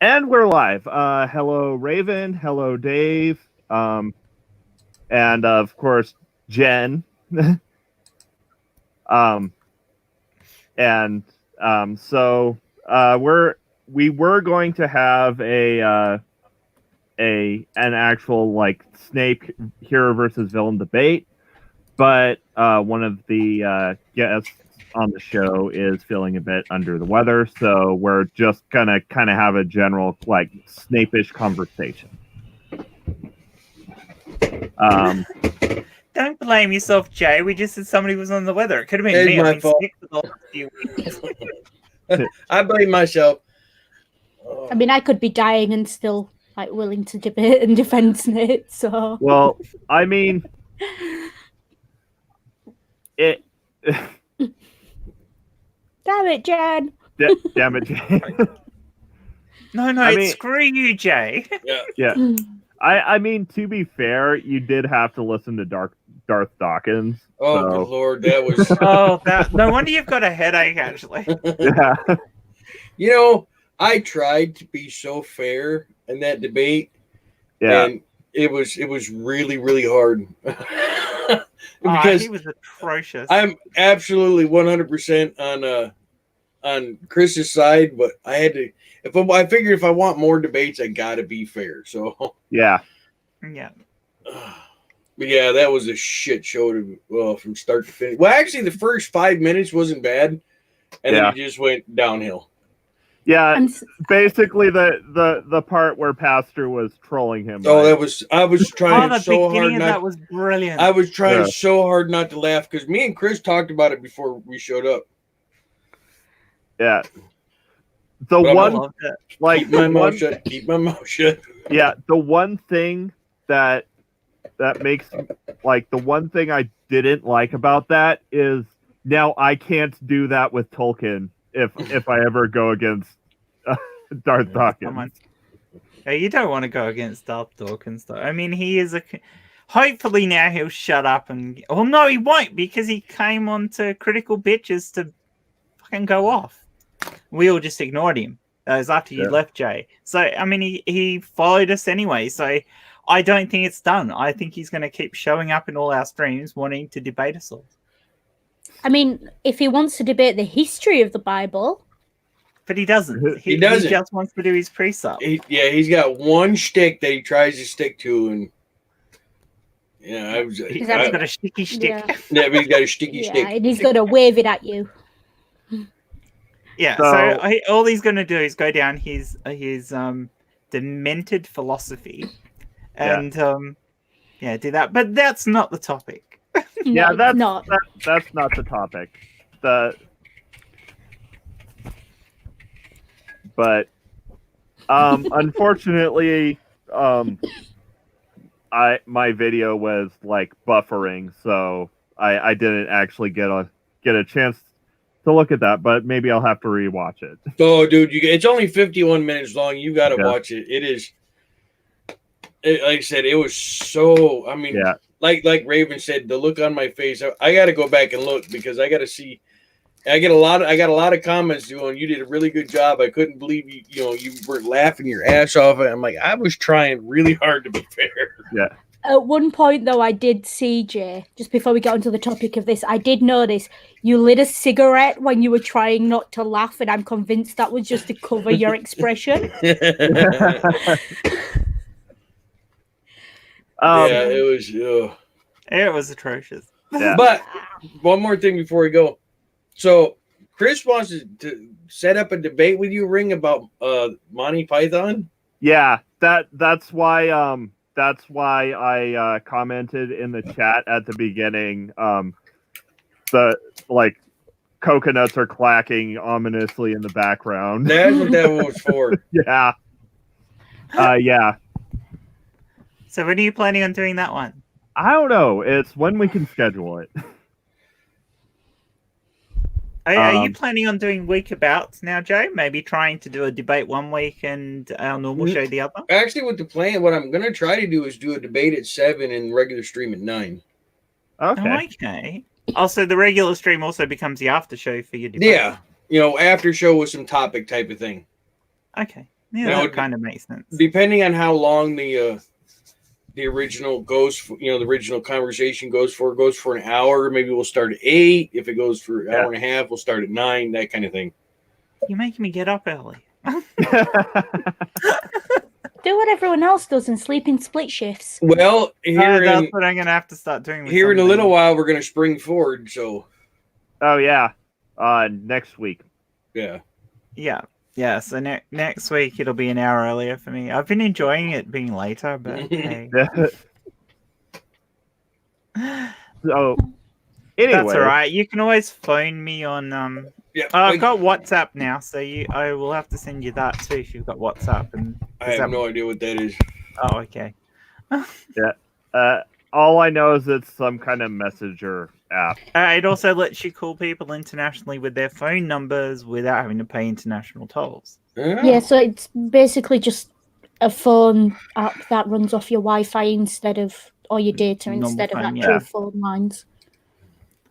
And we're live. Hello, Raven. Hello, Dave. And of course, Jen. um, and so we were going to have an actual like Snape hero versus villain debate, but one of the guests on the show is feeling a bit under the weather, so we're just gonna kind of have a general like Snape-ish conversation. Don't blame yourself, Jay. We just said somebody was on the weather. It could have been It's me. my I've been fault. sick for the last few weeks. I blame myself. I mean, I could be dying and still like willing to debate and defend Snape. So, Well, I mean, it. damn it, Jen. Damn it, Jay. No, I mean- screw you, Jay. Yeah. I mean, to be fair, you did have to listen to Darth Dawkins. Oh, so, good lord, that was. Oh, no wonder you've got a headache, actually. yeah. You know, I tried to be so fair in that debate, Yeah. and it was really really hard because he was atrocious. I'm absolutely 100% on Chris's side, but I had to. I figured if I want more debates, I got to be fair. So Yeah. Yeah. But yeah, that was a shit show from start to finish. Well, actually, the first 5 minutes wasn't bad, and then it just went downhill. Yeah. I'm Basically, the part where Pastor was trolling him. Oh, right? I was trying the so beginning hard of not. that was brilliant. I was trying Yeah. so hard not to laugh because me and Chris talked about it before we showed up. Yeah. The But I one, loved it. like, Keep my mouth shut. Keep my mouth shut. yeah, the one thing that makes, like, the one thing I didn't like about that is now I can't do that with Tolkien if I ever go against Darth Dawkins. Yeah, you don't want to go against Darth Dawkins, though. I mean, he is hopefully now he'll shut up and. Well, no, he won't because he came on to Critical Bitches to fucking go off. We all just ignored him. That was after you left, Jay. So, I mean, he followed us anyway. So, I don't think it's done. I think he's going to keep showing up in all our streams wanting to debate us all. I mean, if he wants to debate the history of the Bible, But he doesn't. He doesn't. He just wants to do his precept. He's got one shtick that he tries to stick to, and He's got a sticky stick. yeah, yeah, but he's got a sticky stick. and he's going to wave it at you. Yeah, So- so all he's going to do is go down his demented philosophy and do that. But that's not the topic. Yeah, No, that's not. that's not the topic. But unfortunately, my video was like buffering, so I didn't actually get a chance to look at that. But maybe I'll have to rewatch it. Oh, dude, it's only 51 minutes long. You got to Yeah. watch it. Like I said, it was so. I mean, Yeah. like Raven said, the look on my face. I got to go back and look because I got to see. I got a lot of comments doing. You did a really good job. I couldn't believe you were laughing your ass off. I'm like, I was trying really hard to be fair. Yeah. At one point, though, I did see, Jay, just before we got onto the topic of this, I did notice you lit a cigarette when you were trying not to laugh, and I'm convinced that was just to cover your expression. Yeah, it was. It was atrocious. Yeah. But one more thing before we go. So Chris wants to set up a debate with you, Ring, about Monty Python. Yeah, that's why I commented in the chat at the beginning. The like coconuts are clacking ominously in the background. That's what that was for. Yeah. Yeah. So when are you planning on doing that one? I don't know. It's when we can schedule it. Are you planning on doing weekabouts now, Joe? Maybe trying to do a debate one week and our normal show the other? Actually, with the plan, what I'm going to try to do is do a debate at 7 and regular stream at 9. Okay. Oh, okay. Also, the regular stream also becomes the after show for your debate. Yeah. After show with some topic type of thing. Okay. Yeah, know, that kind of makes sense. Depending on how long the original goes for, the original conversation goes for an hour. Maybe we'll start at 8. If it goes for an hour and a half, we'll start at 9. That kind of thing. You're making me get up early. Do what everyone else does and sleep in split shifts. Well, That's what I'm gonna have to start doing. Here in a little while, we're gonna spring forward. So. Oh yeah, next week. Yeah. Yeah. So next week it'll be an hour earlier for me. I've been enjoying it being later, but hey. So anyway, That's all right. You can always phone me on Yeah, I've got WhatsApp now, so I will have to send you that too if you've got WhatsApp. And I have no idea what that is. Oh, okay. yeah. All I know is it's some kind of messenger app. It also lets you call people internationally with their phone numbers without having to pay international tolls. Yeah, so it's basically just a phone app that runs off your Wi-Fi or your data Normal instead of phone, actual phone lines.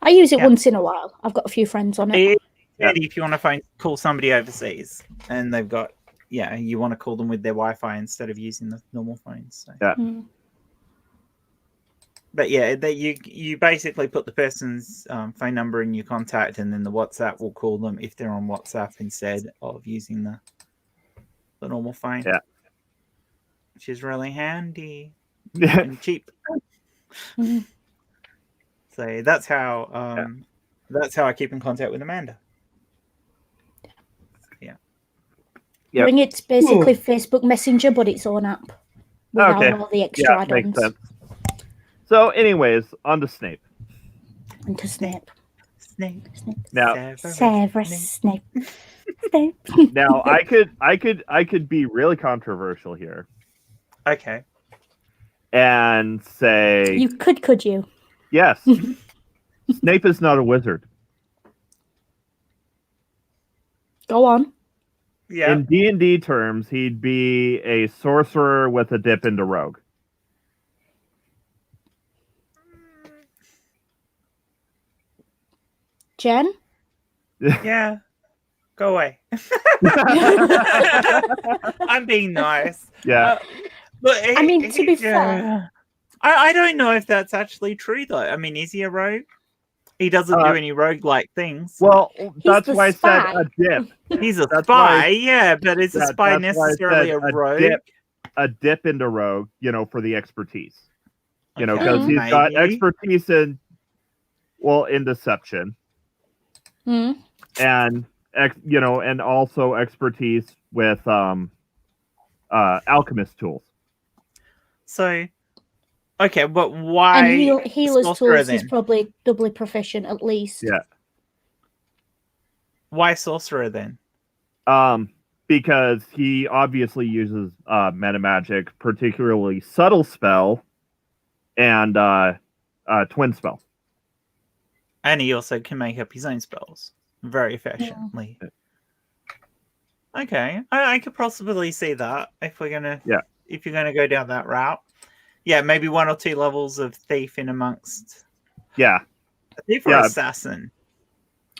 I use it Yeah. once in a while. I've got a few friends on it. If you want to call somebody overseas and they've got, you want to call them with their Wi-Fi instead of using the normal phones. So. Yeah. But you basically put the person's phone number in your contact, and then the WhatsApp will call them if they're on WhatsApp instead of using the normal phone. Yeah. Which is really handy Yeah. and cheap. So that's how I keep in contact with Amanda. Yep. Ring it's basically Facebook Messenger, but its own app. Without all the extra add-ons. Makes sense. So, anyways, on to Snape. And to Snape. Snape. Now, Severus Snape. Snape. now I could be really controversial here Okay. and say You could you? yes. Snape is not a wizard. Go on. Yeah. In D&D terms, he'd be a sorcerer with a dip into rogue. Jen? Yeah. Go away. I'm being nice. Yeah. But I mean, to be fair. I don't know if that's actually true, though. I mean, is he a rogue? He doesn't do any rogue-like things. Well, that's the why spy. I said a dip. He's a That's spy, why- yeah, but is a spy that's why I necessarily said a rogue? A dip into rogue, for the expertise. Okay, Because he's got maybe. expertise in deception. Mm. And and also expertise with alchemist tools. So, okay, but why And healer's sorcerer tools then? is probably doubly proficient at least. Yeah. Why sorcerer then? Because he obviously uses meta magic, particularly subtle spell and twin spell. And he also can make up his own spells very efficiently. Yeah. Okay, I could possibly see that if you're gonna go down that route. Yeah, maybe 1 or 2 levels of thief in amongst. Yeah. A thief or assassin?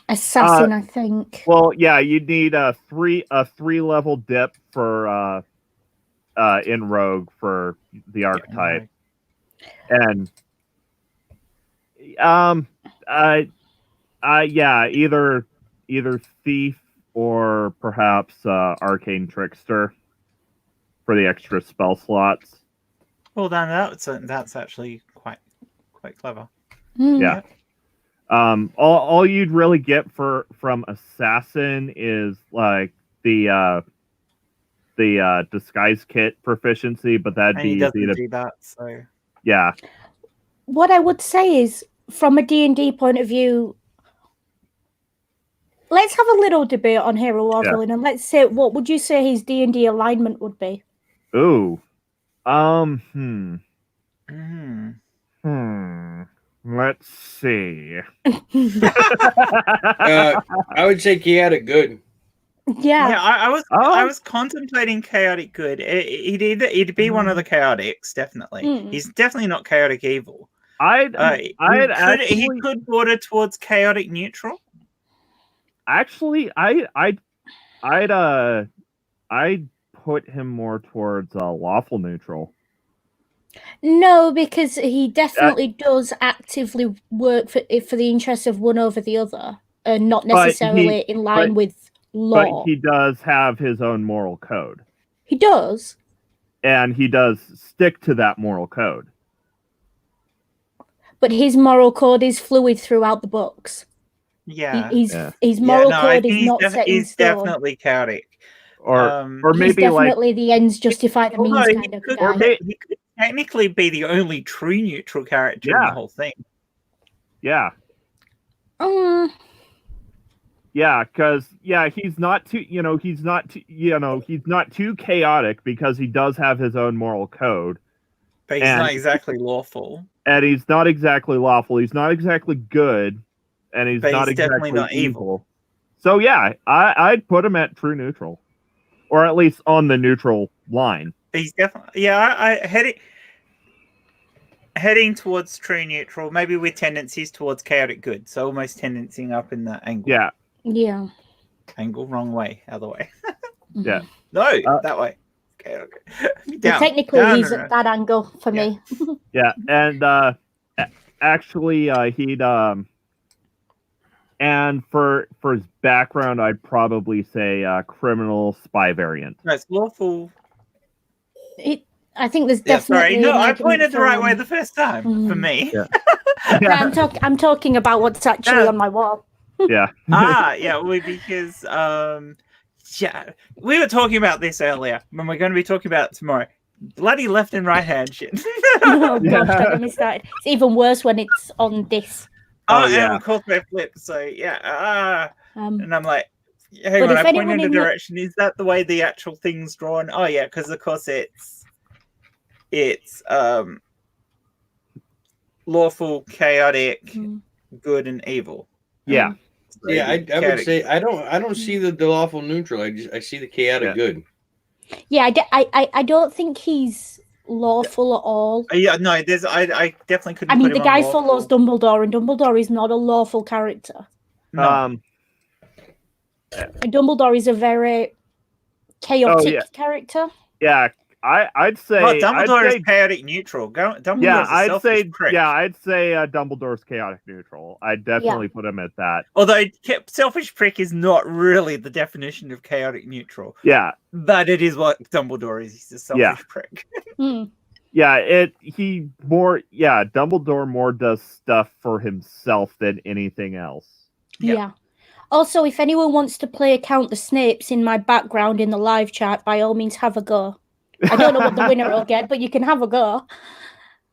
Assassin, I think. Well, yeah, you'd need a 3 level dip for in rogue for the archetype. And either thief or perhaps arcane trickster for the extra spell slots. Well, then that's actually quite clever. Mm. Yeah. All you'd really get from assassin is like the disguise kit proficiency, but that'd And be he doesn't easy to do that, so yeah. What I would say is, from a D&D point of view, let's have a little debate on Hero Villain, and let's say, what would you say his D&D alignment would be? Ooh. Let's see. I would say chaotic good. Yeah. I was contemplating chaotic good. It'd be one of the chaotics, definitely. He's definitely not chaotic evil. He could border towards chaotic neutral. Actually, I'd put him more towards lawful neutral. No, because he definitely does actively work for the interests of one over the other, and not necessarily in line with law. But he does have his own moral code. He does. And he does stick to that moral code. But his moral code is fluid throughout the books. Yeah. His moral code is not set in He's stone. definitely chaotic. Or maybe he's definitely the ends justify the means kind of guy. He could technically be the only true neutral character in the whole thing. Yeah. Yeah, because he's not too he's not too chaotic because he does have his own moral code. But he's not exactly lawful. And he's not exactly lawful. He's not exactly good. And he's not exactly not evil. So yeah, I'd put him at true neutral. Or at least on the neutral line. He's definitely I heading towards true neutral, maybe with tendencies towards chaotic good. So almost tendencing up in that angle. Yeah. Yeah. Angle wrong way, other way. Yeah. No, that way. Okay. Technically, he's at that angle for me. Yeah, and actually, he'd and for his background, I'd probably say criminal spy variant. That's lawful. I think there's definitely. Sorry, no, I pointed the right way the first time for me. Yeah. I'm talking about what's actually on my wall. Yeah. Because we were talking about this earlier when we're going to be talking about it tomorrow. Bloody left and right hand shit. Oh gosh, don't get me started. It's even worse when it's on this. And of course they flip. So and I'm like, hang on, I pointed in a direction. Is that the way the actual thing's drawn? Oh yeah, because of course it's lawful, chaotic, good, and evil. Yeah. Yeah, I would say I don't see the lawful neutral. I see the chaotic good. Yeah, I don't think he's lawful at all. Yeah, no, I definitely couldn't. I mean, the guy follows Dumbledore, and Dumbledore is not a lawful character. No. And Dumbledore is a very chaotic character. Yeah, I'd say Dumbledore is chaotic neutral. I'd say Dumbledore's chaotic neutral. I'd definitely put him at that. Although selfish prick is not really the definition of chaotic neutral. Yeah, but it is what Dumbledore is. He's a selfish prick. Yeah, Dumbledore more does stuff for himself than anything else. Yeah. Also, if anyone wants to play Count the Snapes in my background in the live chat, by all means, have a go. I don't know what the winner will get, but you can have a go.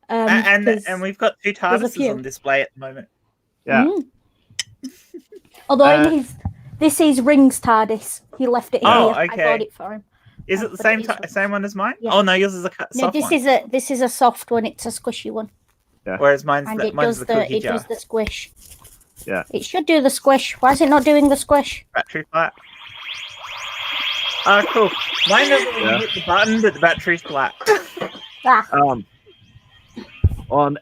And we've got 2 TARDISes on display at the moment. Yeah. Although this is Ring's TARDIS. He left it here. Okay. I bought it for him. Is it the same one as mine? Yeah. Oh no, yours is a soft one. This is a soft one. It's a squishy one. Yeah. Whereas mine's it does the squish. Yeah. It should do the squish. Why is it not doing the squish? Battery flat. Oh, cool. Mine doesn't even hit the button, but the battery's flat.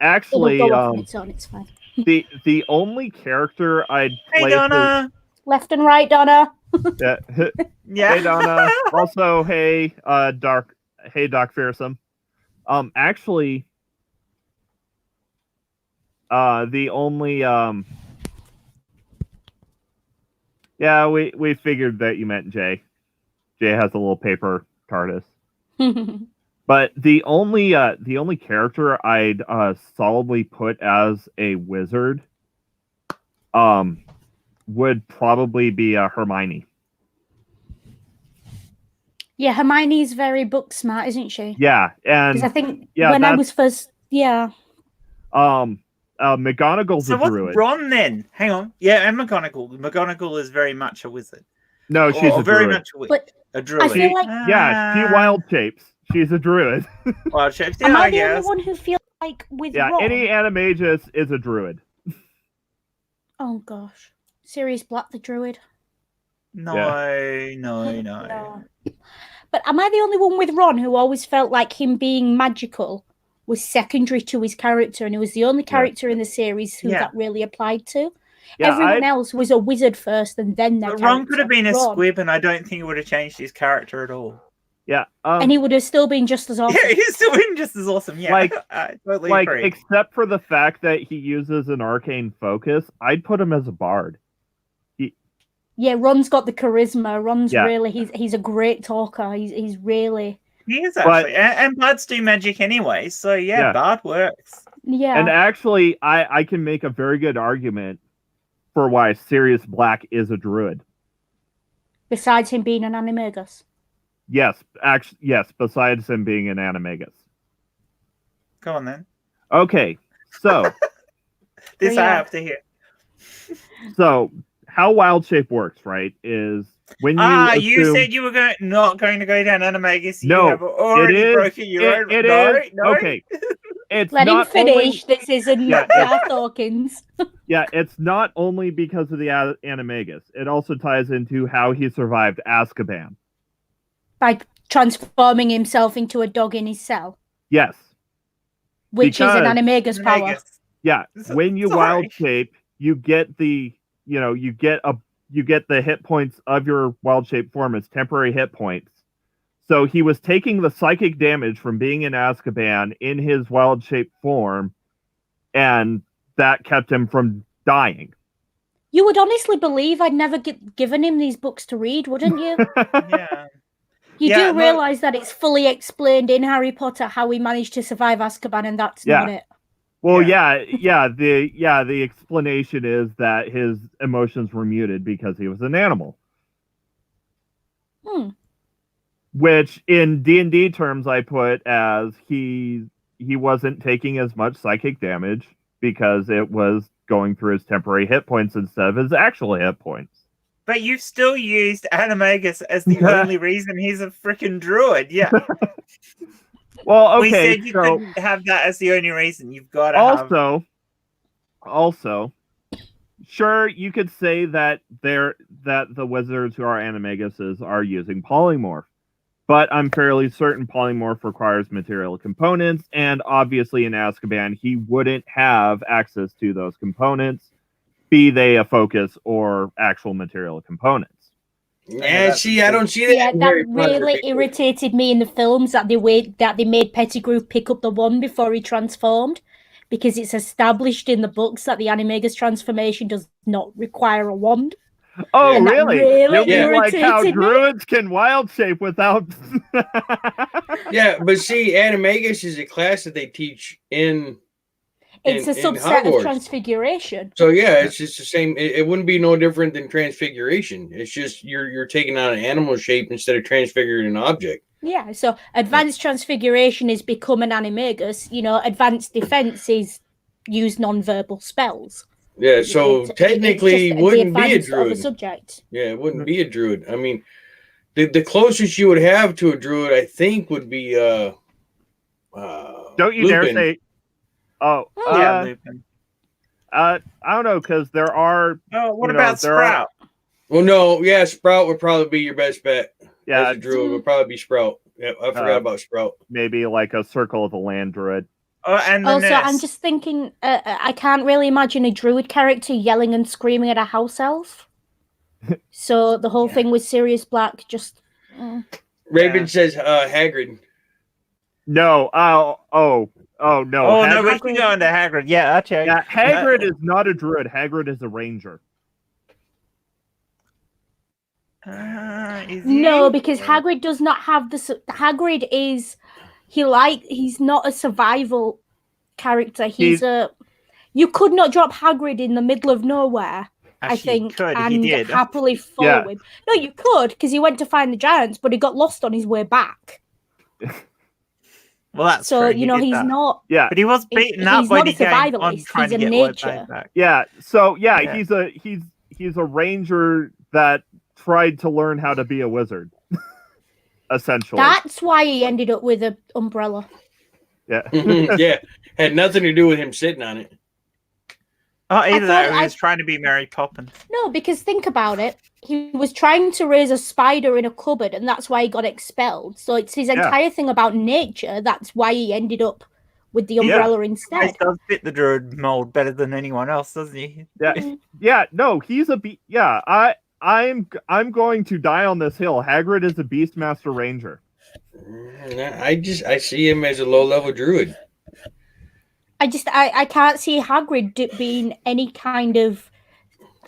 Actually, it's fine. the only character I'd play. Hey, Donna. Left and right, Donna. Yeah. Hey, Donna. Also, hey, Dark. Hey, Doc Fearsome. Actually, the only we figured that you meant Jay. Jay has a little paper TARDIS. But the only character I'd solidly put as a wizard would probably be Hermione. Yeah, Hermione's very book smart, isn't she? Yeah, and because I think when I was first, McGonagall's so a druid. What's Ron then? Hang on. Yeah, and McGonagall. McGonagall is very much a wizard. No, she's a very druid. much a wizard. But a druid. I feel like she wild shapes. She's a druid. Wild shapes. Am I I the guess. only one who feels like with Ron? Ron? Any animagus is a druid. Oh gosh, Sirius Black the druid. No. But am I the only one with Ron who always felt like him being magical was secondary to his character, and it was the only character in the series who that really applied to? Everyone else was a wizard first, and then their Ron could have been a squib, and I don't think it would have changed his character at all. Yeah. and he would have still been just as awesome. Yeah, he's still been just as awesome. Yeah, Like- I totally like, agree. except for the fact that he uses an arcane focus, I'd put him as a bard. Yeah, Ron's got the charisma. Ron's Yeah. really he's a great talker. He's really He is But- actually, and bards do magic anyway. So yeah, Yeah. bard works. yeah. And actually, I can make a very good argument for why Sirius Black is a druid. Besides him being an animagus. Yes, actually, yes, besides him being an animagus. Go on then. Okay, so This I Yeah. have to hear. so how wild shape works, right, is when you You assume- said you were not going to go down Animagus. No, You have already it is- broken your own. it no, is- no. okay. It's Let him not finish. This isn't Yeah, Darth Dawkins. Yeah, it's not only because of the animagus. It also ties into how he survived Azkaban. By transforming himself into a dog in his cell, Yes. which is an Because- animagus power. Animagus. Yeah, when you Sorry. wild shape, you get the you get the hit points of your wild shape form as temporary hit points. So he was taking the psychic damage from being in Azkaban in his wild shape form, and that kept him from dying. You would honestly believe I'd never given him these books to read, wouldn't you? Yeah. You Yeah, do no- realise that it's fully explained in Harry Potter how he managed to survive Azkaban, and that's Yeah. not it. Well, the explanation is that his emotions were muted because he was an animal. Hmm. Which in D&D terms I put as he wasn't taking as much psychic damage because it was going through his temporary hit points instead of his actual hit points. But you've still used Animagus as the only reason he's a freaking druid. Yeah. Well, We okay, said you so couldn't have that as the only reason. You've got to have. also, sure, you could say that the wizards who are animaguses are using polymorph, but I'm fairly certain polymorph requires material components, and obviously in Azkaban he wouldn't have access to those components, be they a focus or actual material components. Yeah, see, I don't see that. Yeah, in that Harry Potter. really irritated me in the films that they made Pettigrew pick up the wand before he transformed, because it's established in the books that the animagus transformation does not require a wand. Oh, And that really? really You're like how irritated me. druids can wild shape without. Yeah, but see, Animagus is a class that they teach in. It's a in subset of Hogwarts. transfiguration. So yeah, it's just the same. It wouldn't be no different than transfiguration. It's just you're taking on an animal shape instead of transfiguring an object. Yeah, so advanced transfiguration is become an animagus. Advanced defense is use non-verbal spells. Yeah, so It's technically just wouldn't the be a advanced of a druid. subject. Yeah, it wouldn't be a druid. I mean, the closest you would have to a druid, I think, would be Don't you dare Lupin. say. Oh, Yeah, Lupin. I don't know, because there are. Oh, what you know, about there are- Sprout? Well, no, yeah, Sprout would probably be your best bet. Yeah, As a druid would probably be Sprout. Yeah, I forgot Uh, about Sprout. maybe like a Circle of the Land druid. Oh, and the Also, nurse. I'm just thinking, I can't really imagine a druid character yelling and screaming at a house elf. So the whole Yeah. thing with Sirius Black just. Raven Yeah. says Hagrid. No, no. Oh no, Hagrid, we can go into Hagrid. Yeah, I'll check. yeah, Hagrid is not a druid. Hagrid is a ranger. Is he? No, because Hagrid does not have the. Hagrid is. He's not a survival character. He's a. You could not drop Hagrid in the middle of nowhere, I Actually, think, could. and He did. happily follow Yeah. him. No, you could, because he went to find the giants, but he got lost on his way back. Well, that's So, true. He did he's that. not. Yeah, But he was beaten he's up not when a he came on survivalist, trying he's to a get nature. back. yeah. So yeah, Yeah. he's a ranger that tried to learn how to be a wizard. Essentially, That's why he ended up with an umbrella. yeah. Yeah, had nothing to do with him sitting on it. Oh, either that thought or he was trying to be Mary Poppins. No, because think about it. He was trying to raise a spider in a cupboard, and that's why he got expelled. So it's his entire thing about nature. That's why he ended up with the umbrella He instead. does fit the druid mold better than anyone else, doesn't he? Yeah, no, he's a I'm going to die on this hill. Hagrid is a Beastmaster Ranger. I see him as a low-level druid. I can't see Hagrid being any kind of.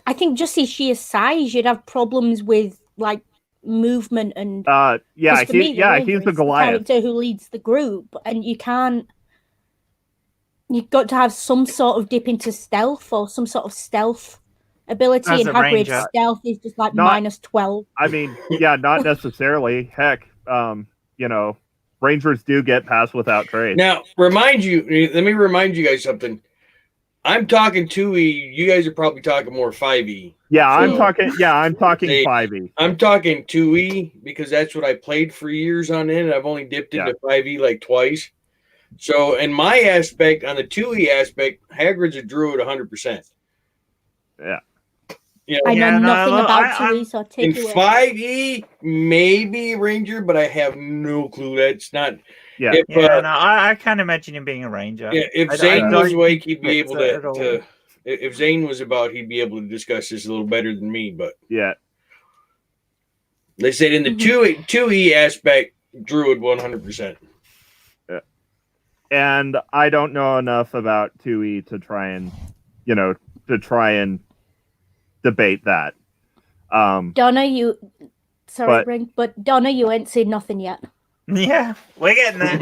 I think just his sheer size, you'd have problems with like movement and. Yeah, 'cause for me, the Ranger he's a is Goliath. character who leads the group, and you can't. You've got to have some sort of dip into stealth or some sort of stealth ability, As and a Hagrid's ranger. stealth is just like Not- -12. I mean, yeah, not necessarily. Heck, you know, Rangers do get past without trace. Now, let me remind you guys something. I'm talking 2E. You guys are probably talking more 5E. Yeah, I'm So- talking. Yeah, I'm talking They- 5e. I'm talking 2E because that's what I played for years on it. I've only dipped into 5E like twice. So, in my aspect, on the 2E aspect, Hagrid's a druid 100%. Yeah. You know, I know Yeah, no, nothing look, about I'm- 2E, so in take it away. 5E, maybe Ranger, but I have no clue. That's not. Yeah. If, Yeah, no, I can't imagine him being a ranger. if I Zane don't was awake, he'd be think able it's at all. to. If Zane was about, he'd be able to discuss this a little better than me. But Yeah. they said in the 2E aspect, druid 100%. And I don't know enough about 2e to try and debate that. Donna, you. Sorry, But- Ring, but Donna, you ain't seen nothing yet. Yeah, we're getting there.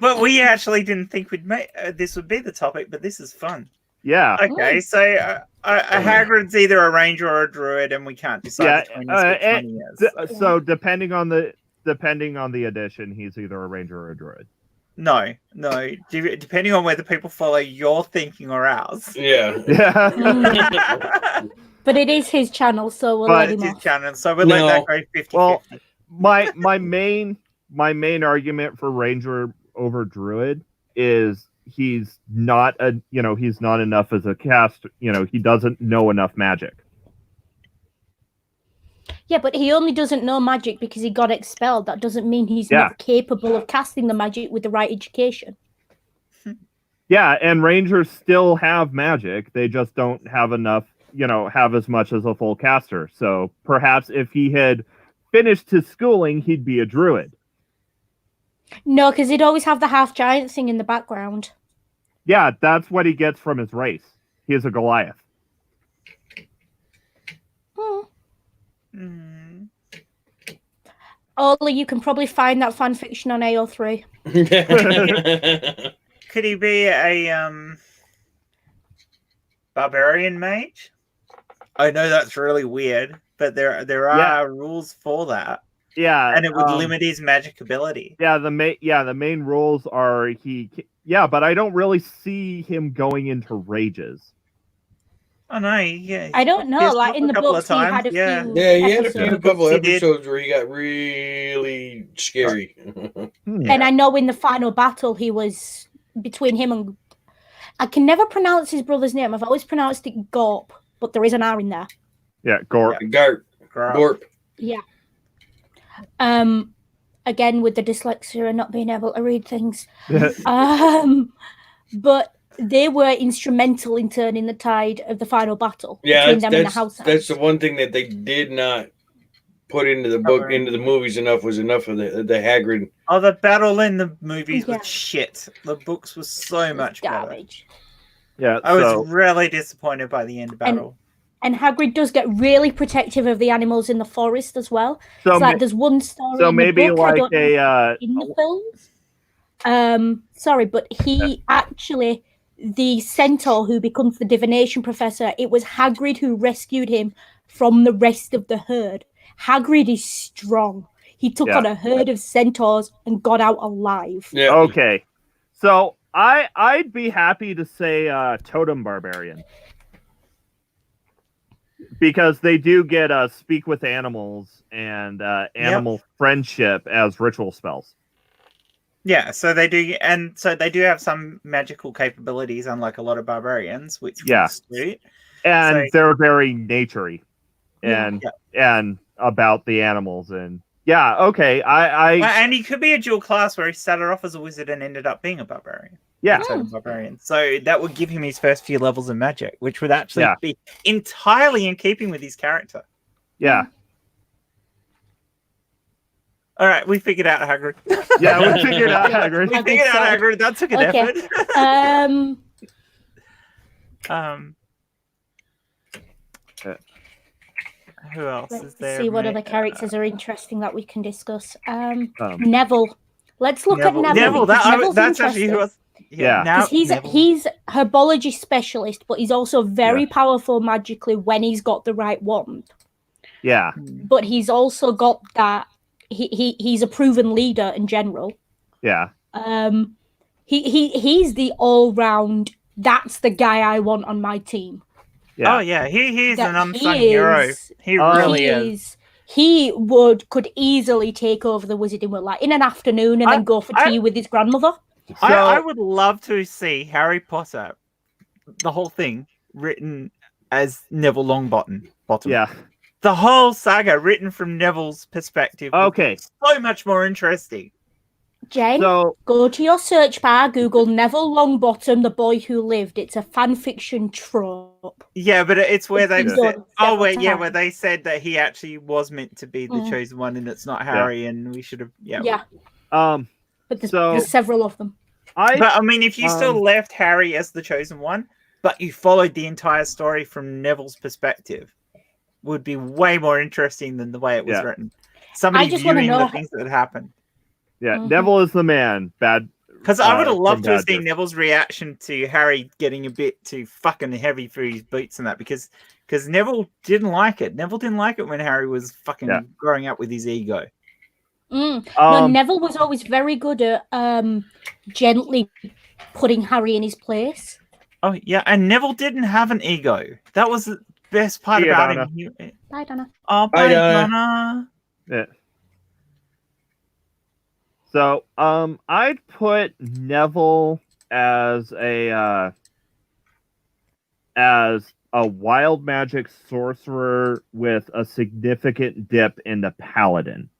But we actually didn't think we'd make this would be the topic, but this is fun. Yeah. Okay, so Hagrid's either a ranger or a druid, and we can't decide between this for 20 years. So depending on the edition, he's either a ranger or a druid. No, depending on whether people follow your thinking or ours. Yeah. Yeah. But it is his channel, so we'll But let It's him his off. channel, so we'll let that go 50-50. Well, my main argument for ranger over druid is he's not enough as a cast. He doesn't know enough magic. Yeah, but he only doesn't know magic because he got expelled. That doesn't mean he's not capable of casting the magic with the right education. Yeah, and rangers still have magic. They just don't have enough, have as much as a full caster. So perhaps if he had finished his schooling, he'd be a druid. No, because he'd always have the half giant thing in the background. Yeah, that's what he gets from his race. He is a Goliath. Mm. Ollie, you can probably find that fan fiction on AO3. Could he be a barbarian mage? I know that's really weird, but there are rules for that. Yeah, And it would limit his magic ability. Yeah, the main rules are but I don't really see him going into rages. Oh no, yeah. I don't know. He's Like looked in the couple books, of he times, had a few. Yeah, he had a episodes. couple He did. episodes where he got really scary. And I know in the final battle, he was between him and. I can never pronounce his brother's name. I've always pronounced it Gorp, but there is an R in there. Yeah, Gorp. Gorp. Yeah. Again with the dyslexia and not being able to read things. But they were instrumental in turning the tide of the final battle between them and the house. That's the one thing that they did not put into the book, into the movies enough of the Hagrid. Oh, the battle in the movies Yeah. was shit. The books was so much garbage. Yeah, I was really disappointed by the end battle. And Hagrid does get really protective of the animals in the forest as well. So It's like there's one story. so in maybe the book, I like don't know in a the films. Sorry, but he actually, the centaur who becomes the divination professor, it was Hagrid who rescued him from the rest of the herd. Hagrid is strong. He took on a herd of centaurs and got out alive. Yeah. Okay, so I'd be happy to say totem barbarian. Because they do get speak with animals and animal friendship as ritual spells. Yeah, so they do, and so they do have some magical capabilities, unlike a lot of barbarians, which was sweet. And they're very naturey, and about the animals, and okay, and he could be a dual class where he started off as a wizard and ended up being a barbarian. Yeah, barbarian. So that would give him his first few levels of magic, which would actually be entirely in keeping with his character. Yeah. All right, we figured out Hagrid. Yeah, we figured out Hagrid. We figured out Hagrid. That took an effort. Who else is Let's there? see what mate? other characters are interesting that we can discuss. Neville. Let's look at Neville. Neville, Neville's that's actually who interesting. was. Yeah. Now, He's herbology specialist, but he's also very powerful magically when he's got the right wand. Yeah. But he's also got that he's a proven leader in general. Yeah. He's the all round. That's the guy I want on my team. Yeah. Oh yeah, he's That an unsung hero. He really is. He could easily take over the wizarding world, like in an afternoon, and then go for tea with his grandmother. I would love to see Harry Potter, the whole thing, written as Neville Longbottom. Yeah. The whole saga written from Neville's perspective. Okay. So much more interesting. Jen, go to your search bar, Google Neville Longbottom, the boy who lived. It's a fan fiction trope. Yeah, but it's where they've said, where times. they said that he actually was meant to be the chosen one, and it's not Harry, and we should have, But there's several of them. But I mean, if you still left Harry as the chosen one, but you followed the entire story from Neville's perspective, would be way more interesting than the way it was written. Somebody viewing the things that had happened. Yeah, Neville is the man. Bad. Because I would have loved to have seen Neville's reaction to Harry getting a bit too fucking heavy through his boots and that, because Neville didn't like it. Neville didn't like it when Harry was fucking growing up with his ego. No, Neville was always very good at gently putting Harry in his place. Oh yeah, and Neville didn't have an ego. That was the best part about him. Bye, Donna. Oh, bye, Donna. Yeah. So, I'd put Neville as a wild magic sorcerer with a significant dip into paladin.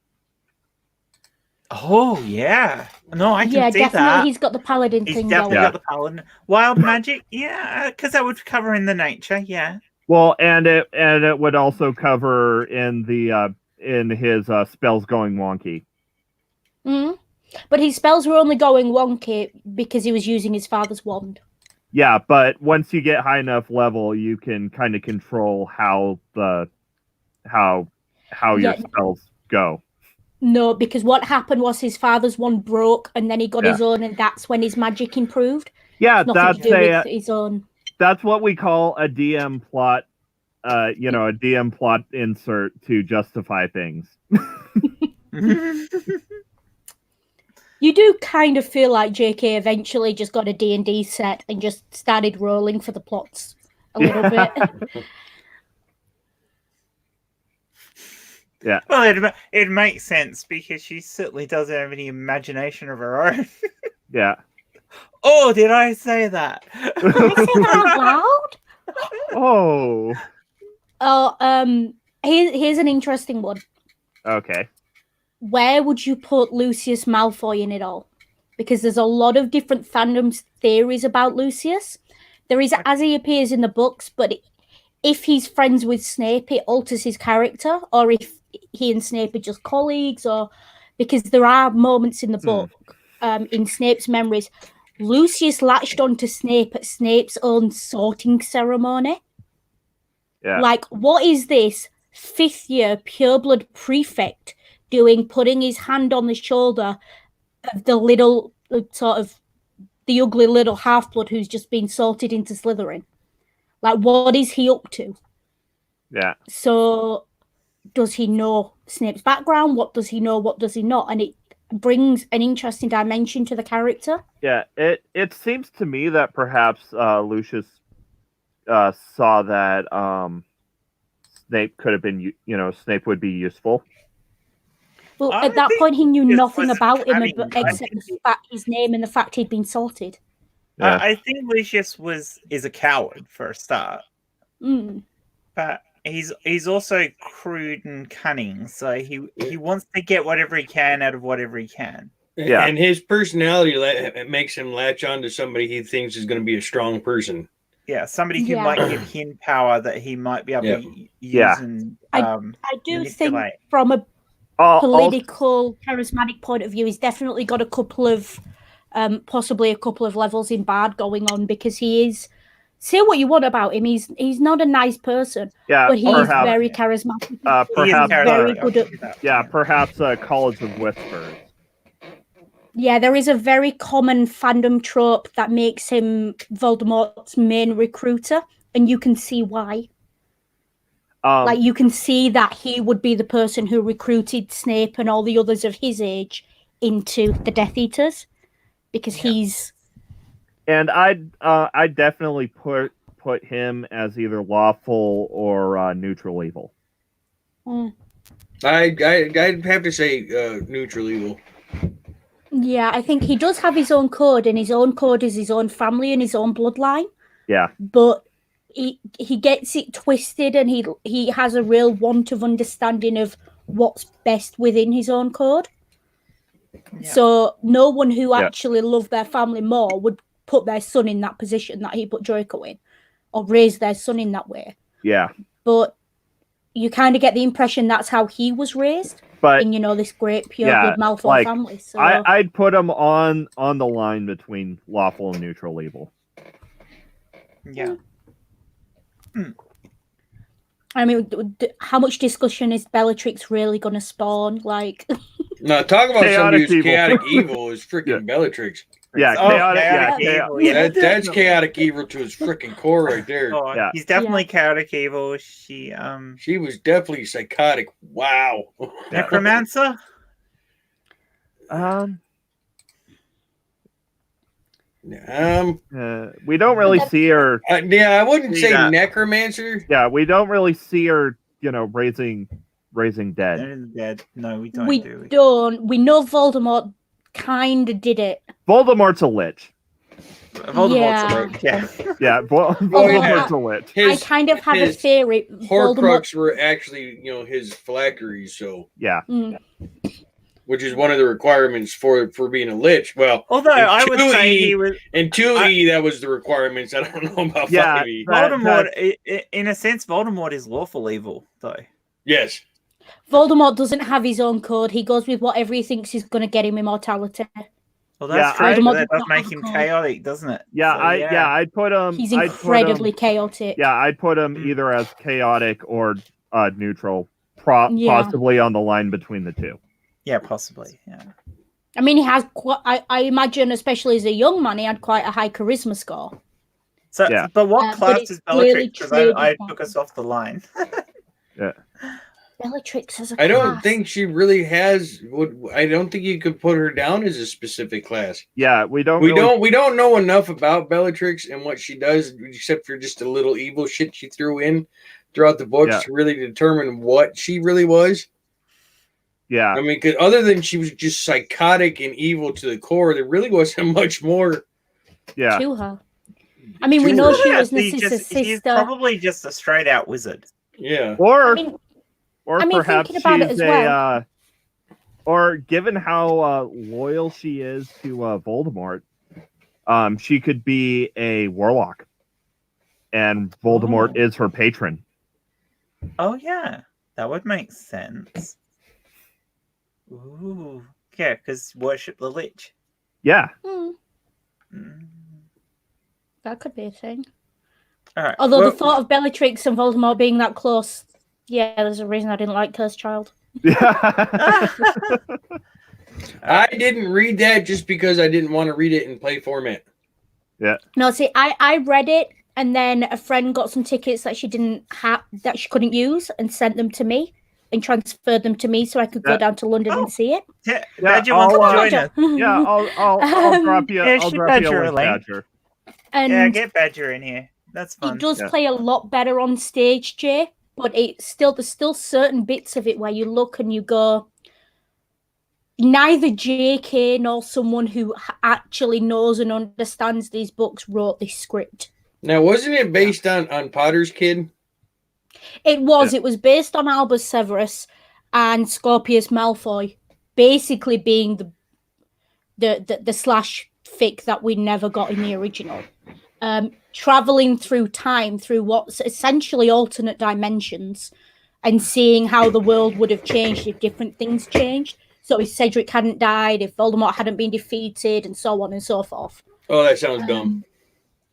Oh yeah, no, I can see definitely that. He's got the paladin thing. He's definitely got the paladin. Wild magic, because that would cover in the nature, Well, and it would also cover in the in his spells going wonky. But his spells were only going wonky because he was using his father's wand. Yeah, but once you get high enough level, you can kind of control how your spells go. No, because what happened was his father's wand broke, and then he got his own, and that's when his magic improved. Yeah, Nothing to do with his own. That's what we call a DM plot. A DM plot insert to justify things. You do kind of feel like JK eventually just got a D&D set and just started rolling for the plots a little bit. Yeah. Well, it makes sense because she certainly doesn't have any imagination of her own. Yeah. Oh, did I say that? Did I say that out loud? Oh. Here's an interesting one. Okay. Where would you put Lucius Malfoy in it all? Because there's a lot of different fandoms theories about Lucius. There is as he appears in the books, but if he's friends with Snape, it alters his character, or if he and Snape are just colleagues, or because there are moments in the book, in Snape's memories, Lucius latched onto Snape at Snape's own sorting ceremony. Yeah. Like, what is this 5th year pureblood prefect doing, putting his hand on the shoulder of the little, sort of, the ugly little half-blood who's just been sorted into Slytherin? Like, what is he up to? Yeah. So, does he know Snape's background? What does he know? What does he not? And it brings an interesting dimension to the character. Yeah, it seems to me that perhaps Lucius saw that Snape could have been, Snape would be useful. Well, at that point, he knew nothing about him except his name and the fact he'd been sorted. Yeah. I think Lucius is a coward for a start, but he's also crude and cunning. So he wants to get whatever he can out of whatever he can. Yeah, and his personality makes him latch on to somebody he thinks is going to be a strong person. Yeah, somebody who might give him power that he might be able to use. And, I do think from a political, charismatic point of view, he's definitely got a couple of, possibly a couple of levels in bad going on, because he is. Say what you want about him, he's not a nice person, but he's very charismatic. Perhaps very good at. Perhaps a College of Whispers. Yeah, there is a very common fandom trope that makes him Voldemort's main recruiter, and you can see why. Like, you can see that he would be the person who recruited Snape and all the others of his age into the Death Eaters, because he's. And I'd definitely put him as either lawful or neutral evil. I'd have to say neutral evil. Yeah, I think he does have his own code, and his own code is his own family and his own bloodline. Yeah. But he gets it twisted, and he has a real want of understanding of what's best within his own code. Yeah. So no one who actually loved their family more would put their son in that position that he put Draco in, or raise their son in that way. Yeah. But you kind of get the impression that's how he was raised. But in, this great pure blood Malfoy family. So I'd put him on the line between lawful and neutral evil. Yeah. I mean, how much discussion is Bellatrix really going to spawn? Like, no, talk about somebody who's chaotic evil is freaking Bellatrix. Yeah, chaotic evil. Yeah. That's chaotic evil to his freaking core right there. Oh, he's definitely chaotic evil. She was definitely psychotic. Wow. Necromancer? We don't really see her. I wouldn't say necromancer. Yeah, we don't really see her, raising dead. No, we don't. We know Voldemort kind of did it. Voldemort's a lich. Voldemort's a lich. Yeah. Voldemort's a lich. I kind of have a theory. Horcrux were actually, his phylacteries. So yeah. Which is one of the requirements for being a lich. Well, although I would say he was in 2E, that was the requirements. I don't know about 5E. Voldemort, in a sense, Voldemort is lawful evil, though. Yes. Voldemort doesn't have his own code. He goes with whatever he thinks is going to get him immortality. Well, that's true. But that does make him chaotic, doesn't it? Yeah, I'd put him. He's incredibly chaotic. Yeah, I'd put him either as chaotic or neutral, possibly on the line between the two. Yeah, possibly. Yeah. I mean, he has. I imagine, especially as a young man, he had quite a high charisma score. So, but what class is Bellatrix? Because I took us off the line. Yeah. Bellatrix as a class. I don't think she really has. I don't think you could put her down as a specific class. Yeah, we don't know enough about Bellatrix and what she does, except for just a little evil shit she threw in throughout the books to really determine what she really was. Yeah. I mean, because other than she was just psychotic and evil to the core, there really wasn't much more. Yeah. To her. I mean, we know she was Narcissa's sister. She's probably just a straight out wizard. Yeah. Or perhaps she's or given how loyal she is to Voldemort, she could be a warlock, and Voldemort is her patron. Oh yeah, that would make sense. Ooh, yeah, because worship the lich. Yeah. That could be a thing. All right. Although the thought of Bellatrix and Voldemort being that close, there's a reason I didn't like Cursed Child. Yeah. I didn't read that just because I didn't want to read it in play format. Yeah. No, see, I read it, and then a friend got some tickets that she didn't have, that she couldn't use, and sent them to me. And transferred them to me so I could go down to London and see it. Badger wants to join us. Yeah, I'll drop you. I'll drop you a link, Badger. And get Badger in here. That's fun. It does play a lot better on stage, Jay. But there's still certain bits of it where you look and you go, neither J.K. nor someone who actually knows and understands these books wrote this script. Now, wasn't it based on Potter's Kid? It was. Yeah. It was based on Albus Severus and Scorpius Malfoy, basically being the slash fic that we never got in the original. Traveling through time, through what's essentially alternate dimensions, and seeing how the world would have changed if different things changed. So if Cedric hadn't died, if Voldemort hadn't been defeated, and so on and so forth. Oh, that sounds dumb.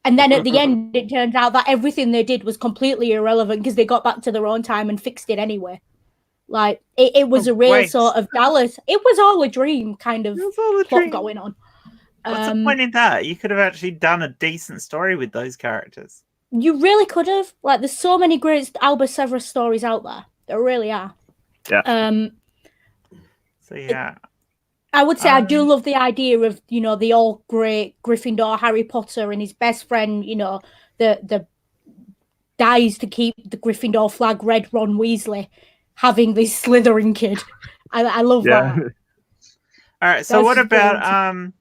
And then at the end, it turns out that everything they did was completely irrelevant because they got back to their own time and fixed it anyway. Like, it was a real sort of Dallas. It was all a dream kind of plot going on. What's the point in that? You could have actually done a decent story with those characters. You really could have. Like, there's so many great Albus Severus stories out there. There really are. Yeah. So, yeah. I would say I do love the idea of, you know, the all great Gryffindor Harry Potter and his best friend, you know, the dies to keep the Gryffindor flag red Ron Weasley having this Slytherin kid. I love that. All right, so what about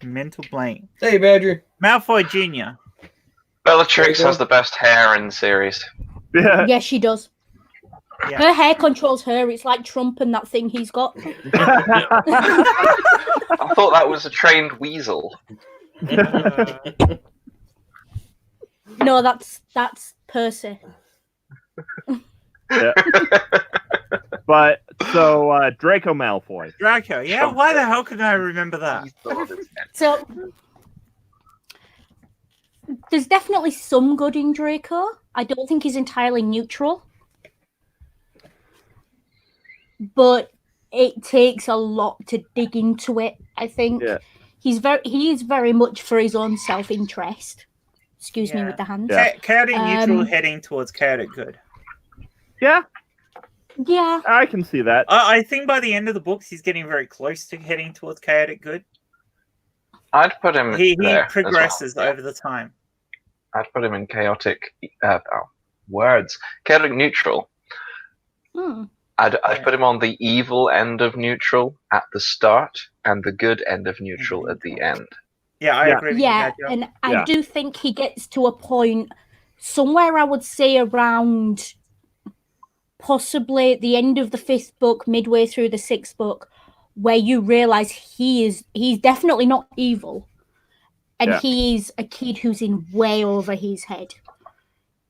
mental blank. Hey, Badger. Malfoy Jr. Bellatrix has the best hair in the series. Yeah. Yeah, she does. Yeah. Her hair controls her. It's like Trump and that thing he's got. I thought that was a trained weasel. No, that's Percy. Yeah. But so Draco Malfoy. Draco, yeah. Why the hell couldn't I remember that? So there's definitely some good in Draco. I don't think he's entirely neutral. But it takes a lot to dig into it, I think. Yeah. He is very much for his own self-interest. Excuse me with the hands. Yeah. Chaotic neutral heading towards chaotic good. Yeah, Yeah. I can see that. I think by the end of the books, he's getting very close to heading towards chaotic good. I'd put him He there progresses as well. over the time. I'd put him in chaotic chaotic neutral. I'd put him on the evil end of neutral at the start and the good end of neutral at the end. Yeah, I agree with you. Yeah, Joe. and I do think he gets to a point somewhere, I would say, around possibly the end of the 5th book, midway through the 6th book, where you realise he's definitely not evil. And he's a kid who's in way over his head.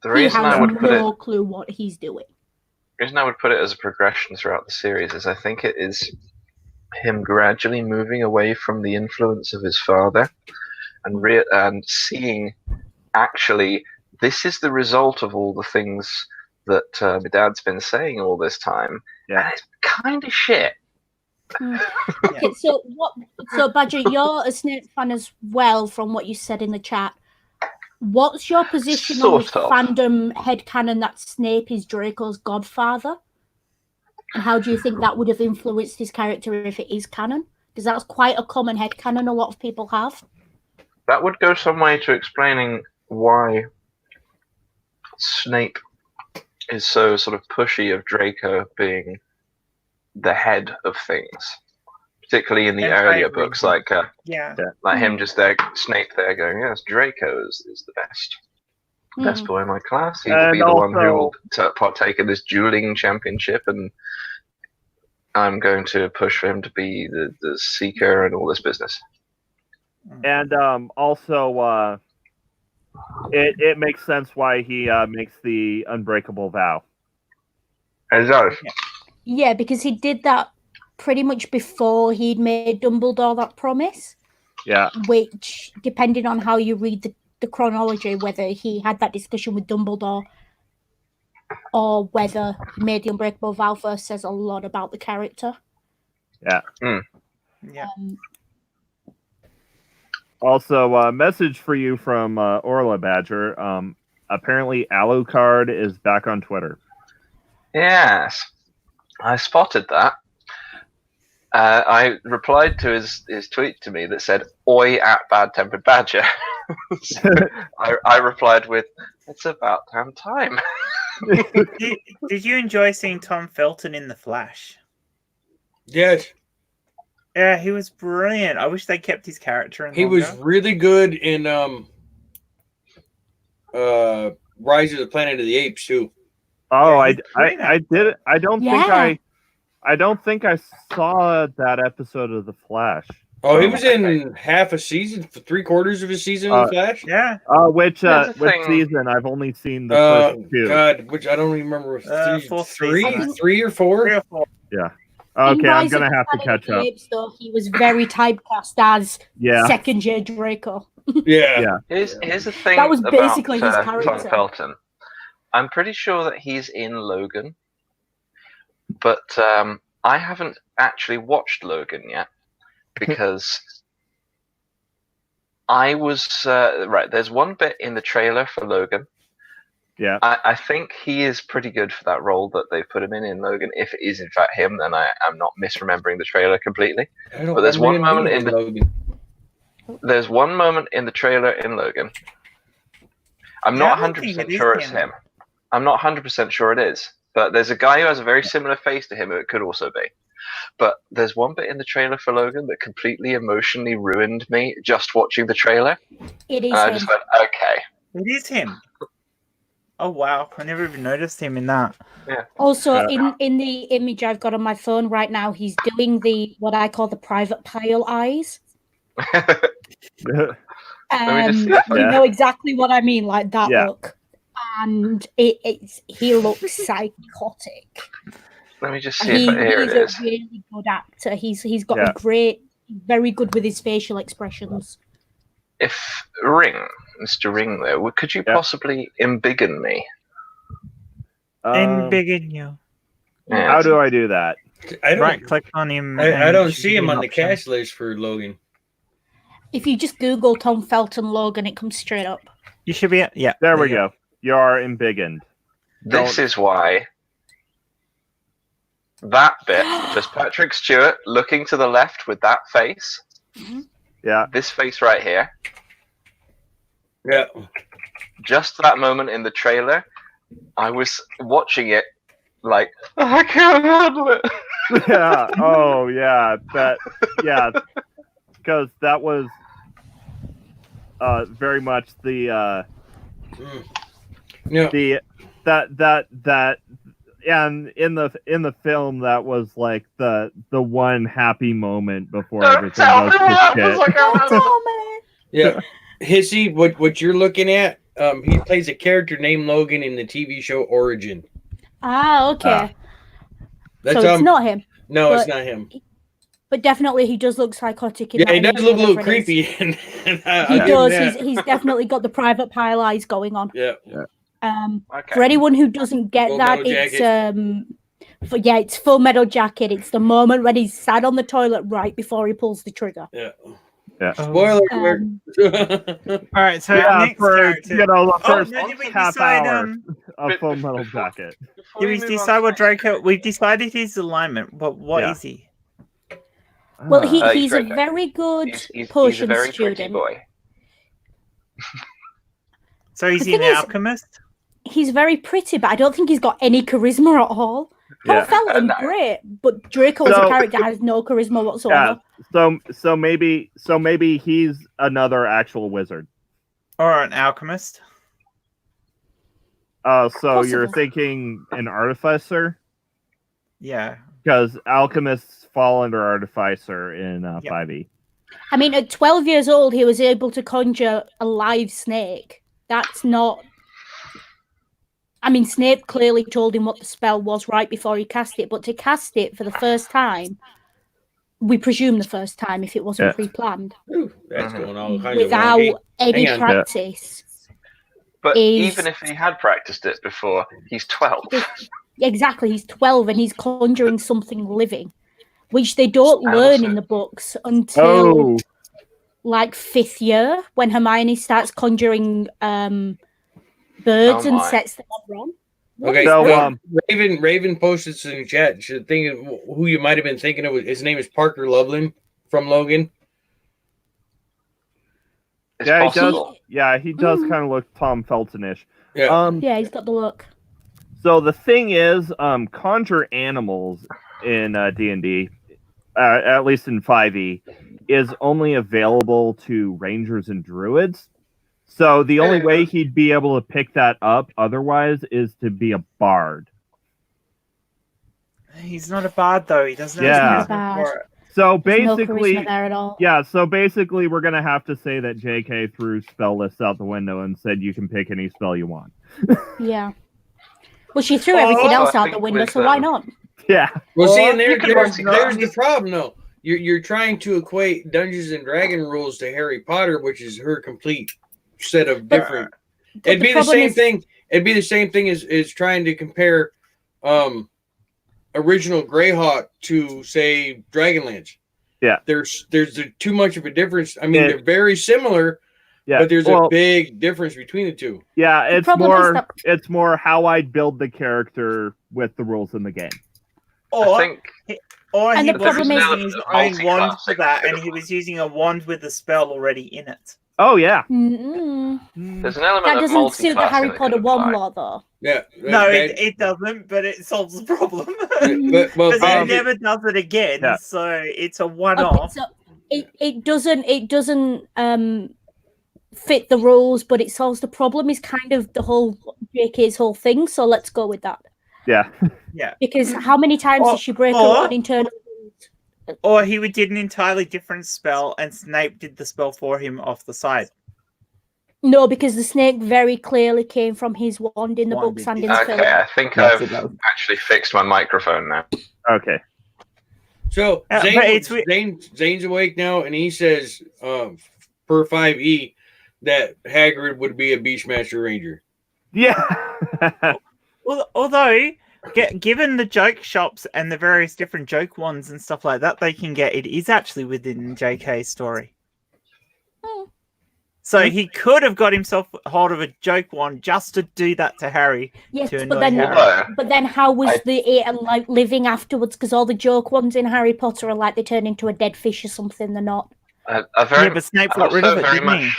The reason I would put no clue what he's doing. The reason I would put it as a progression throughout the series is I think it is him gradually moving away from the influence of his father and seeing actually this is the result of all the things that my dad's been saying all this time. Yeah. And it's kind of shit. Okay, so Badger, you're a Snape fan as well from what you said in the chat. What's your position on the fandom headcanon that Snape is Draco's godfather? And how do you think that would have influenced his character if it is canon? Because that's quite a common headcanon a lot of people have. That would go some way to explaining why Snape is so sort of pushy of Draco being the head of things. Particularly in the earlier books, like him just there, Snape there going, yes, Draco is the best boy in my class. He will be the one who will partake in this dueling championship, and I'm going to push for him to be the seeker and all this business. And also, it makes sense why he makes the unbreakable vow. It does. Yeah, because he did that pretty much before he'd made Dumbledore that promise. Yeah. Which, depending on how you read the chronology, whether he had that discussion with Dumbledore or whether he made the unbreakable vow first, says a lot about the character. Yeah. Yeah. Also, a message for you from Orla Badger. Apparently, Alucard is back on Twitter. Yes. I spotted that. I replied to his tweet to me that said, "Oi at Bad Tempered Badger." So I replied with, "It's about damn time." Did you enjoy seeing Tom Felton in The Flash? Yes. Yeah, he was brilliant. I wish they kept his character in. He was really good in Rise of the Planet of the Apes too. Oh, I did. I don't think I saw that episode of The Flash. Oh, he was in half a season, 3/4 of a season of The Flash. Yeah. Which season? I've only seen the first two. God, which I don't remember. Three or four. 3 or 4. Yeah. Okay, I'm gonna have to catch up. Though, he was very typecast as second year Draco. Yeah. Here's the thing. That was basically his character. Tom Felton. I'm pretty sure that he's in Logan, but I haven't actually watched Logan yet because I was right. There's one bit in the trailer for Logan. Yeah, I think he is pretty good for that role that they put him in Logan. If it is in fact him, then I'm not misremembering the trailer completely. But there's one moment in the there's one moment in the trailer in Logan. I'm not 100% sure it's him. I'm not 100% sure it is. But there's a guy who has a very similar face to him who it could also be. But there's one bit in the trailer for Logan that completely emotionally ruined me just watching the trailer. It is and I him. just went, okay. It is him. Oh wow! I never even noticed him in that. Yeah. Also, in the image I've got on my phone right now, he's doing what I call the private pile eyes. You know exactly what I mean, like that look, and he looks psychotic. Let me just see if here it is. He's a really good actor. He's got a very good with his facial expressions. If Mr. Ring, there, could you possibly embiggen me? Embiggen you. Yeah. How do I do that? Click on him. I don't see him on the cast list for Logan. If you just Google Tom Felton Logan, it comes straight up. You should be. Yeah. There we go. You are embiggened. This is why. That bit, just Patrick Stewart looking to the left with that face. Mm-hmm. Yeah. This face right here. Yeah. Just that moment in the trailer, I was watching it like, I can't handle it. Yeah. Oh, yeah. Because that was very much the that and in the film that was like the one happy moment before everything goes to shit. Yeah. Hissy, what you're looking at, he plays a character named Logan in the TV show Origin. Ah, okay. That's, so it's not him. No, it's not him. But definitely he does look psychotic. He does look a little creepy. He does. He's definitely got the private pile eyes going on. Yeah. For anyone who doesn't get Full that, it's Full Metal Jacket. It's the moment when he's sat on the toilet right before he pulls the trigger. Yeah. Spoiler alert. All right, so next character. The first half hour of Full Metal Jacket. Did we decide what Draco? We've decided his alignment, but what is he? Well, he's a very good potion he's a very student. Pretty boy. So is he an alchemist? He's very pretty, but I don't think he's got any charisma at all. Tom Felton, great, but Draco as a character has no charisma whatsoever. Yeah, so maybe he's another actual wizard. Or an alchemist. So Possible. You're thinking an artificer? Yeah. Because alchemists fall under artificer in 5e. I mean, at 12 years old, he was able to conjure a live snake. That's not... I mean, Snape clearly told him what the spell was right before he cast it, but to cast it for the first time, we presume the first time if it wasn't pre-planned. That's going all kinds without of any practice. But even if he had practiced it before, he's 12. Exactly, he's 12 and he's conjuring something living, which they don't learn in the books until like 5th year when Hermione starts conjuring birds and sets them on wrong. Okay, so Raven posted this in the chat. Should think of who you might have been thinking of. His name is Parker Loveland from Logan. It's he possible. does. Yeah, he does kind of look Tom Felton-ish. Yeah, yeah, he's got the look. So the thing is, conjure animals in D&D, at least in 5e, is only available to rangers and druids. So the only way he'd be able to pick that up otherwise is to be a bard. He's not a bard, though. He doesn't have for it. So There's no basically, charisma there at all. yeah. So basically, we're gonna have to say that J.K. threw spell lists out the window and said you can pick any spell you want. Yeah. Well, she threw everything Also, else I out the think window, with, so why not? Yeah. Well, see, and you can there's also- the problem, though. You're trying to equate Dungeons and Dragon rules to Harry Potter, which is her complete set of different. It'd be the same thing. It'd be the same thing as trying to compare original Greyhawk to, say, Dragonlance. Yeah. There's too much of a difference. I mean, they're very similar, but there's a big difference between the two. Yeah, it's more how I'd build the character with the rules in the game. Or I think he the was problem is- using his own wand for that, and he was using a wand with a spell already in it. Oh yeah. there's an element That of doesn't suit the multi-classing Harry that Potter could wand apply. law, though. Yeah. No, it doesn't, but it solves the problem. But Because he never does it again, so it's a one-off. So it doesn't fit the rules, but it solves the problem. Is kind of the whole JK's whole thing. So let's go with that. Yeah. Yeah. Because how many times does she break up an internal? Or he did an entirely different spell, and Snape did the spell for him off the side. No, because the snake very clearly came from his wand in the books and in the film. Okay, I think I've actually fixed my microphone now. Okay. So Zane's awake now, and he says, per 5e, that Hagrid would be a Beastmaster Ranger. Yeah. Well, although, given the joke shops and the various different joke wands and stuff like that they can get, it is actually within JK's story. So he could have got himself hold of a joke wand just to do that to Harry. Yes, to but annoy Harry. then how was the like living afterwards? Because all the joke ones in Harry Potter are like they turn into a dead fish or something. They're not. But Snape got rid of it, didn't he?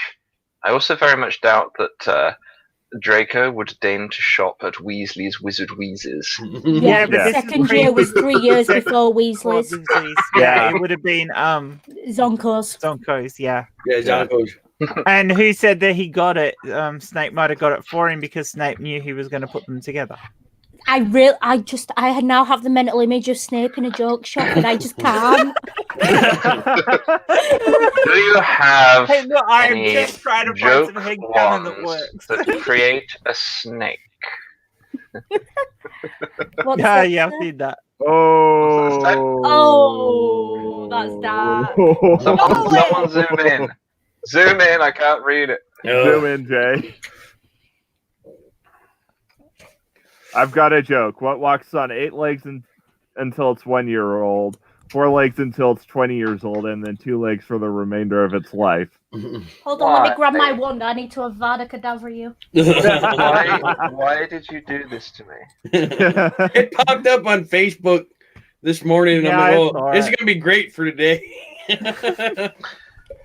I also very much doubt that Draco would deign to shop at Weasley's Wizard Wheezes. Yeah, but the second year was 3 years before Weasley's. Yeah, it would have been Zonko's. Yeah. Yeah, Zonko's. And who said that he got it? Snape might have got it for him because Snape knew he was going to put them together. I now have the mental image of Snape in a joke shop, and I just can't. Do you have I'm just trying to find some joke headcanon that wands works. that create a snake? Yeah, I've seen that. Oh, that's dark. Someone zoom in. Zoom in, I can't read it. Zoom in, Jay. I've got a joke. What walks on 8 legs until it's 1 year old, 4 legs until it's 20 years old, and then 2 legs for the remainder of its life? Hold on, let me grab my wand. I need to Avada Kedavra you. Why did you do this to me? It popped up on Facebook this morning, and I'm like, oh, this is going to be great for today.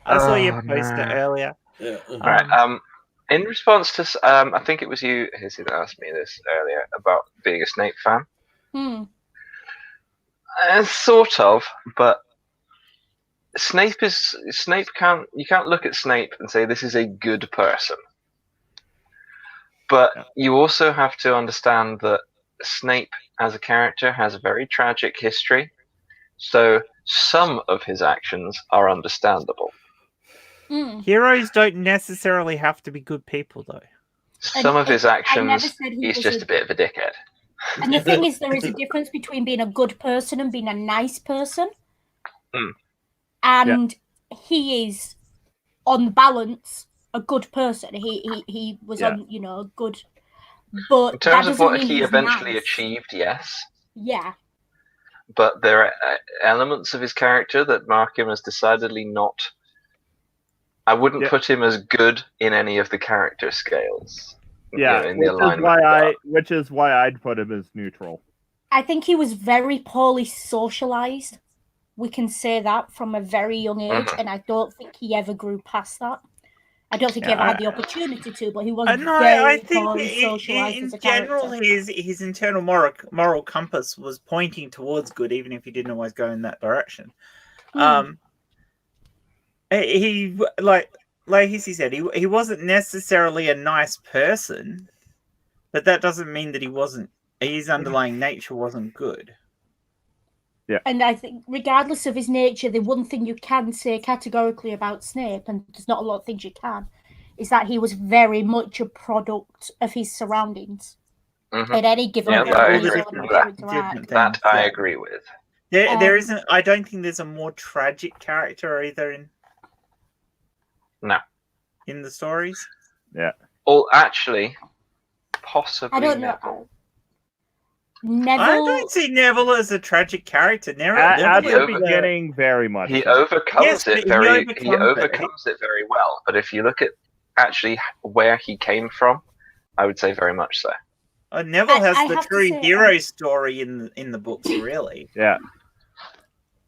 I saw you post it earlier. Yeah. All right. In response to, I think it was you, Hissy, that asked me this earlier about being a Snape fan. Sort of, but you can't look at Snape and say this is a good person. But you also have to understand that Snape as a character has a very tragic history, so some of his actions are understandable. Heroes don't necessarily have to be good people, though. Some of his actions, he's just a bit of a dickhead. And the thing is, there is a difference between being a good person and being a nice person. And he is, on balance, a good person. He was good. But in terms of what he eventually achieved, yes. Yeah. But there are elements of his character that mark him as decidedly not. I wouldn't put him as good in any of the character scales. Yeah, in the alignment which is why I'd put him as neutral. I think he was very poorly socialized. We can say that from a very young age, and I don't think he ever grew past that. I don't think he ever had the opportunity to, but he was very poorly socialized as a general, character. his internal moral compass was pointing towards good, even if he didn't always go in that direction. He like Hissy said, he wasn't necessarily a nice person, but that doesn't mean that his underlying nature wasn't good. Yeah. And I think, regardless of his nature, the one thing you can say categorically about Snape, and there's not a lot of things you can, is that he was very much a product of his surroundings. At any given Yeah, point, I his agree. own character arc. That I agree with. There isn't. I don't think there's a more tragic character either in the stories. Yeah. Or actually, possibly. I don't know. Neville. I don't see Neville as a tragic character. At the beginning, very much. He so. overcomes it very. He overcomes it very well. But if you look at actually where he came from, I would say very much so. Neville has the true hero story in the books, really. Yeah.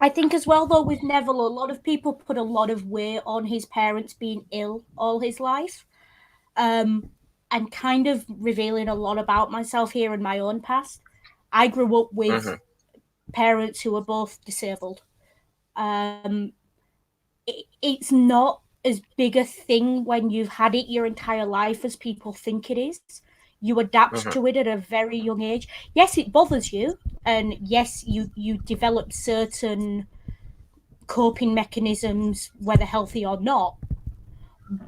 I think as well, though, with Neville, a lot of people put a lot of weight on his parents being ill all his life. And kind of revealing a lot about myself here in my own past. I grew up with parents who were both disabled. It's not as big a thing when you've had it your entire life as people think it is. You adapt to it at a very young age. Yes, it bothers you, and yes, you develop certain coping mechanisms, whether healthy or not.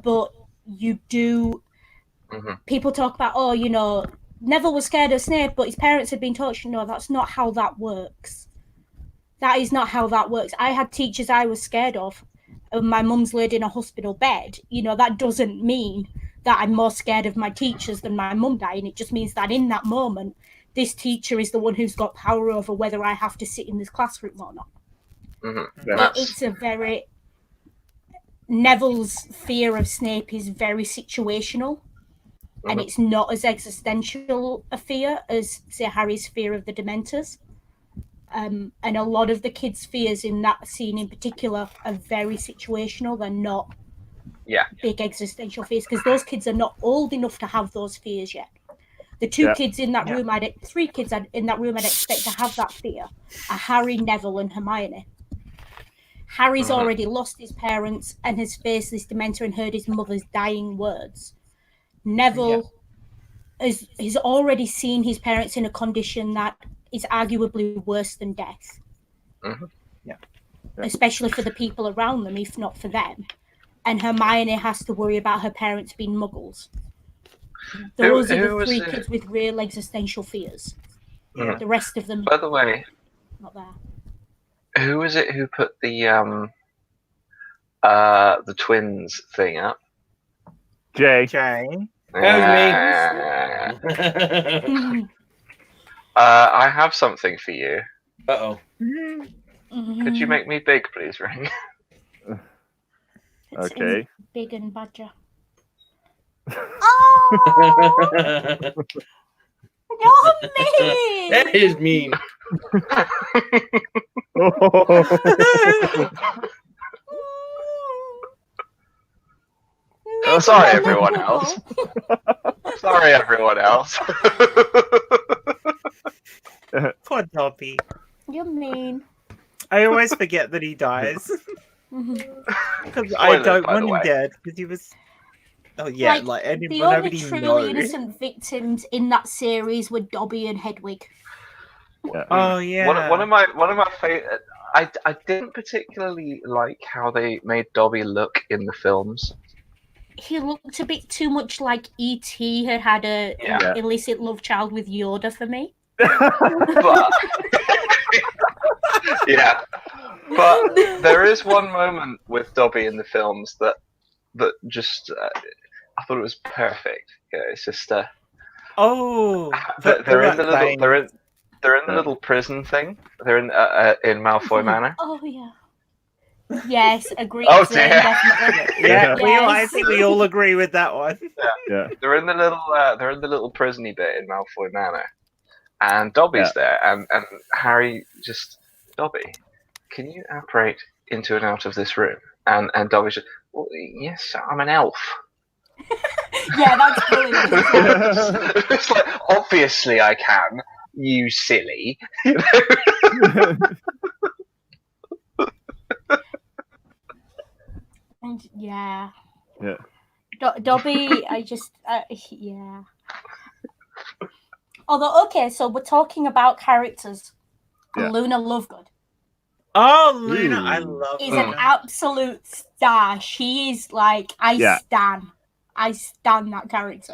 But you do. People talk about, Neville was scared of Snape, but his parents had been taught, no, that's not how that works. That is not how that works. I had teachers I was scared of. My mum's laid in a hospital bed. That doesn't mean that I'm more scared of my teachers than my mum dying. It just means that in that moment, this teacher is the one who's got power over whether I have to sit in this classroom or not. It's a very... Neville's fear of Snape is very situational. And it's not as existential a fear as, say, Harry's fear of the Dementors. And a lot of the kids' fears in that scene in particular are very situational. They're not big existential fears, because those kids are not old enough to have those fears yet. The two kids in that room, three kids in that room I'd expect to have that fear are Harry, Neville, and Hermione. Harry's already lost his parents and has faced this Dementor and heard his mother's dying words. Neville has already seen his parents in a condition that is arguably worse than death. Especially for the people around them, if not for them. And Hermione has to worry about her parents being muggles. Those are the three kids with real existential fears. The rest of them, by the way, not there. Who was it who put the twins thing up? Jay. That was me. I have something for you. Uh-oh. Could you make me big, please, Ring? Okay. Big and badger. You're mean! That is mean. Oh, sorry, everyone else. Sorry, everyone else. Poor Dobby. You're mean. I always forget that he dies. Because I don't want him dead, because he was... Oh, yeah, the only truly innocent victims in that series were Dobby and Hedwig. Yeah. Oh, yeah. One of my favorite... I didn't particularly like how they made Dobby look in the films. He looked a bit too much like E.T. had an illicit love child with Yoda for me. But but there is one moment with Dobby in the films that just I thought it was perfect. Yeah, it's just they're in the little prison thing. They're in Malfoy Manor. Oh yeah. Yes, agreed. Oh dear. Definitely. Yeah, I think we all agree with that one. Yeah. They're in the little prisony bit in Malfoy Manor, and Dobby's there, and Harry just, Dobby, can you apparate into and out of this room? And Dobby's just, well, yes, I'm an elf. Yeah, that's brilliant. It's like, obviously I can, you silly. You know? And Dobby, I just Although, okay, so we're talking about characters. Yeah. Luna Lovegood. Oh, Luna, Ooh. I love Is Luna. an absolute star. She is like I stan that character.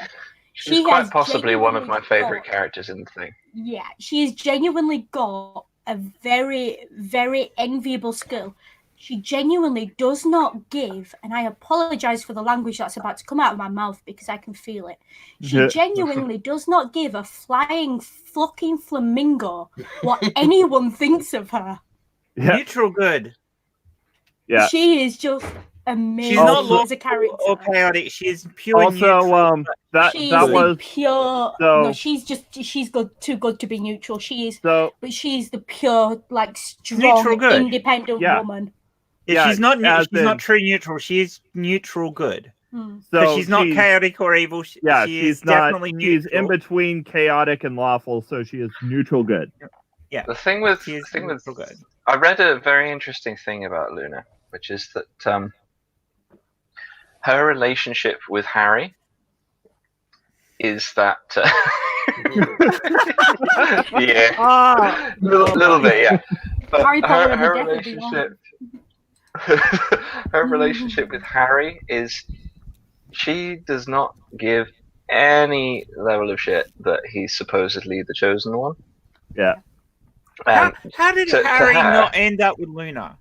She's She quite has possibly one of my genuinely favorite got- characters in the thing. Yeah, she has genuinely got a very, very enviable skill. She genuinely does not give, and I apologize for the language that's about to come out of my mouth because I can feel it. She genuinely does not give a flying fucking flamingo what anyone thinks of her. Yeah. Neutral good. Yeah. She is just amazing She's not Also- as a character. or chaotic. She is pure Also, neutral. that She that is was the pure. so- No, she's good, too good to be neutral. She is, so. but she's the pure, like strong, Neutral good. independent Yeah. woman. Yeah, she's not. as She's not in- true neutral. She is neutral good. Hmm. Because So she's not chaotic or evil. She she's is not. definitely neutral. She's in between chaotic and lawful, so she is neutral good. The thing with She is the thing with neutral good. I read a very interesting thing about Luna, which is that her relationship with Harry is that yeah, Ah, little bit, yeah. But Harry Potter and the her Deathly relationship, her relationship with Harry is she does not give any level of shit that he's supposedly the chosen one. Yeah. How did to Harry her- not end up with Luna?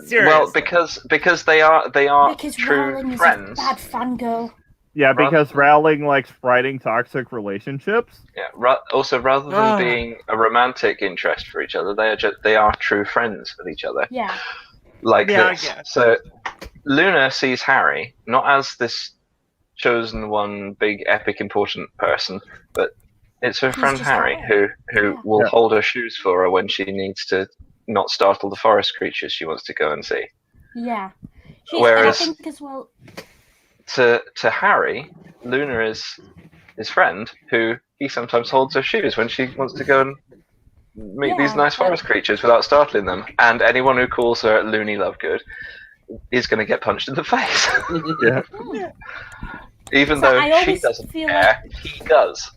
Seriously. Well, because they are Because true Rowling is friends. a bad fangirl. Yeah, because Rather- Rowling likes writing toxic relationships. Yeah. Also, rather than Ah. being a romantic interest for each other, they are true friends with each other. Yeah. Like Yeah, I this. guess. So Luna sees Harry not as this chosen one, big, epic, important person, but it's her He's friend just Harry Harry. who Yeah. will Yeah. hold her shoes for her when she needs to not startle the forest creatures she wants to go and see. Yeah. Whereas- and I think as well. To Harry, Luna is his friend who he sometimes holds her shoes when she wants to go and meet these Yeah, nice but- forest creatures without startling them. And anyone who calls her Loony Lovegood is going to get punched in the face. Yeah. Even So though I she always doesn't feel care, he does.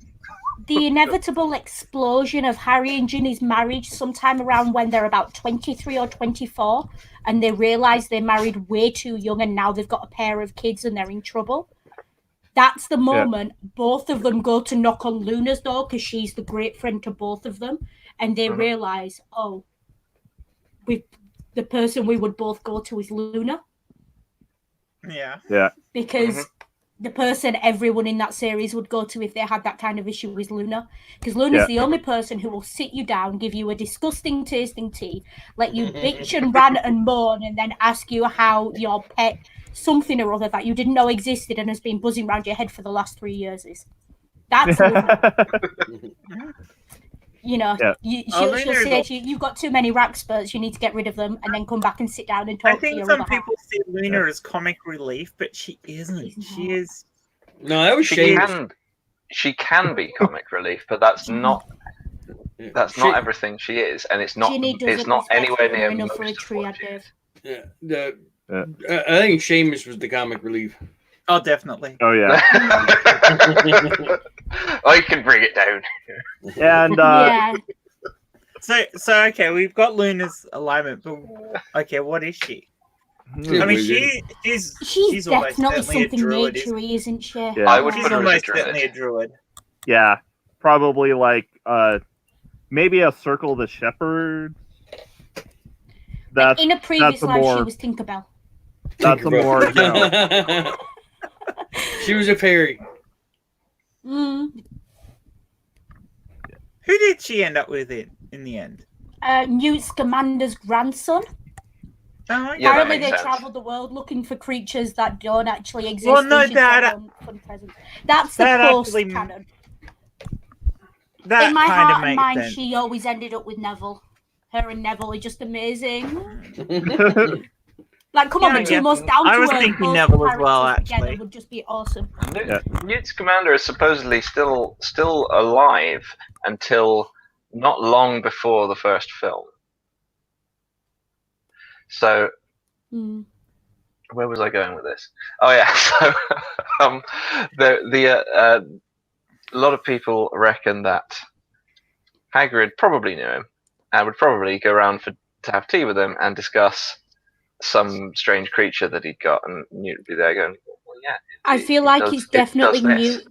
The inevitable explosion of Harry and Ginny's marriage sometime around when they're about 23 or 24 and they realise they married way too young and now they've got a pair of kids and they're in trouble. That's the moment both of them go to knock on Luna's door because she's the great friend to both of them and they realise, oh, the person we would both go to is Luna. Yeah. Yeah. Because the person everyone in that series would go to if they had that kind of issue is Luna. Because Luna's Yeah. the only person who will sit you down, give you a disgusting tasting tea, let you bitch and rant and moan, and then ask you how your pet something or other that you didn't know existed and has been buzzing around your head for the last 3 years is. That's Luna. You know, Yeah. she'll Luna is say al- to you, you've got too many rack spurts, you need to get rid of them, and then come back and sit down and I talk to think your some other half. people see Luna as comic relief, but she isn't. She's She not. is. No, that was She Seamus. can be comic relief, but that's not everything she is, and it's not Ginny doesn't it's not respect anywhere Luna near enough most for a of triad, what she is. Dave. Yeah, I think Seamus was the comic relief. Oh, definitely. Oh yeah. I can bring it down. And Yeah. So okay, we've got Luna's alignment, but okay, what is she? Yeah, I mean, we She's almost definitely certainly a something druid, naturey, isn't she? Yeah. I would She's put her as a almost druid. certainly a druid. yeah, probably like maybe a circle of the shepherds. That's In a previous a life, she more- was Tinkerbell. that's a more you know. She was a fairy. Mm. Who did she end up with in the end? Newt Scamander's grandson. Oh, Yeah, that Apparently, makes they sense. travel the world looking for creatures that don't actually exist. Well, no, and she's that- got fun presents. That's the that post actually- canon. that In my kind of heart and makes mind, sense. she always ended up with Neville. Her and Neville are just amazing. Like, come on, Yeah, the two yeah. most down to I was earth thinking Neville as well, characters together actually. would just be awesome. Newt Scamander is supposedly still alive until not long before the first film. So Mm. where was I going with this? Oh yeah, so a lot of people reckon that Hagrid probably knew him and would probably go around for to have tea with him and discuss some strange creature that he'd got, and Newt would be there going, well, yeah. I feel like it's definitely Newt.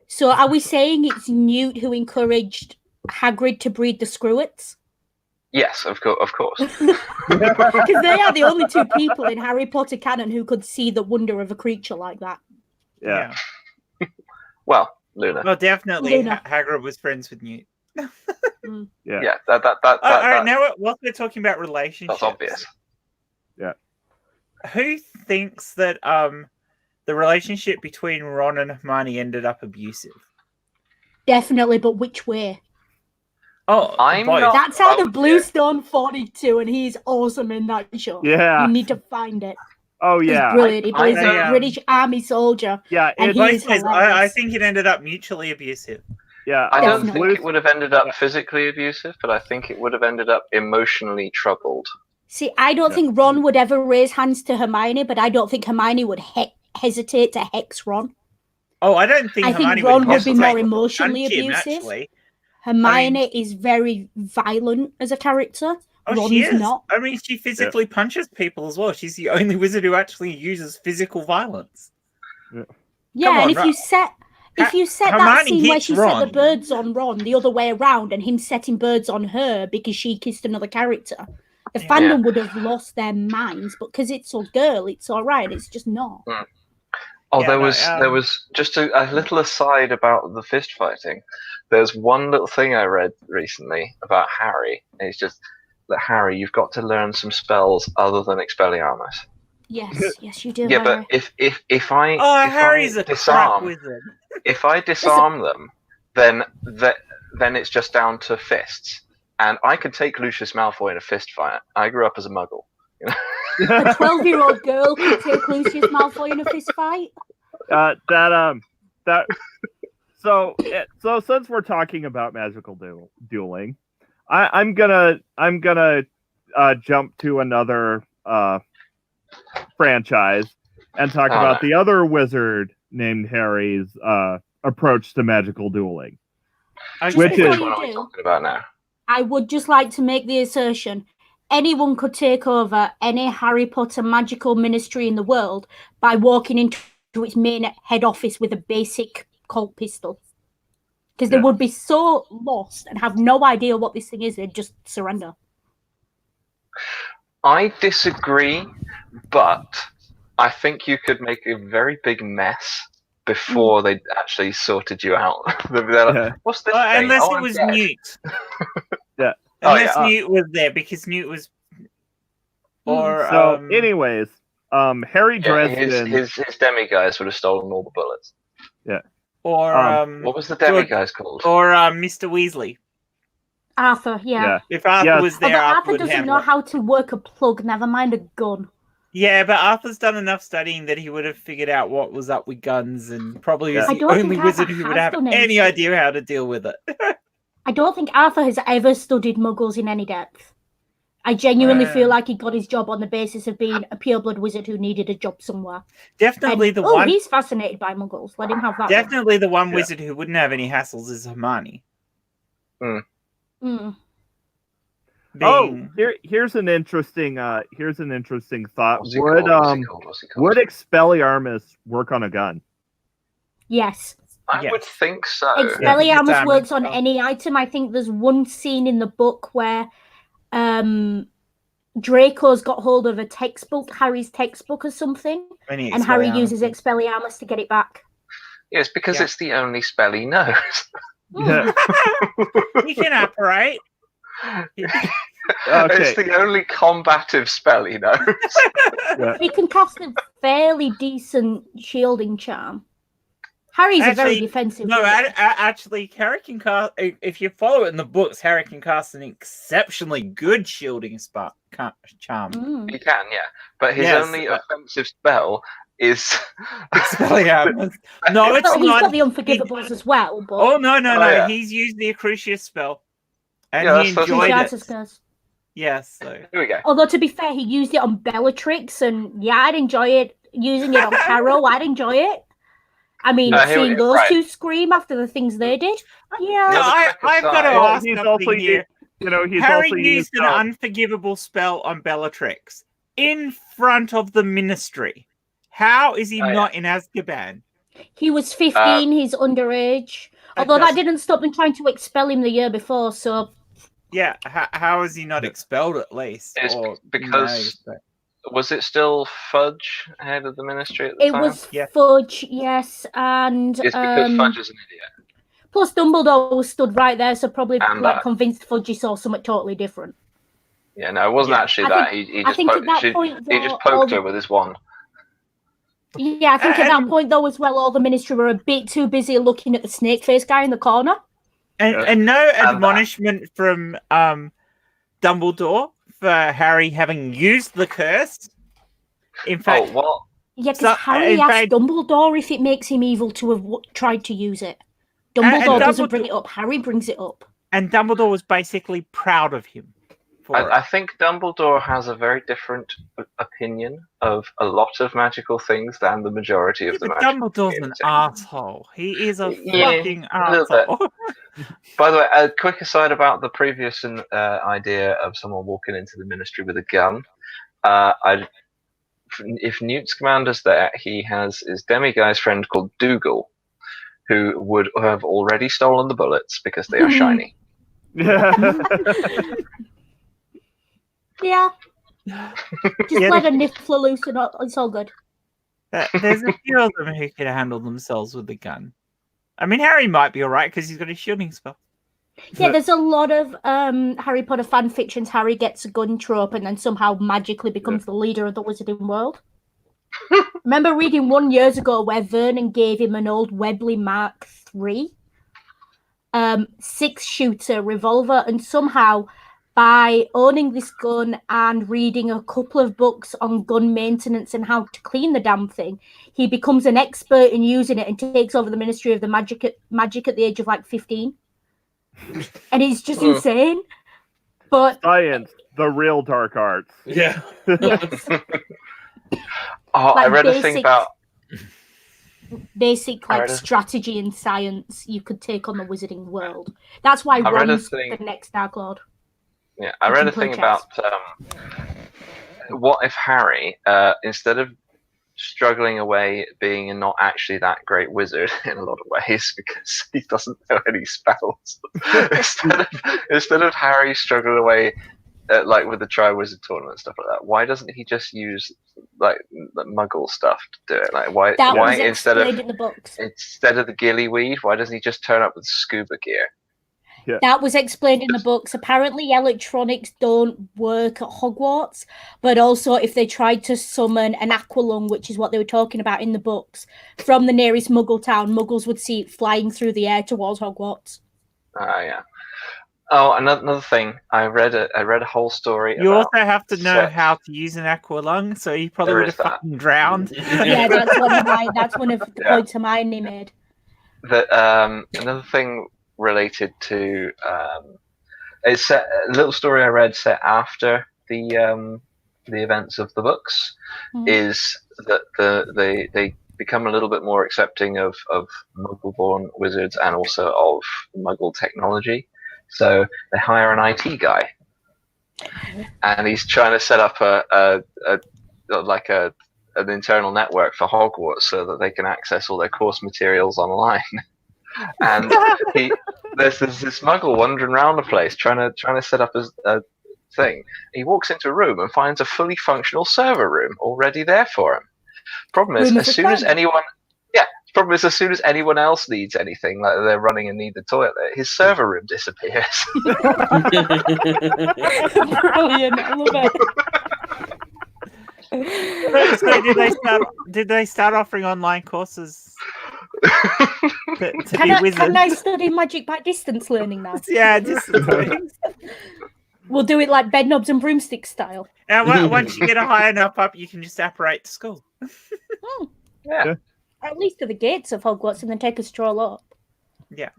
So are we saying it's Newt who encouraged Hagrid to breed the Screwets? Yes, of course. Because they are the only two people in Harry Potter canon who could see the wonder of a creature like that. Yeah. Well, Luna. Well, definitely Hagrid was friends with Newt. Yeah. All right, now whilst we're talking about relationships, that's obvious. Yeah. Who thinks that the relationship between Ron and Hermione ended up abusive? Definitely, but which way? Oh, that's out of Bluestone 42, and he's awesome in that show. Yeah. You need to find it. Oh, yeah. He's brilliant. He plays a British Army soldier. Yeah, I think it ended up mutually abusive. Yeah, I don't think it would have ended up physically abusive, but I think it would have ended up emotionally troubled. See, I don't think Ron would ever raise hands to Hermione, but I don't think Hermione would hesitate to hex Ron. Oh, I don't think Hermione Ron would be more emotionally abusive. Actually. Hermione is very violent as a character. Oh, she is. Not. I mean, she physically punches people as well. She's the only wizard who actually uses physical violence. Yeah, and if you set that scene where she set the birds on Ron the other way around and him setting birds on her because she kissed another character, the fandom would have lost their minds. But because it's a girl, it's all right. It's just not. Oh, there was just a little aside about the fist fighting. There's one little thing I read recently about Harry. And it's just that Harry, you've got to learn some spells other than Expelliarmus. Yes, you do. Yeah, Harry. But if Harry's a crap wizard. If I disarm them, then it's just down to fists. And I could take Lucius Malfoy in a fist fight. I grew up as a Muggle. You know? A 12-year-old girl could take Lucius Malfoy in a fist fight. So since we're talking about magical dueling, I'm gonna jump to another franchise and talk about the other wizard named Harry's approach to magical dueling. Which is what I'm talking about now. I would just like to make the assertion: anyone could take over any Harry Potter magical ministry in the world by walking into its main head office with a basic Colt pistol. Because they would be so lost and have no idea what this thing is, they'd just surrender. I disagree, but I think you could make a very big mess before they actually sorted you out. They're like, what's this thing? Unless it was Newt. Unless Newt was there, because Newt was... anyways, Harry Dresden... His demiguise would have stolen all the bullets. Yeah. Or what was the demiguise called? Or Mr. Weasley. Arthur, If Arthur was there, Arthur doesn't know how to work a plug, never mind a gun. Yeah, but Arthur's done enough studying that he would have figured out what was up with guns, and probably was the only wizard who would have any idea how to deal with it. I don't think Arthur has ever studied muggles in any depth. I genuinely feel like he got his job on the basis of being a pureblood wizard who needed a job somewhere. Definitely one. He's fascinated by muggles. Let him have that. Definitely the one wizard who wouldn't have any hassles is Hermione. Here's an interesting thought. Would Expelliarmus work on a gun? Yes. I would think so. Expelliarmus works on any item. I think there's one scene in the book where Draco's got hold of a textbook, Harry's textbook or something, and Harry uses Expelliarmus to get it back. Yes, because it's the only spell he knows. He can operate. It's the only combative spell he knows. He can cast a fairly decent shielding charm. Harry's a very defensive. No, actually, Harry can cast. If you follow it in the books, Harry can cast an exceptionally good shielding charm. He can, but his only offensive spell is Expelliarmus. No, it's not. He's got the Unforgivables as well. But... Oh no! He's used the Crucius spell, and he enjoyed it. Yes. So here we go. Although to be fair, he used it on Bellatrix, and I'd enjoy it. Using it on Carol, I'd enjoy it. I mean, seeing those two scream after the things they did. Yeah. I've got to ask something here. he's Harry also used an unforgivable spell on Bellatrix in front of the Ministry. How is he not in Azkaban? He was 15. He's underage. Although that didn't stop them trying to expel him the year before. So yeah, how is he not expelled at least? It's because was it still Fudge head of the Ministry at the time? It was Fudge, yes, and it's because Fudge is an idiot. Plus, Dumbledore was stood right there, so probably convinced Fudge he saw something totally different. Yeah, no, it wasn't actually that. He just poked her with his wand. Yeah, I think at that point, though, as well, all the Ministry were a bit too busy looking at the snake face guy in the corner. And no admonishment from Dumbledore for Harry having used the curse. In fact, yeah, because Harry asked Dumbledore if it makes him evil to have tried to use it. Dumbledore doesn't bring it up. Harry brings it up. And Dumbledore was basically proud of him. I think Dumbledore has a very different opinion of a lot of magical things than the majority of the magical Dumbledore's an asshole. He is a fucking asshole. By the way, a quick aside about the previous idea of someone walking into the Ministry with a gun. If Newt Scamander's there, he has his demiguy's friend called Dougal, who would have already stolen the bullets because they are shiny. Yeah. Just let a niffler loose and it's all good. There's a few of them who can handle themselves with a gun. I mean, Harry might be alright because he's got a shielding spell. Yeah, there's a lot of Harry Potter fan fictions. Harry gets a gun trope and then somehow magically becomes the leader of the wizarding world. Remember reading one years ago where Vernon gave him an old Webley Mark III 6-shooter revolver, and somehow by owning this gun and reading a couple of books on gun maintenance and how to clean the damn thing, he becomes an expert in using it and takes over the Ministry of the Magic at the age of like 15. And he's just insane. But science, the real dark arts. Yeah. Yes. I read a thing about basic strategy and science you could take on the wizarding world. That's why Ron's the next Dark Lord. Yeah, I read a thing about what if Harry, instead of struggling away being not actually that great wizard in a lot of ways because he doesn't know any spells, instead of Harry struggling away like with the Triwizard Tournament and stuff like that, why doesn't he just use like Muggle stuff to do it? Like why instead of in the books. Instead of the gillyweed, why doesn't he just turn up with scuba gear? Yeah. That was explained in the books. Apparently, electronics don't work at Hogwarts, but also if they tried to summon an aqualung, which is what they were talking about in the books, from the nearest Muggle town, Muggles would see it flying through the air towards Hogwarts. Yeah. Oh, another thing. I read a whole story. You also have to know how to use an aqualung, so you probably would have fucking drowned. Yeah, that's one of the points Hermione made. That another thing related to it's a little story I read set after the events of the books is that they become a little bit more accepting of Muggle-born wizards and also of Muggle technology. So they hire an IT guy, and he's trying to set up an internal network for Hogwarts so that they can access all their course materials online. And there's this Muggle wandering around the place trying to set up a thing. He walks into a room and finds a fully functional server room already there for him. Problem is, as soon as anyone else needs anything, like they're running and need the toilet, his server room disappears. Brilliant, I love it. So did they start offering online courses? Can I study magic by distance learning now? Yeah, distance learning. We'll do it like bedknobs and broomsticks style. And once you get a high enough up, you can just apparate to school. Yeah. At least to the gates of Hogwarts and then take a stroll up. Yeah.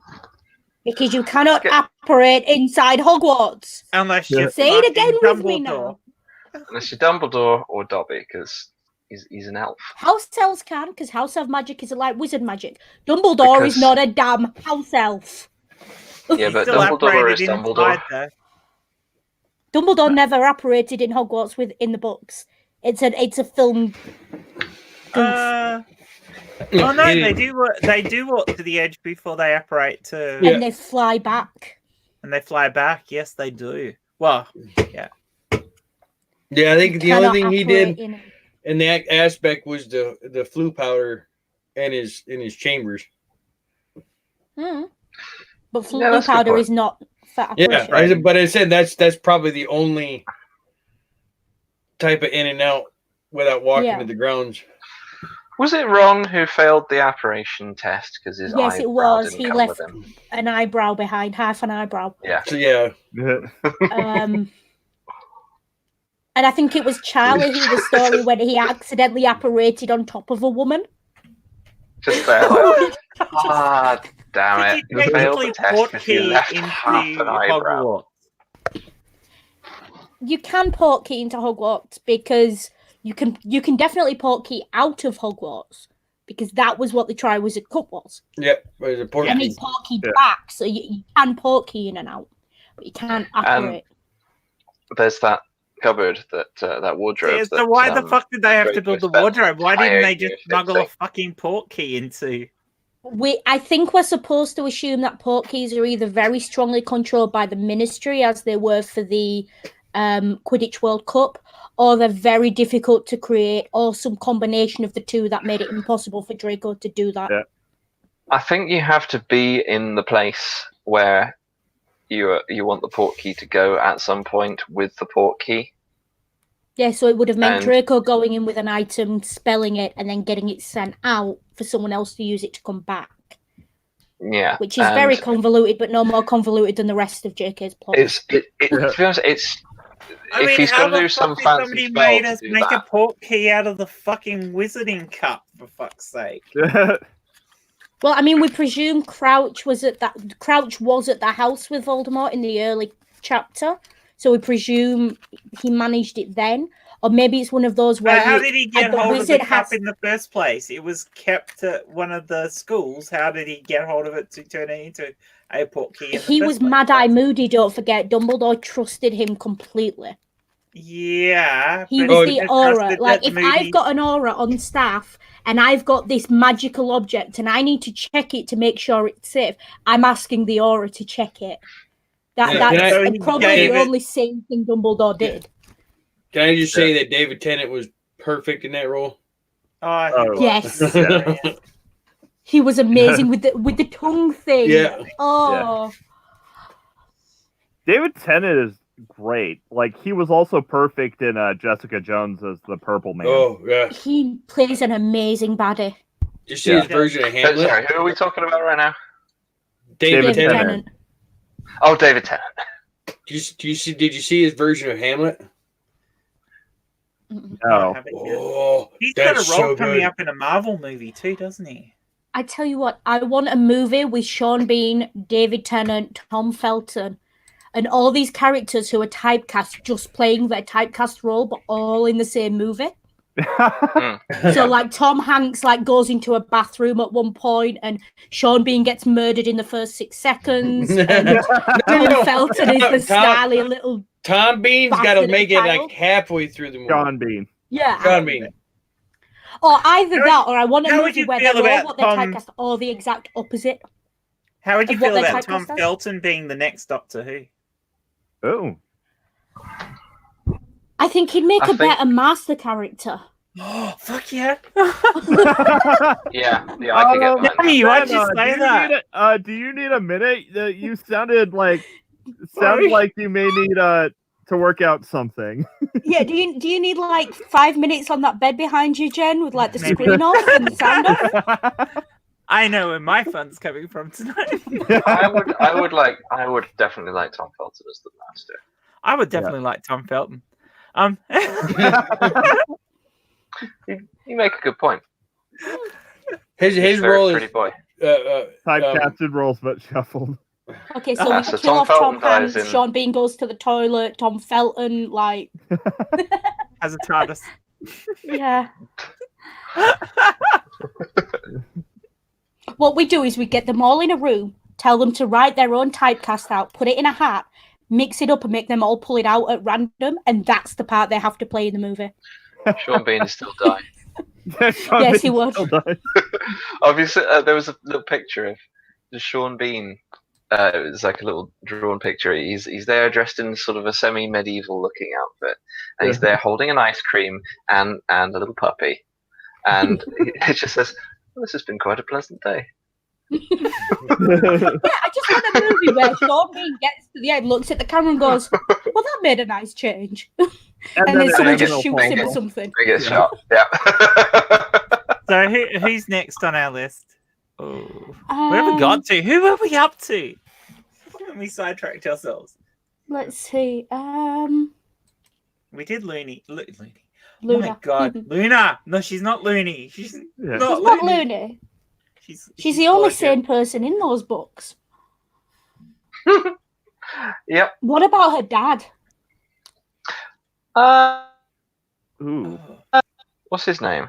Because you cannot apparate inside Hogwarts. Unless you say it again with me now. Unless you're Dumbledore or Dobby, because he's an elf. House elves can, because house elf magic is like wizard magic. Dumbledore is not a damn house elf. Yeah, but Dumbledore is Dumbledore. Dumbledore never apparated in Hogwarts in the books. It's a film. Oh no, they do walk to the edge before they apparate to, and they fly back. And they fly back. Yes, they do. Well, yeah. Yeah, I think the only thing he did in that aspect was the flu powder in his chambers. But flu powder is not for apparition. Yeah, but I said that's probably the only type of in and out without walking to the grounds. Was it Ron who failed the apparition test because his eyebrow it was. didn't He come left with him? an eyebrow behind, half an eyebrow. Yeah. So, yeah. And I think it was Charlie who the story when he accidentally apparated on top of a woman. Just there, like, damn it! You technically portkey into Hogwarts. You can portkey into Hogwarts because you can definitely portkey out of Hogwarts because that was what the Triwizard Cup was. Yep, there's a portkey. And it's portkeyed back, so you can portkey in and out, but you can't apparate. There's that cupboard, that wardrobe. Yeah, so why the fuck did they have to build the wardrobe? Why didn't they just smuggle a fucking portkey into? I think we're supposed to assume that portkeys are either very strongly controlled by the Ministry, as they were for the Quidditch World Cup, or they're very difficult to create, or some combination of the two that made it impossible for Draco to do that. Yeah. I think you have to be in the place where you want the portkey to go at some point with the portkey. Yeah, so it would have meant Draco going in with an item, spelling it, and then getting it sent out for someone else to use it to come back. Yeah, which is very convoluted, but no more convoluted than the rest of JK's plot. To be honest, if he's going to do some fancy spell made us make a portkey out of the fucking Wizarding Cup, for fuck's sake. Well, I mean, we presume Crouch was at the house with Voldemort in the early chapter, so we presume he managed it then, or maybe it's one of those where. How did he get hold of the cup in the first place? It was kept at one of the schools. How did he get hold of it to turn it into a portkey? He was Mad-Eye Moody. Don't forget, Dumbledore trusted him completely. Yeah, he was the aura. Like, if I've got an aura on staff and I've got this magical object and I need to check it to make sure it's safe, I'm asking the aura to check it. That's probably the only sane thing Dumbledore did. Can I just say that David Tennant was perfect in that role? Yes. He was amazing with the tongue thing. Yeah. Oh. Yeah. David Tennant is great. Like, he was also perfect in Jessica Jones as the Purple Man. Oh, yeah. He plays an amazing baddie. Did you see his version of Hamlet? Sorry, who are we talking about right now? David Tennant. Oh, David Tennant. Did you see his version of Hamlet? No. Oh, he's got a role coming up in a Marvel movie too, doesn't he? I tell you what, I want a movie with Sean Bean, David Tennant, Tom Felton, and all these characters who are typecast just playing their typecast role, but all in the same movie. So, like, Tom Hanks goes into a bathroom at one point, and Sean Bean gets murdered in the first 6 seconds. And Tom Felton is the snarly little. Tom Bean's got to make it like halfway through the movie. Sean Bean. Yeah. Sean Bean. Or either that, or I want a movie where they're all what they're typecast, or the exact opposite. How would you feel about Tom Felton being the next Doctor Who? Oh. I think he'd make a better master character. Oh, fuck yeah. Yeah, I could get that. Hey, why'd you say that? Do you need a minute? You sounded like you may need to work out something. Yeah, do you need like 5 minutes on that bed behind you, Jen, with like the screen off and the sound off? I know where my fun's coming from tonight. I would definitely like Tom Felton as the master. I would definitely like Tom Felton. You make a good point. His role is pretty boy. Typecasted roles but shuffled. Okay, so we kill Tom off Felton Tom Hanks, dies in- Sean Bean goes to the toilet, Tom Felton, like... As a TARDIS. Yeah. What we do is we get them all in a room, tell them to write their own typecast out, put it in a hat, mix it up and make them all pull it out at random, and that's the part they have to play in the movie. Sean Bean is still dying. Yes, he would. Obviously, there was a little picture of Sean Bean. It was like a little drawn picture. He's there dressed in sort of a semi-medieval looking outfit, and he's there holding an ice cream and a little puppy, and it just says, well, "This has been quite a pleasant day." Yeah, I just want a movie where Sean Bean gets to the end, looks at the camera, and goes, "Well, that made a nice change," and then someone just shoots him or something. He gets shot. Yeah. So who's next on our list? Oh, where have we got to? Who are we up to? Haven't we sidetracked ourselves? Let's see. We did Looney. Looney. Luna. Oh my god, Luna! No, she's not Looney. She's not Not Looney. Looney. She's the only gorgeous. sane person in those books. Yep. What about her dad? Ooh. What's his name?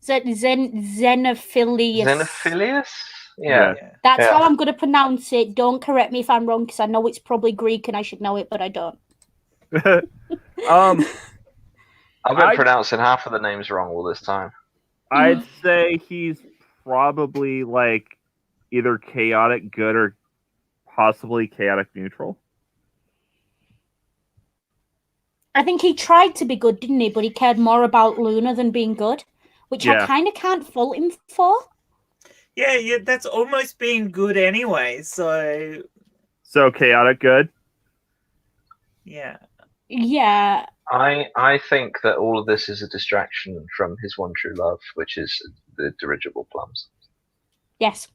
Xenophilius. Xenophilius? Yeah. That's Yeah. how I'm going to pronounce it. Don't correct me if I'm wrong, because I know it's probably Greek and I should know it, but I don't. I've been pronouncing half of the names wrong all this time. I'd say he's probably like either chaotic good or possibly chaotic neutral. I think he tried to be good, didn't he? But he cared more about Luna than being good, which I kind of can't fault him for. Yeah, that's almost being good anyway. So chaotic good. Yeah. I think that all of this is a distraction from his one true love, which is the dirigible plums. Yes.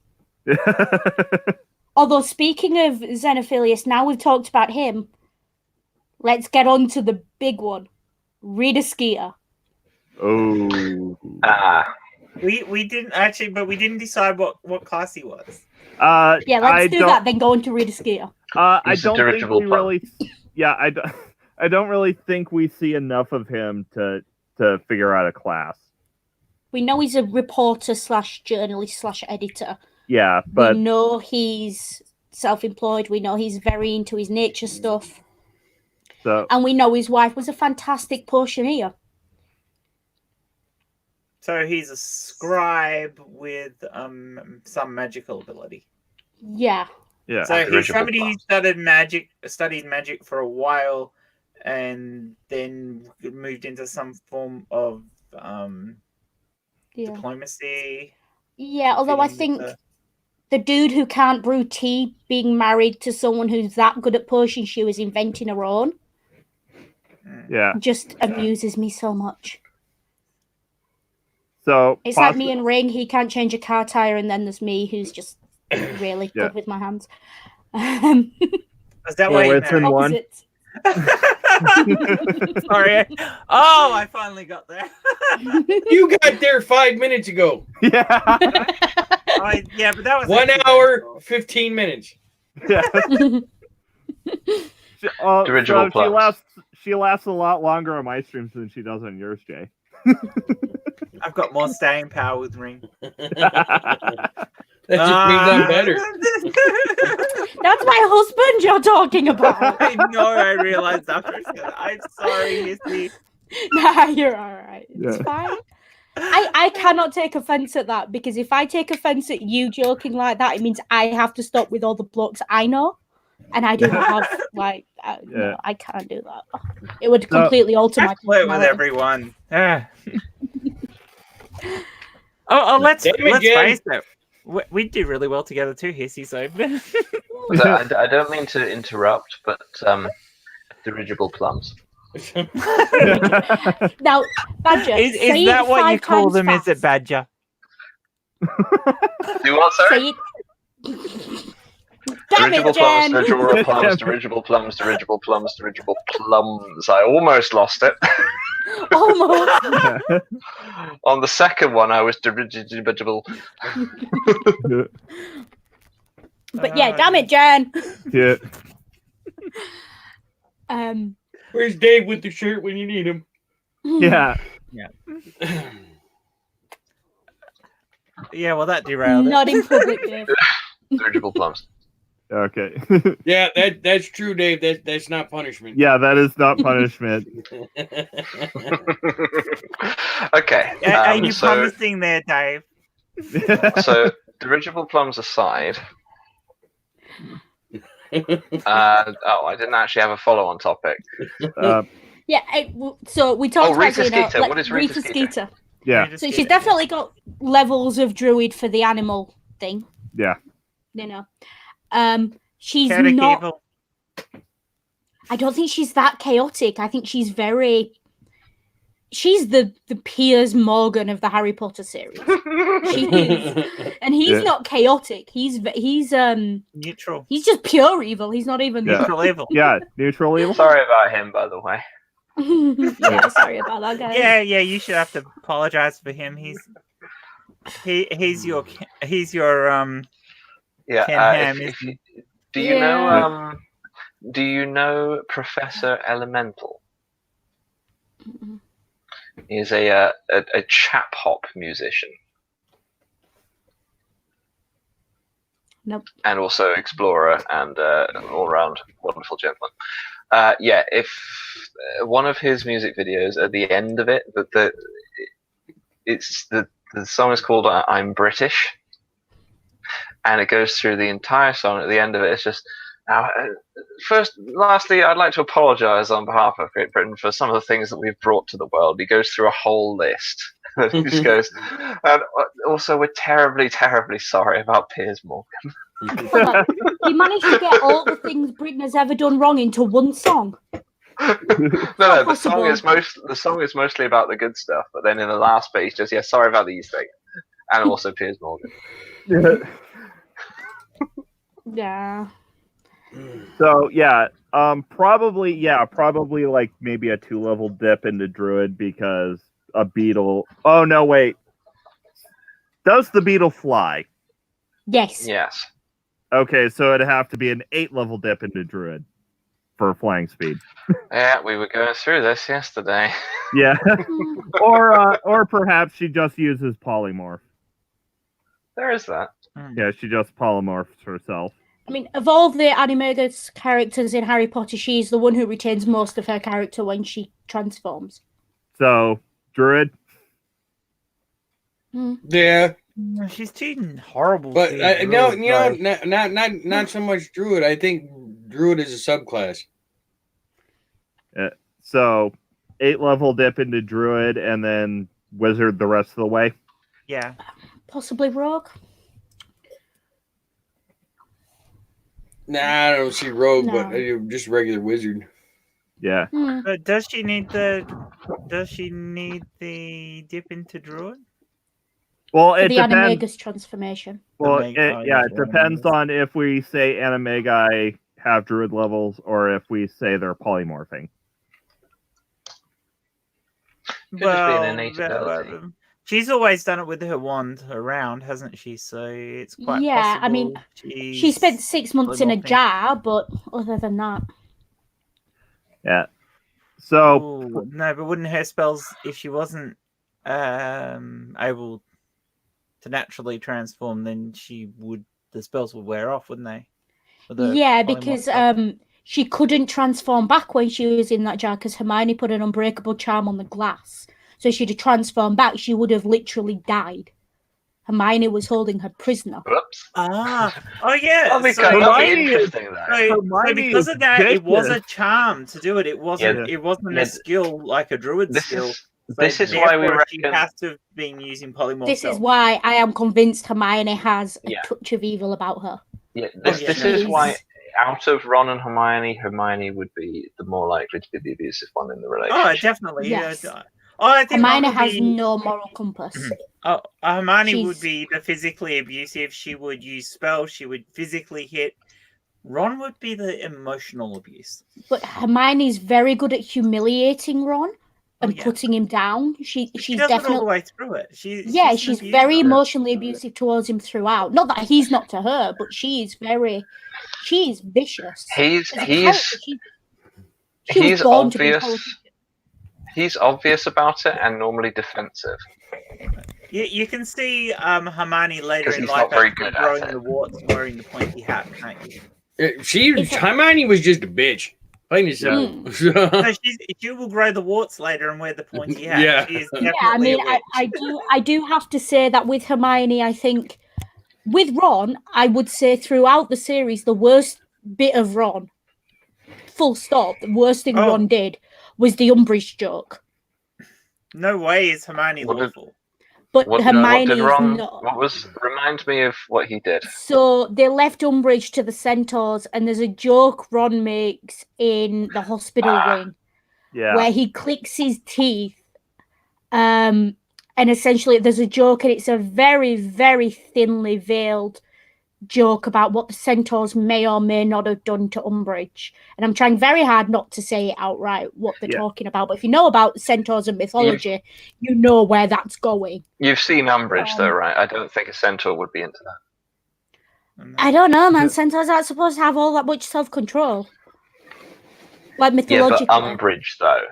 Although, speaking of Xenophilius, now we've talked about him, let's get on to the big one. Rita Skeeter. Oh. We didn't actually, but we didn't decide what class he was. Yeah, let's do that, then go into Rita Skeeter. I don't think we really... Yeah, I don't really think we see enough of him to figure out a class. We know he's a reporter / journalist / editor. Yeah, but... We know he's self-employed. We know he's very into his nature stuff. And we know his wife was a fantastic potioneer. So he's a scribe with some magical ability. Yeah. Yeah. So he's somebody who studied magic for a while, and then moved into some form of diplomacy. Yeah, although I think the dude who can't brew tea being married to someone who's that good at potion she was inventing her own. Yeah. Just amuses me so much. So it's like me and Ring, he can't change a car tire, and then there's me who's just really good with my hands. Is that why it's in one? Sorry. Oh, I finally got there. You got there 5 minutes ago. Yeah. Yeah, but that was 1 hour, 15 minutes. Yeah. Dirigible she lasts a lot longer on my streams than she does on yours, Jay. I've got more staying power with Ring. That just means I'm better. That's my husband you're talking about. I know, I realized after. I'm sorry, Hissy. Nah, you're all right. It's fine. I cannot take offense at that, because if I take offense at you joking like that, it means I have to stop with all the blocks I know, and I do not have no, I can't do that. It would completely alter my personality. With everyone. Let's face it. We do really well together too, Hissy. So I don't mean to interrupt, but dirigible plums. Now, Badger, is that what you call them? Fast. Is it Badger? Do what, sorry? Dirigible plums, dirigible plums, dirigible plums, dirigible plums, dirigible plums. I almost lost it. Almost. On the second one, I was dirigible. But yeah, damn it, Jen. Yeah. Where's Dave with the shirt when you need him? Yeah. Yeah, well, that derailed Not in public, Dave. Dirigible plums. Okay. Yeah, that's true, Dave. That's not punishment. Yeah, that is not punishment. Okay. Are you promising there, Dave? So, dirigible plums aside. I didn't actually have a follow-on topic. So we talked about Rita Skeeter. What is Rita Skeeter? Yeah. So she's definitely got levels of druid for the animal thing. Yeah. You know. She's Chaotic not evil. I don't think she's that chaotic. I think she's the Piers Morgan of the Harry Potter series. She is, and he's not chaotic. He's neutral. He's just pure evil. He's not even neutral evil. Yeah, neutral evil. Sorry about him, by the way. Yeah, sorry about that, guys. Yeah, you should have to apologize for him. He's your yeah. Do you know Professor Elemental? He's a chap hop musician. Nope. And also explorer and an all-round wonderful gentleman. If one of his music videos, at the end of it, the song is called "I'm British," and it goes through the entire song. At the end of it, it's just. Lastly, I'd like to apologise on behalf of Great Britain for some of the things that we've brought to the world. He goes through a whole list. He just goes, and also we're terribly, terribly sorry about Piers Morgan. He managed to get all the things Britain has ever done wrong into one song. No, the song is mostly about the good stuff, but then in the last bit, he's just sorry about these things, and also Piers Morgan. Yeah. So probably like maybe a 2-level dip into Druid because a beetle. Oh no, wait. Does the beetle fly? Yes. Yes. Okay, so it'd have to be an 8-level dip into Druid for flying speed. Yeah, we were going through this yesterday. Yeah. or perhaps she just uses polymorph. There is that. Yeah, she just polymorphs herself. I mean, of all the Animagus characters in Harry Potter, she's the one who retains most of her character when she transforms. So, Druid? Yeah. She's too horrible. But not so much Druid. I think Druid is a subclass. So, 8-level dip into Druid and then Wizard the rest of the way? Yeah. Possibly Rogue? Nah, I don't see Rogue, but just regular Wizard. Yeah. But does she need the dip into Druid? Well, it the depends. Animagus transformation. Well, it depends on if we say Animagi have Druid levels or if we say they're polymorphing. Could just be an innate ability. She's always done it with her wand around, hasn't she? So it's quite possible. I mean, she spent 6 months in a jar, but other than that. Yeah. So... no, but wouldn't her spells, if she wasn't able to naturally transform, then the spells would wear off, wouldn't they? Yeah, because she couldn't transform back when she was in that jar because Hermione put an unbreakable charm on the glass. So if she'd have transformed back, she would have literally died. Hermione was holding her prisoner. Whoops. Oh yeah. That'd be interesting. So because of that, it was a charm to do it. It wasn't. It wasn't a skill like a druid skill. This is why we reckon she has to have been using polymorph. This is why I am convinced Hermione has a touch of evil about her. Yeah, this is why. Out of Ron and Hermione would be the more likely to be the abusive one in the relationship. Oh, definitely. Yes. I think Hermione has no moral compass. Hermione would be the physically abusive. She would use spells. She would physically hit. Ron would be the emotional abuse. But Hermione's very good at humiliating Ron and putting him down. She's definitely all the way through it. She's very emotionally abusive towards him throughout. Not that he's not to her, but she's vicious. He's obvious. He's obvious about it and normally defensive. You can see Hermione later in he's life not very good growing at it. the warts and wearing the pointy hat, can't you? Hermione was just a bitch. Plain and simple. No, she will grow the warts later and wear the pointy hat. Yeah. She is I mean, I do have to say that with Hermione, I think with Ron, I would say throughout the series, the worst bit of Ron, full stop, the worst thing Ron did was the Umbridge joke. No way is Hermione lawful. But Hermione is not. Remind me of what he did. So they left Umbridge to the Centaurs, and there's a joke Ron makes in the hospital wing, where he clicks his teeth, and essentially there's a joke, and it's a very, very thinly veiled joke about what the Centaurs may or may not have done to Umbridge. And I'm trying very hard not to say it outright what they're talking about, but if you know about Centaurs and mythology, you know where that's going. You've seen Umbridge though, right? I don't think a Centaur would be into that. I don't know, man. Centaurs aren't supposed to have all that much self-control. Like mythologically. Yeah, but Umbridge though.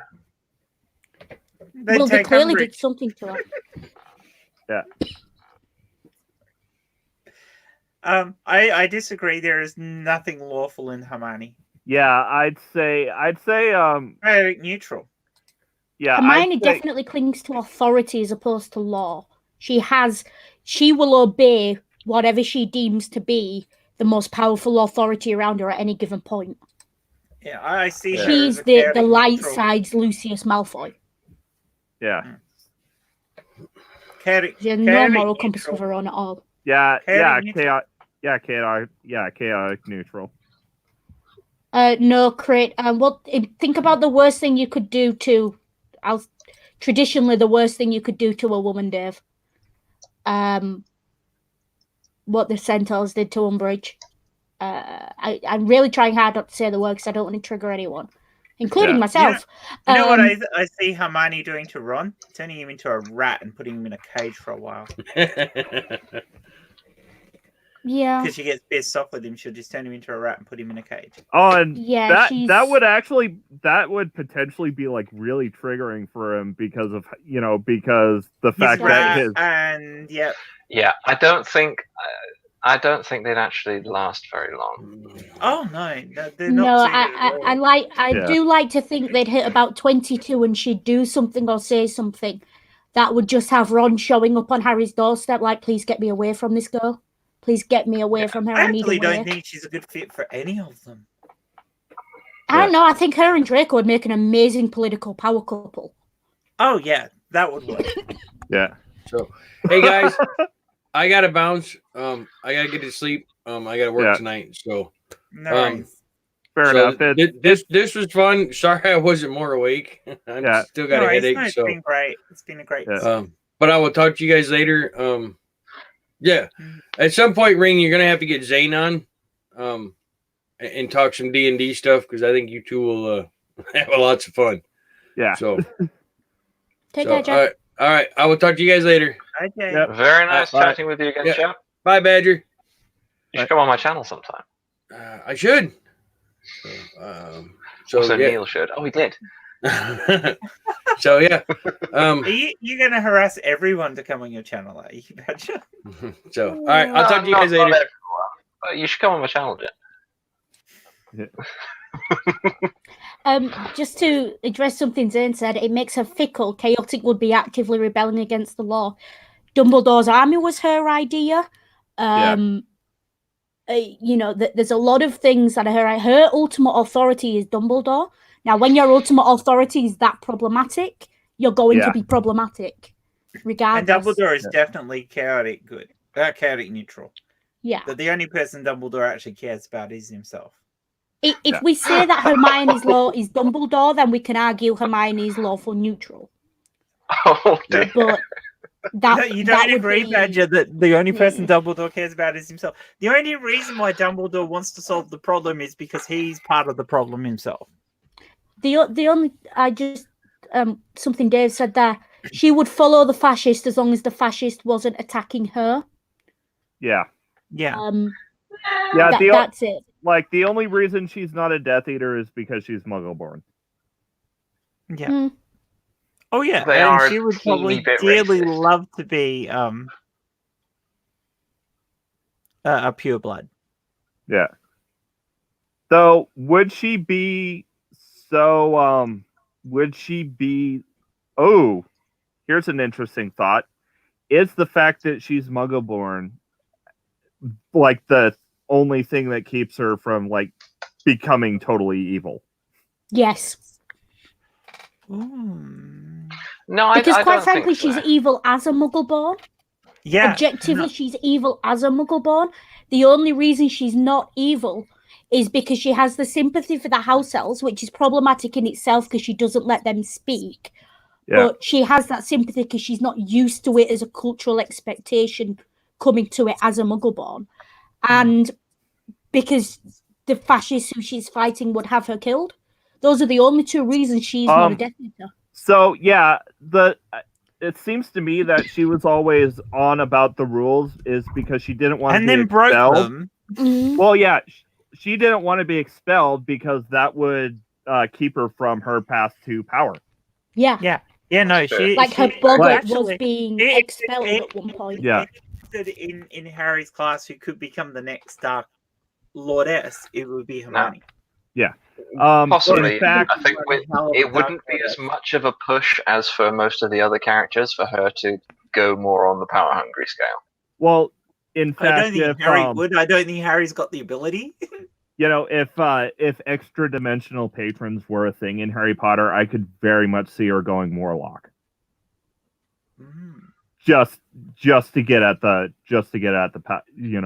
Well, they clearly did something to her. Yeah. I disagree. There is nothing lawful in Hermione. Yeah, I'd say very neutral. Yeah, Hermione definitely clings to authority as opposed to law. She will obey whatever she deems to be the most powerful authority around her at any given point. Yeah, I see. She's the light side's Lucius Malfoy. Yeah. She has no moral compass of her own at all. Chaotic neutral. No, Crit. Think about the worst thing you could do to. Traditionally, the worst thing you could do to a woman, Dave. What the Centaurs did to Umbridge. I'm really trying hard not to say the word because I don't want to trigger anyone, including myself. You know what I see Hermione doing to Ron? Turning him into a rat and putting him in a cage for a while. Yeah, because she gets pissed off with him, she'll just turn him into a rat and put him in a cage. Oh, and that would potentially be like really triggering for him because of the fact that I don't think they'd actually last very long. Oh no, they're not. I do like to think they'd hit about 22 and she'd do something or say something that would just have Ron showing up on Harry's doorstep, like, please get me away from this girl. Please get me away from her. I actually don't think she's a good fit for any of them. I don't know. I think her and Draco would make an amazing political power couple. Oh, yeah. That would work. Yeah. So, hey, guys. I got to bounce. I got to get to sleep. I got to work tonight. So, fair enough. This was fun. Sorry I wasn't more awake. I still got a headache. It's been great. It's been a great but I will talk to you guys later. Yeah, at some point, Ring, you're gonna have to get Zane on, and talk some D&D stuff because I think you two will have lots of fun. Yeah. So, take care, Jack. All right. I will talk to you guys later. Okay. Yep. Very nice chatting with you again, chap. Bye, Badger. You should come on my channel sometime. I should. So Neil should. Oh, he did. So yeah, you're gonna harass everyone to come on your channel, are you, Badger? So all right, I'll talk to you guys later. You should come on my channel, Jen. Just to address something Zane said, it makes her fickle. Chaotic would be actively rebelling against the law. Dumbledore's army was her idea. There's a lot of things that are her ultimate authority is Dumbledore. Now, when your ultimate authority is that problematic, you're going to be problematic, regardless. And Dumbledore is definitely chaotic good. Chaotic neutral. Yeah. But the only person Dumbledore actually cares about is himself. If we say that Hermione's law is Dumbledore, then we can argue Hermione's lawful neutral. Oh, dear. But you don't agree, Badger, that the only person Dumbledore cares about is himself. The only reason why Dumbledore wants to solve the problem is because he's part of the problem himself. Something Dave said there. She would follow the fascist as long as the fascist wasn't attacking her. Yeah. Yeah. That's it. Like, the only reason she's not a Death Eater is because she's Muggle-born. Yeah. Oh, yeah. And she would probably dearly love to be a pureblood. Yeah. So would she be would she be oh, here's an interesting thought. Is the fact that she's Muggle-born like the only thing that keeps her from like becoming totally evil? Yes. No, Because I quite don't frankly, think so. she's evil as a Muggle-born. Yeah. Objectively, she's evil as a Muggle-born. The only reason she's not evil is because she has the sympathy for the house elves, which is problematic in itself because she doesn't let them speak. Yeah. But she has that sympathy because she's not used to it as a cultural expectation coming to it as a Muggle-born. And because the fascists who she's fighting would have her killed. Those are the only two reasons she's not a Death Eater. So yeah, it seems to me that she was always on about the rules is because she didn't want to be broke expelled. them. Mhm. Well, yeah, she didn't want to be expelled because that would keep her from her path to power. Yeah. Yeah, no, she Like her she- boggart was actually, being it- expelled it- at one point. Yeah. in Harry's class who could become the next Dark Lordess, it would be Hermione. Possibly. In fact, I think it wouldn't be as much of a push as for most of the other characters for her to go more on the power hungry scale. well, in I fact, don't think if Harry would. I don't think Harry's got the ability. you know, if extra dimensional patrons were a thing in Harry Potter, I could very much see her going Morlock. Just to get at the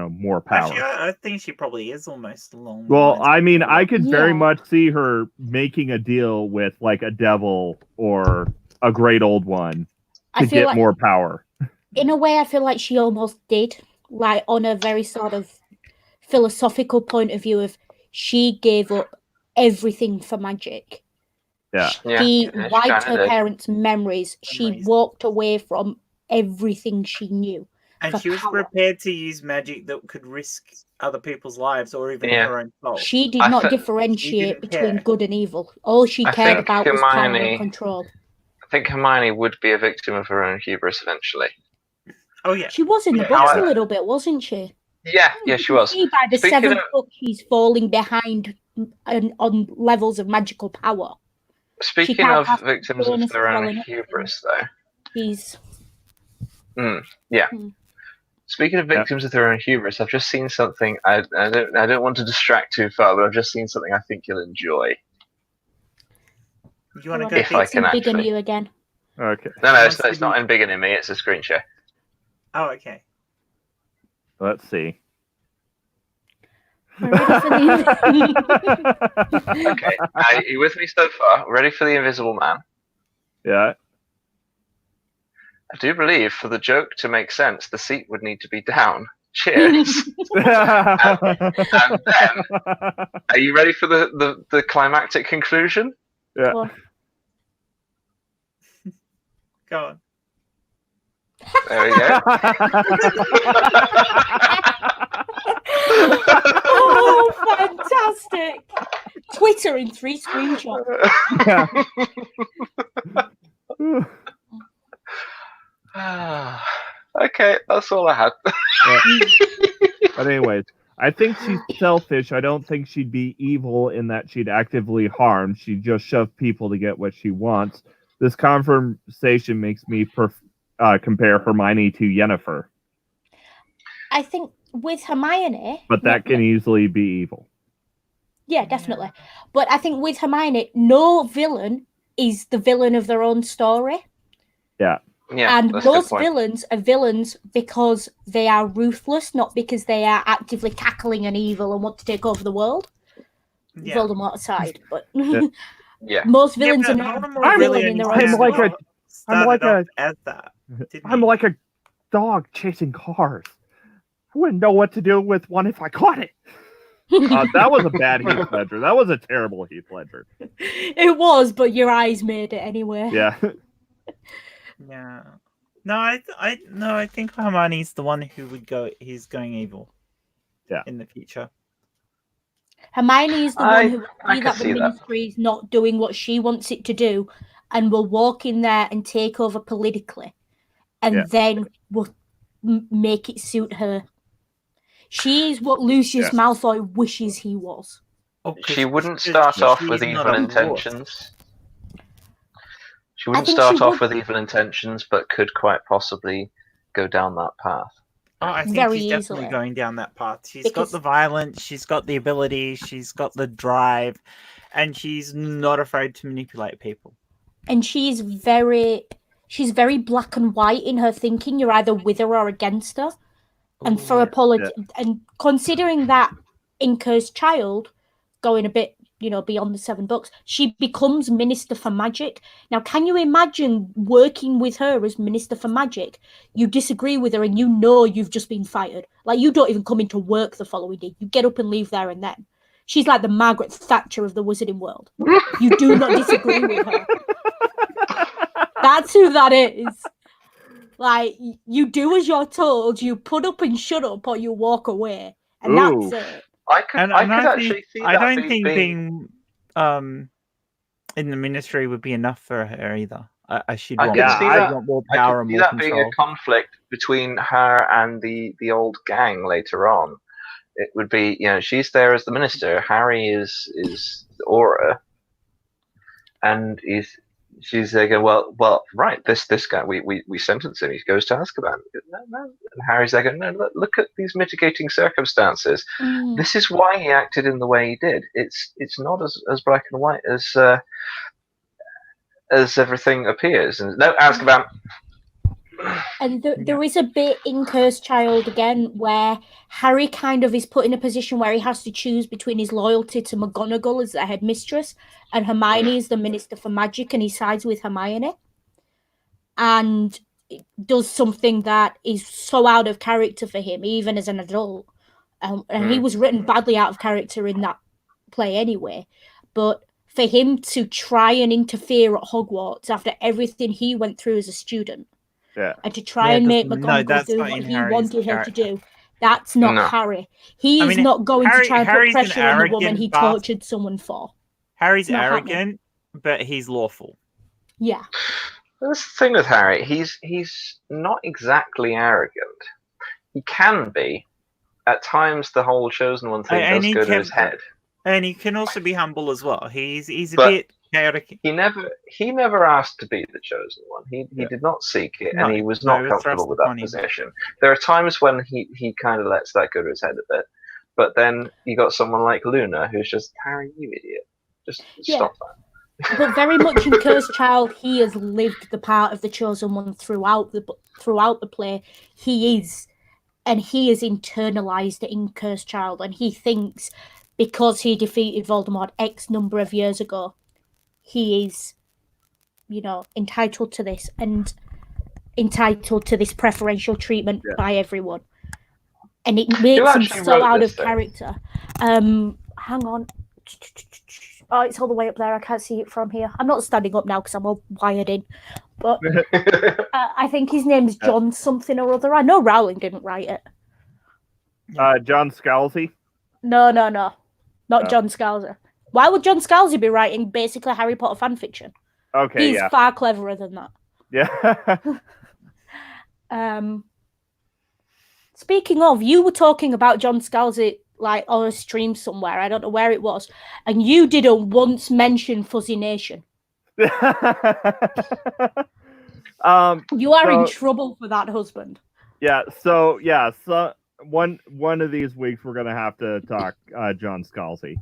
more power. Actually, I think she probably is almost along. Well, I mean, I could very Yeah. much see her making a deal with like a devil or a great old one I to feel get like, more power. in a way, I feel like she almost did, like on a very sort of philosophical point of view of she gave up everything for magic. Yeah. She Yeah, she wiped kinda her did. parents' memories. She Memories. walked away from everything she knew. and for she was power. prepared to use magic that could risk other people's lives or even Yeah. her own soul. She did I not thi- differentiate didn't between care. good and evil. All she I cared think about was power Hermione- and control. I think Hermione would be a victim of her own hubris eventually. Oh yeah, She was in the Yeah, books a however- little bit, wasn't she? Yeah, You she can was. see by the Speaking seventh of- book, she's falling behind on levels of magical power. Speaking can't of pass victims bonus of their as well own in hubris, though. She's Speaking of victims of their own hubris, I've just seen something. I don't want to distract too far, but I've just seen something I think you'll enjoy. you want to go? If I Pete? can big in actually. you again. Okay. No, it's Wants to not be- in bigger than me. It's a screen share. Oh, okay. Let's see. We're ready for the Okay, are you with me so far? Ready for the Invisible Man? Yeah. I do believe for the joke to make sense, the seat would need to be down. Cheers. And then, are you ready for the climactic conclusion? Yeah. Go on. Go on. There we go. Oh, fantastic! Twitter in 3 screenshots. Okay, that's all I had. But anyways, I think she's selfish. I don't think she'd be evil in that she'd actively harm. She'd just shove people to get what she wants. This conversation makes me compare Hermione to Yennefer, I think with Hermione, but that can easily be evil. yeah, definitely. But I think with Hermione, no villain is the villain of their own story. Yeah. Yeah, And that's a good most point. villains are villains because they are ruthless, not because they are actively cackling and evil and want to take over the world. Yeah. Voldemort aside, but Yeah. most villains Yeah, are but not Voldemort a villain really in their only own I'm like story. a- started I'm off as that. didn't I'm he? like a dog chasing cars. I wouldn't know what to do with one if I caught it. That was a bad Heath Ledger. That was a terrible Heath Ledger. It was, but your eyes made it anyway. Yeah. Yeah. No, I think Hermione's the one who would go. He's going evil. Yeah. In the future. Hermione is the one who will I see can that the see that. ministry is not doing what she wants it to do and will walk in there and take over politically and Yeah. then will make it suit her. She is what Lucius Yeah. Malfoy wishes he was. she wouldn't start off with evil intentions. She wouldn't start off with evil intentions, but could quite possibly go down that path. Oh, I think she's definitely going down that path. She's got the violence, she's got the ability, she's got the drive, and she's not afraid to manipulate people. And she's very black and white in her thinking. You're either with her or against her. And for a and considering that in Cursed Child, going a bit, beyond the 7 books, she becomes Minister for Magic. Now, can you imagine working with her as Minister for Magic? You disagree with her and you've just been fired. Like, you don't even come into work the following day. You get up and leave there and then. She's like the Margaret Thatcher of the wizarding world. You do not disagree with her. That's who that is. Like, you do as you're told, you put up and shut up, or you walk away. And that's it. I could actually see that. I don't think being in the ministry would be enough for her either. She'd want more power and more control. That being a conflict between her and the old gang later on. It would be, she's there as the minister. Harry is the Aura, and she's there going, well, right. This guy, we sentence him. He goes to Azkaban. No. And Harry's there going, no. Look at these mitigating circumstances. This is why he acted in the way he did. It's not as black and white as everything appears. And no, Azkaban. And there is a bit in Cursed Child again where Harry kind of is put in a position where he has to choose between his loyalty to McGonagall as the headmistress and Hermione as the Minister for Magic, and he sides with Hermione and does something that is so out of character for him, even as an adult. And he was written badly out of character in that play anyway. But for him to try and interfere at Hogwarts after everything he went through as a student, and to try and make McGonagall do what he wanted her to do. That's not Harry. He is not going to try and put pressure on the woman he tortured someone for. Harry's arrogant, but he's lawful. Yeah. That's the thing with Harry. He's not exactly arrogant. He can be. At times, the whole Chosen One thing does go to his head. And he can also be humble as well. He's a bit chaotic. He never asked to be the Chosen One. He did not seek it, and he was not comfortable with that position. There are times when he kind of lets that go to his head a bit, but then you got someone like Luna who's just, Harry, you idiot, just stop that. But very much in Cursed Child, he has lived the part of the Chosen One throughout the play. He is internalized it in Cursed Child, and he thinks because he defeated Voldemort X number of years ago, he is, entitled to this and entitled to this preferential treatment by everyone. And it makes him so out of character. Hang on. Oh, it's all the way up there. I can't see it from here. I'm not standing up now because I'm all wired in. But I think his name's John something or other. I know Rowling didn't write it. John Scalzi? No. Not John Scalzi. Why would John Scalzi be writing basically Harry Potter fanfiction? Okay, He's far cleverer than that. Yeah. Speaking of, you were talking about John Scalzi like on a stream somewhere. I don't know where it was. And you didn't once mention Fuzzy Nation. You are in trouble for that, husband. So one of these weeks we're gonna have to talk John Scalzi.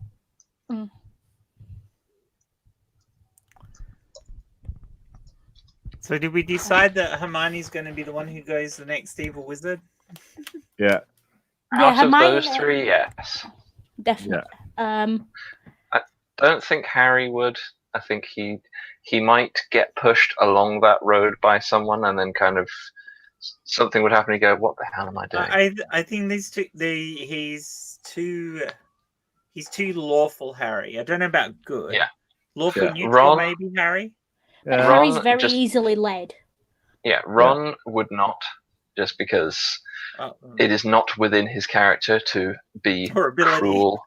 So did we decide that Hermione's going to be the one who goes the next evil wizard? Yeah. Out of those three, yes. Definitely. Yeah. I don't think Harry would. I think he might get pushed along that road by someone, and then kind of something would happen. And he'd go, "What the hell am I doing?" I think these two. He's too lawful, Harry. I don't know about good. Yeah. Lawful neutral, maybe Harry. Harry's very easily led. Yeah, Ron would not, just because it is not within his character to be cruel.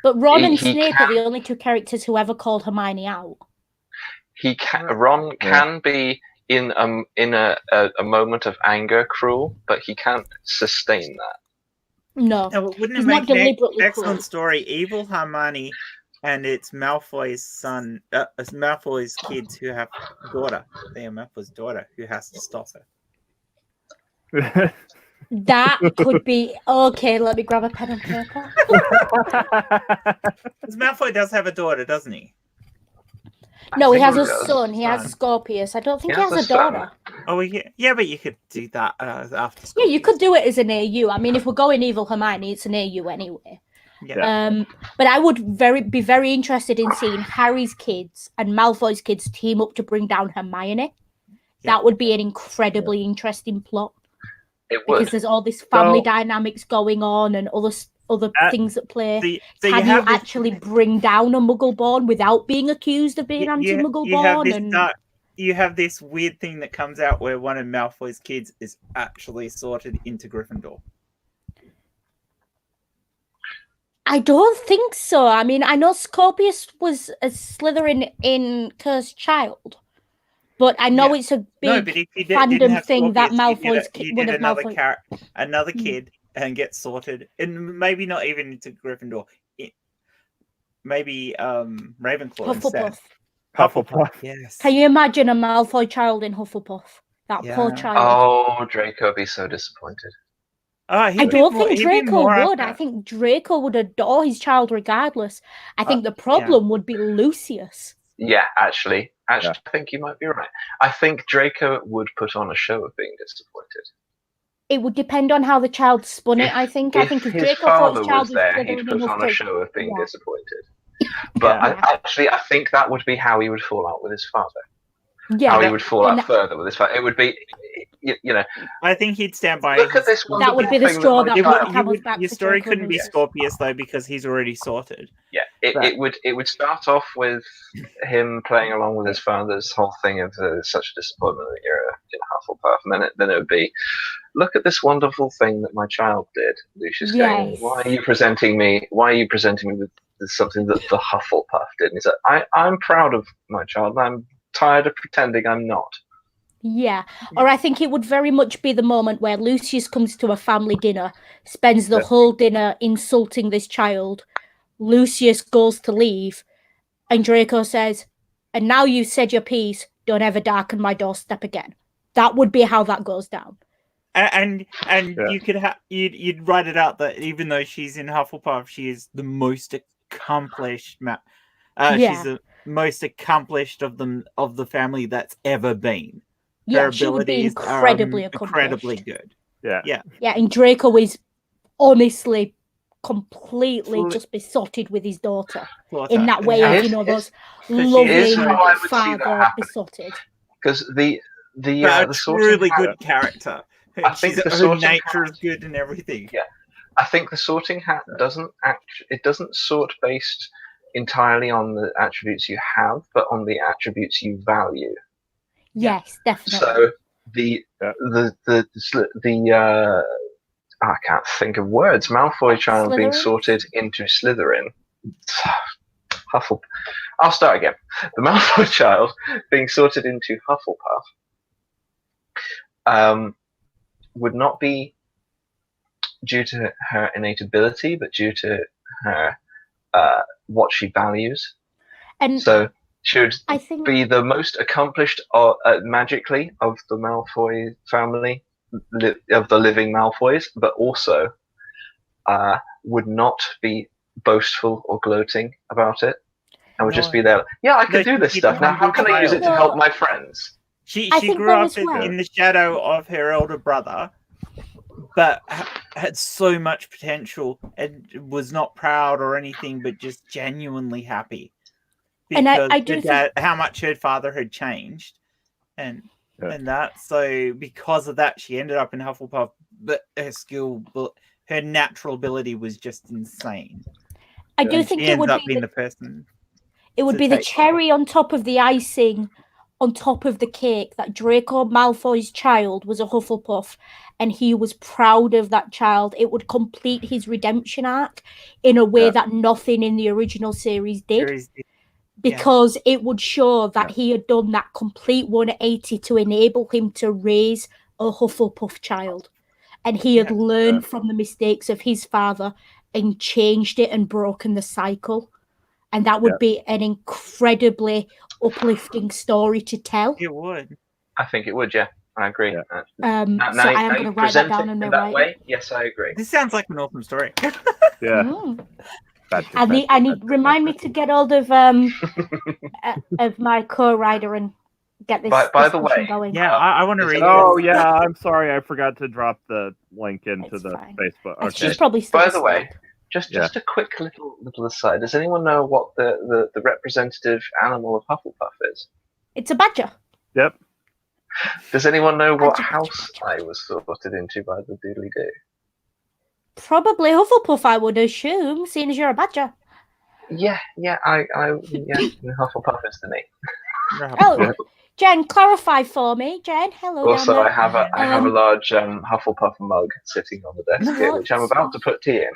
But Ron and Snape are the only two characters who ever called Hermione out. Ron can be in a moment of anger cruel, but he can't sustain that. No, No, wouldn't it he's make not an deliberately excellent cruel. story? Evil Hermione, and it's Malfoy's son, Malfoy's kids who have a daughter. They are Malfoy's daughter who has to stop her. That could be okay. Let me grab a pen and paper. Because Malfoy does have a daughter, doesn't he? No, he has a he does. son. He has Scorpius. I don't think He he has has a a daughter. Oh, yeah, but you could do that after Yeah, school. you could do it as an AU. I mean, if we're going Evil Hermione, it's an AU anyway. Yeah. But I would be very interested in seeing Harry's kids and Malfoy's kids team up to bring down Hermione. Yeah. That would be an incredibly interesting plot. It would. Because there's all this family dynamics going on and other things at play. Can you actually bring down a Muggle-born without being accused of being anti-Muggle-born? You have this weird thing that comes out where one of Malfoy's kids is actually sorted into Gryffindor. I don't think so. I mean, I know Scorpius was a Slytherin in Cursed Child, but I know it's a big fandom thing that Malfoy's one of Malfoy. Another kid and get sorted, and maybe not even into Gryffindor. Maybe Ravenclaw instead. Hufflepuff. Yes. Can you imagine a Malfoy child in Hufflepuff? That poor child. Oh, Draco would be so disappointed. I don't think Draco would. I think Draco would adore his child regardless. I think the problem would be Lucius. Yeah, actually, I think you might be right. I think Draco would put on a show of being disappointed. It would depend on how the child spun it, I think. I think if Draco thought his child was there, he'd put on a show of being disappointed. But I think that would be how he would fall out with his father. Yeah, how he would fall out further with his father. It would be, I think he'd stand by. Look at this one. That would be the straw that brought the camel's back. Your story couldn't be Scorpius though, because he's already sorted. Yeah, it would start off with him playing along with his father's whole thing of such a disappointment that you're in Hufflepuff, and then it would be, look at this wonderful thing that my child did. Lucius going, why are you presenting me with something that the Hufflepuff did? And he's like, I'm proud of my child. I'm tired of pretending I'm not. Yeah, or I think it would very much be the moment where Lucius comes to a family dinner, spends the whole dinner insulting this child. Lucius goes to leave, and Draco says, and now you've said your piece, don't ever darken my doorstep again. That would be how that goes down. And you could you'd write it out that even though she's in Hufflepuff, she is the most accomplished. She's the most accomplished of the family that's ever been. Her she would be incredibly good. Yeah, and Draco is honestly completely just besotted with his daughter in that way of those loving father besotted. Because the really good character. I think her nature is good and everything. Yeah, I think the Sorting Hat doesn't sort based entirely on the attributes you have, but on the attributes you value. Yes, definitely. So the I can't think of words. Malfoy child being sorted into Slytherin. Hufflepuff. I'll start again. The Malfoy child being sorted into Hufflepuff would not be due to her innate ability, but due to her what she values. And so she would be the most accomplished magically of the Malfoy family, of the living Malfoys, but also would not be boastful or gloating about it. I would just be there. Yeah, I can do this stuff. Now, how can I use it to help my friends? She grew up in the shadow of her elder brother, but had so much potential and was not proud or anything, but just genuinely happy. Because and I do think how much her father had changed, and that. So because of that, she ended up in Hufflepuff. But her natural ability was just insane. I do think it would be the person. It would be the cherry on top of the icing, on top of the cake, that Draco Malfoy's child was a Hufflepuff, and he was proud of that child. It would complete his redemption arc in a way that nothing in the original series did. Because it would show that he had done that complete 180 to enable him to raise a Hufflepuff child. and he had learned from the mistakes of his father and changed it and broken the cycle. And that would be an incredibly uplifting story to tell. It would. I think it would, yeah. I agree. So I am going to write that down in my that way. Yes, I agree. This sounds like an awesome story. Yeah. I need remind me to get hold of my co-writer and get this. By the way, going. Yeah, I want to read. Oh yeah, I'm sorry, I forgot to drop the link into the Facebook. Okay. She's probably still by the way, just a quick little aside. Does anyone know what the representative animal of Hufflepuff is? It's a badger. Yep. Does anyone know what house I was sorted into by the doodly-doo? Probably Hufflepuff, I would assume, seeing as you're a badger. Yeah, Hufflepuff is the name. Oh, Jen, clarify for me. Jen, hello. Also, I have a large Hufflepuff mug sitting on the desk here, which I'm about to put tea in.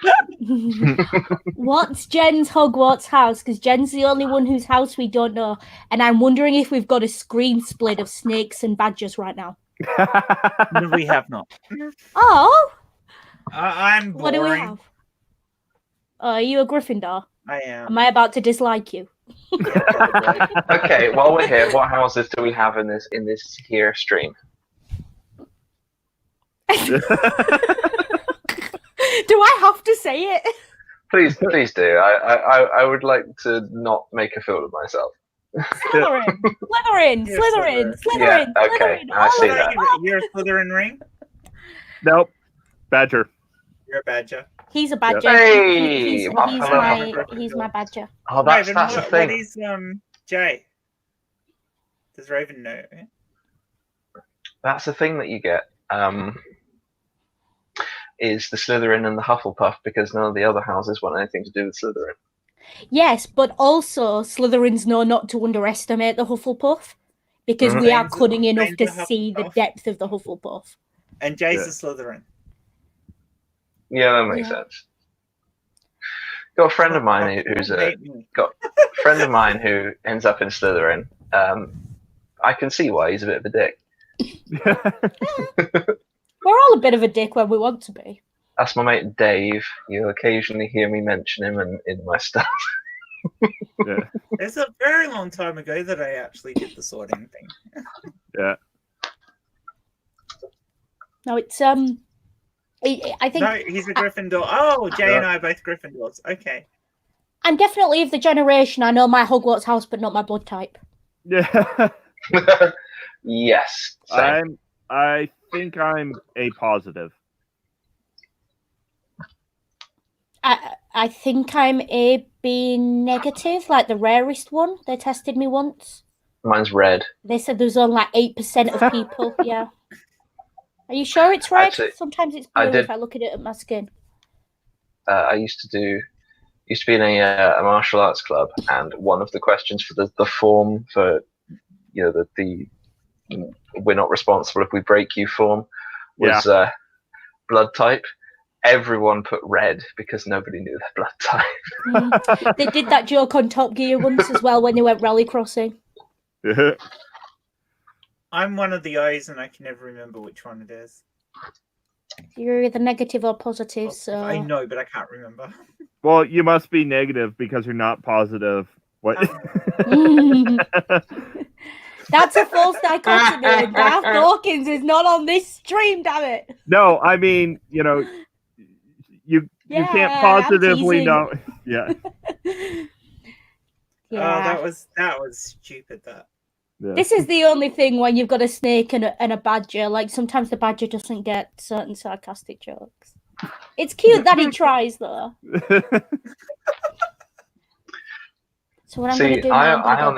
What's Jen's Hogwarts house? Because Jen's the only one whose house we don't know, and I'm wondering if we've got a screen split of snakes and badgers right now. No, we have not. Oh, I'm boring. What do we have? Are you a Gryffindor? I am. Am I about to dislike you? Okay, while we're here, what houses do we have in this here stream? Do I have to say it? Please do. I would like to not make a fool of myself. Slytherin. Yeah, okay, I see that. You're a Slytherin ring? Nope. Badger. You're a badger. He's a badger. Hey, he's my badger. Oh, that's the thing. What is Jay? Does Raven know? That's the thing that you get. Is the Slytherin and the Hufflepuff, because none of the other houses want anything to do with Slytherin. Yes, but also Slytherins know not to underestimate the Hufflepuff, because we are cunning enough to see the depth of the Hufflepuff. And Jay's a Slytherin. Yeah, that makes sense. Got a friend of mine who ends up in Slytherin. I can see why he's a bit of a dick. We're all a bit of a dick when we want to be. That's my mate Dave. You'll occasionally hear me mention him in my stuff. It's a very long time ago that I actually did the sorting thing. Yeah. No, it's I think no, he's a Gryffindor. Oh, Jay and I are both Gryffindors. Okay. I'm definitely of the generation. I know my Hogwarts house, but not my blood type. Yeah. Yes. Same. I think I'm A positive. I think I'm AB negative, like the rarest one. They tested me once. Mine's red. They said there's only like 8% of people. Yeah. Are you sure it's red? Actually, sometimes it's blue if I look at it at my skin. I used to be in a martial arts club, and one of the questions for the form for the we're not responsible if we break you form was blood type. Everyone put red because nobody knew their blood type. They did that joke on Top Gear once as well when they went rally crossing. I'm one of the O's and I can never remember which one it is. You're either negative or positive, so... I know, but I can't remember. Well, you must be negative because you're not positive. What? That's a false dichotomy. Darth Dawkins is not on this stream, damn it. No, I mean, you can't positively know. Yeah. Yeah. Oh, that was stupid. That. Yeah. This is the only thing when you've got a snake and a badger. Like sometimes the badger doesn't get certain sarcastic jokes. It's cute that he tries, though. So what I'm going to do now? I on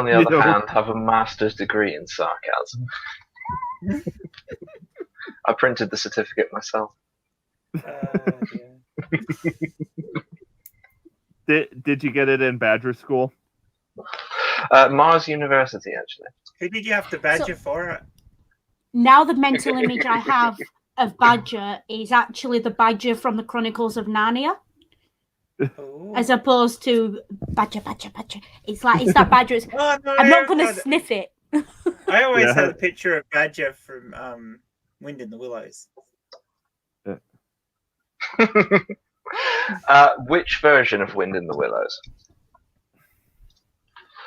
the other hand have a master's degree in sarcasm. I printed the certificate myself. Did you get it in Badger School? Mars University, actually. Who did you have to badger for it? Now the mental image I have of Badger is actually the Badger from the Chronicles of Narnia. Ooh. As opposed to Badger. It's that Badger. I'm not going to sniff it. I always had a picture of Badger from Wind in the Willows. Which version of Wind in the Willows?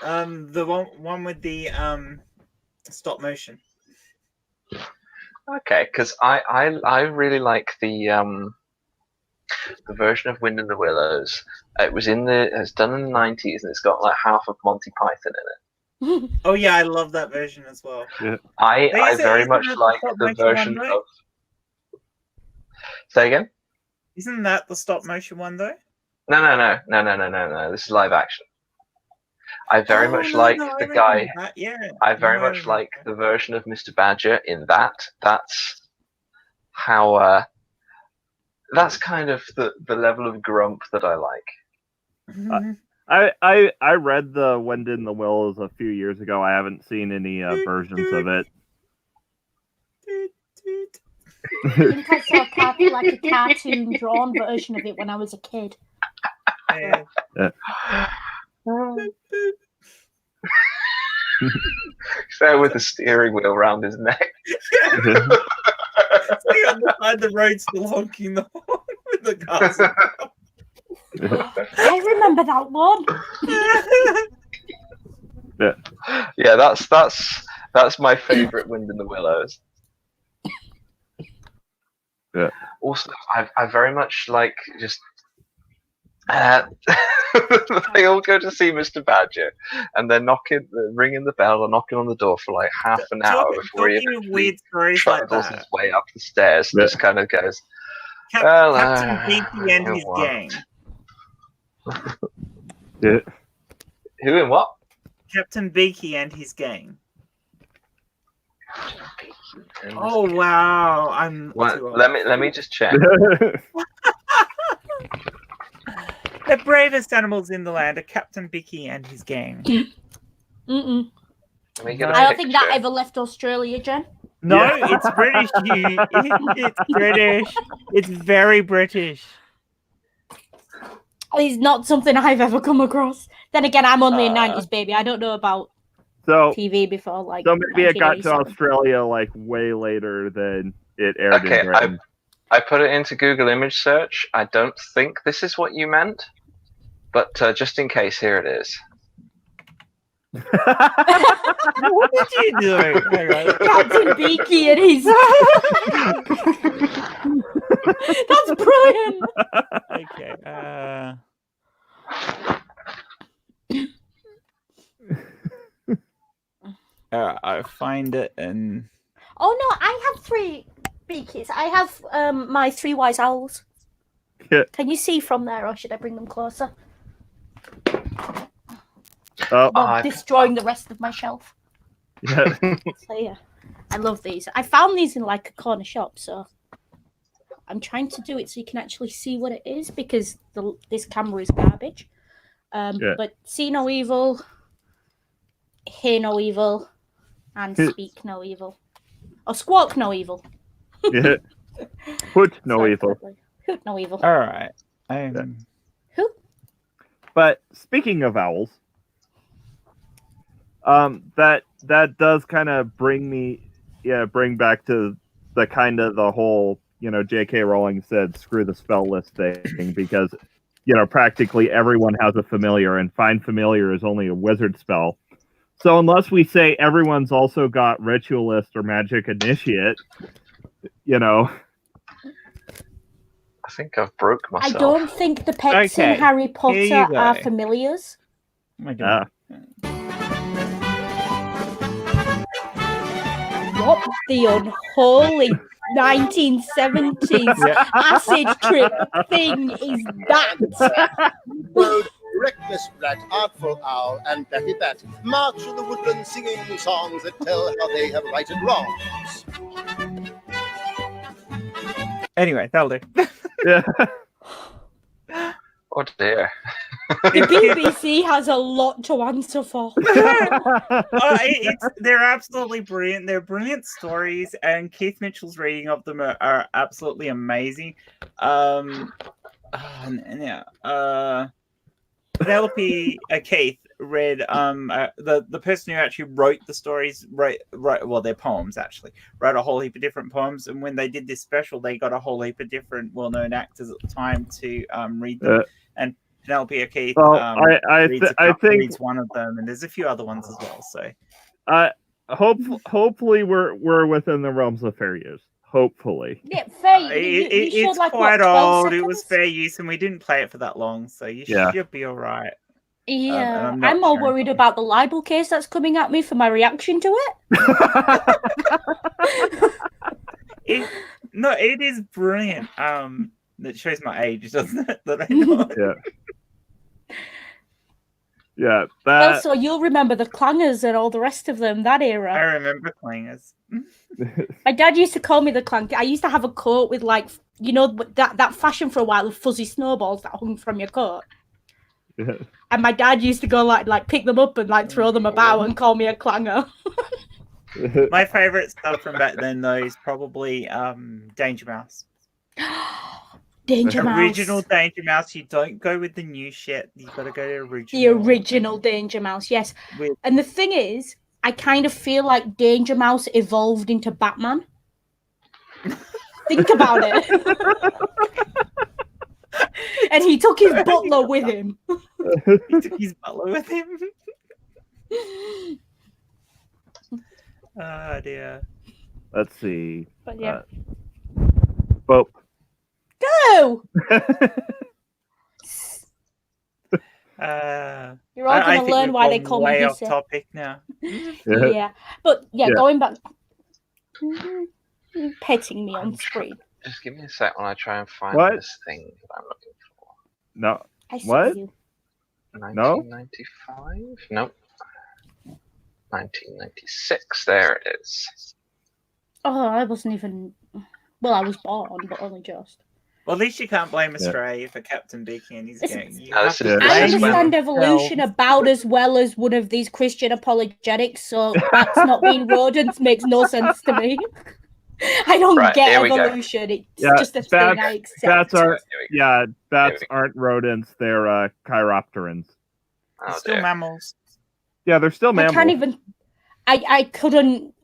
The one with the stop motion. Okay, because I really like the version of Wind in the Willows. It's done in the 90s, and it's got like half of Monty Python in it. Oh yeah, I love that version as well. Yeah. I very much like the version of. Say again? Isn't that the stop motion one though? No. This is live action. I very much like the guy. Yeah. I very much like the version of Mr. Badger in that. That's how. That's kind of the level of grump that I like. I read the Wind in the Willows a few years ago. I haven't seen any versions of it. I think I saw a cartoon drawn version of it when I was a kid. So with the steering wheel around his neck. Stay on the side of the road, still honking the horn with the castle. I remember that one. Yeah, that's my favorite Wind in the Willows. Yeah. Also, I very much like just they all go to see Mr. Badger, and they're ringing the bell, or knocking on the door for like half an hour before he weird stories travels like that. his way up the stairs. Yeah. Just kind of goes. Captain Beaky and his gang. Yeah. Who and what? Captain Beaky and his gang. Oh wow! Let me just check. The bravest animals in the land are Captain Beaky and his gang. Mm-mm. I don't think that ever left Australia, Jen. No, it's British. It's British. It's very British. It's not something I've ever come across. Then again, I'm only a 90s baby. I don't know about TV before. So maybe it got to Australia like way later than it aired in Britain. I put it into Google image search. I don't think this is what you meant, but just in case, here it is. What did you do? Captain Beaky and his. That's brilliant. Okay. I find it and. Oh no! I have 3 beakies. I have my 3 wise owls. Yeah. Can you see from there, or should I bring them closer? Destroying the rest of my shelf. Yeah. So yeah, I love these. I found these in like a corner shop, so I'm trying to do it so you can actually see what it is, because this camera is garbage. But see no evil, hear no evil, and speak no evil, or squawk no evil. Yeah. Hoot no evil. Hoot no evil. All right. Who? But speaking of owls, that does kind of bring back to the kind of the whole, J.K. Rowling said, screw the spell list thing, because, practically everyone has a familiar, and Find Familiar is only a wizard spell. So unless we say everyone's also got Ritualist or Magic Initiate, I think I've broke myself. I don't think the pets in Harry Potter are familiars. Oh my God. What the unholy 1970s acid trip thing is that? Road, reckless rat, artful owl, and Betty Bat march through the woodland singing songs that tell how they have righted wrongs. Anyway, that'll do. Yeah. Oh dear. The BBC has a lot to answer for. They're absolutely brilliant. They're brilliant stories, and Keith Mitchell's reading of them are absolutely amazing. Penelope Keith read the person who actually wrote the stories, well, their poems actually, wrote a whole heap of different poems, and when they did this special, they got a whole heap of different well-known actors at the time to read them. And Penelope Keith reads one of them, and there's a few other ones as well. So hopefully we're within the realms of fair use. Hopefully. Yeah, fair. It's like, quite what, old. seconds? It was fair use, and we didn't play it for that long, so you should be all right. Yeah, I'm more worried about the libel case that's coming at me for my reaction to it. It is brilliant. That shows my age, doesn't it? That I know. Yeah. Also, you'll remember the clangers and all the rest of them, that era. I remember clangers. My dad used to call me the clank. I used to have a coat with, like, you know, that fashion for a while of fuzzy snowballs that hung from your coat. Yeah. And my dad used to go like pick them up and like throw them about and call me a clanger. My favorite stuff from back then, though, is probably Danger Mouse. Danger Mouse. Original Danger Mouse. You don't go with the new shit. You got to go to original. The original Danger Mouse, yes. And the thing is, I kind of feel like Danger Mouse evolved into Batman. Think about it. And he took his butler with him. He took his butler with him. Oh dear. Let's see. But yeah. Boop. Go! You're all going to learn why they call me way Hissy. off topic now. Yeah. But yeah, going back. Petting me on screen. Just give me a sec when I try and find this thing that I'm looking for. No. I see What? you. 1995? Nope. 1996. There it is. Oh, I wasn't even. Well, I was born, but only just. Well, at least you can't blame Australia for Captain Beaky and his gang. I understand evolution about as well as one of these Christian apologetics, so that's not being rodents makes no sense to me. I don't get evolution. It's just a thing I accept. Bats aren't rodents. They're chiropterans. They're still mammals. Yeah, they're still mammals. I can't even. I couldn't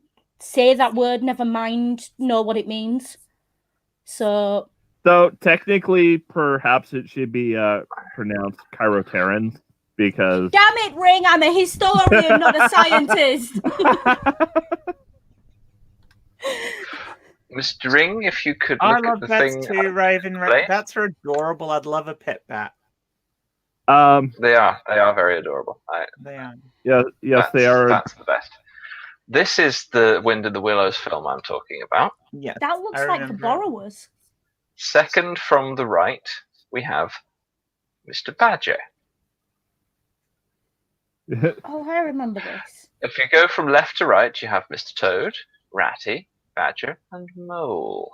say that word. Never mind. Know what it means. So technically, perhaps it should be pronounced chiroterans because. Damn it, Ring! I'm a historian, not a scientist. Mr. Ring, if you could look at the thing. I love bats too, Raven. Bats are adorable. I'd love a pet bat. They are very adorable. They are. Yes, they are. That's the best. This is the Wind in the Willows film I'm talking about. Yeah, that looks like the Borrowers. Second from the right, we have Mr. Badger. Oh, I remember this. If you go from left to right, you have Mr. Toad, Ratty, Badger, and Mole.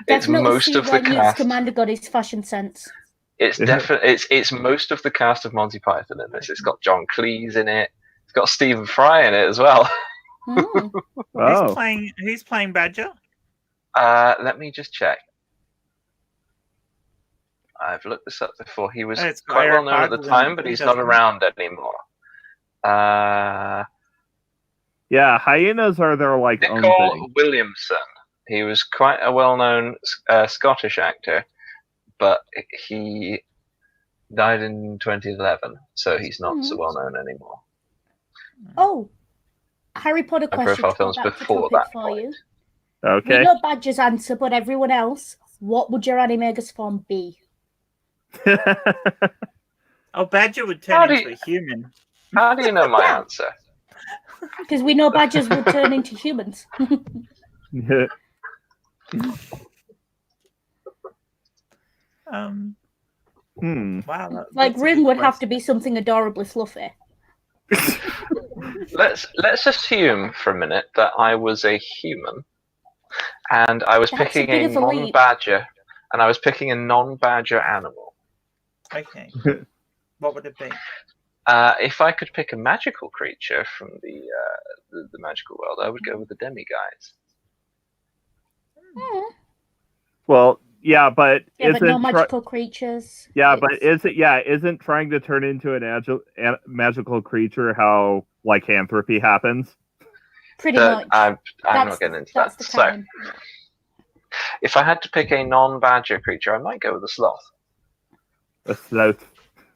It's most of the cast. Commander got his fashion sense. It's definitely it's most of the cast of Monty Python in this. It's got John Cleese in it. It's got Stephen Fry in it as well. Who's playing Badger? Let me just check. I've looked this up before. He was quite well known at the time, but he's not around anymore. Yeah, hyenas are their own thing. Williamson. He was quite a well-known Scottish actor, but he died in 2011, so he's not so well-known anymore. Oh, Harry Potter question. Profile films before that point. You. Okay. We know Badger's answer, but everyone else, what would your animagus form be? Badger would turn into a human. How do you know my answer? Because we know badgers would turn into humans. Wow. Like Ring would have to be something adorably fluffy. Let's assume for a minute that I was a human, and I was picking a non-badger, and I was picking a non-badger animal. Okay. What would it be? If I could pick a magical creature from the magical world, I would go with the demiguise. Well, Yeah, but but no magical creatures. Yeah, but isn't trying to turn into an magical creature how lycanthropy happens? Pretty much. I'm not getting into that. So, if I had to pick a non-badger creature, I might go with a sloth. A sloth.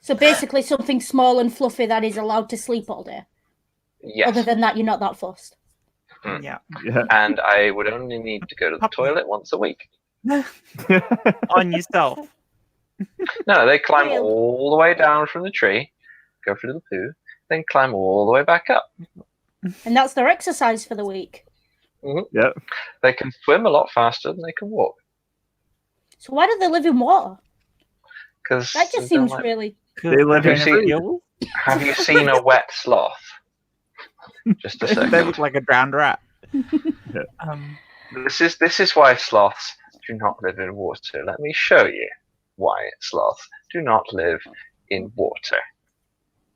So basically something small and fluffy that is allowed to sleep all day. Yes. Other than that, you're not that fussed. Yeah. And I would only need to go to the toilet once a week. On yourself. No, they climb all the way down from the tree, go through the poo, then climb all the way back up. And that's their exercise for the week. Mm-hmm. Yep. They can swim a lot faster than they can walk. So why do they live in water? Because that just seems really. They live in Have you seen a wet sloth? Just a second. They look like a drowned rat. This is why sloths do not live in water. Let me show you why sloths do not live in water.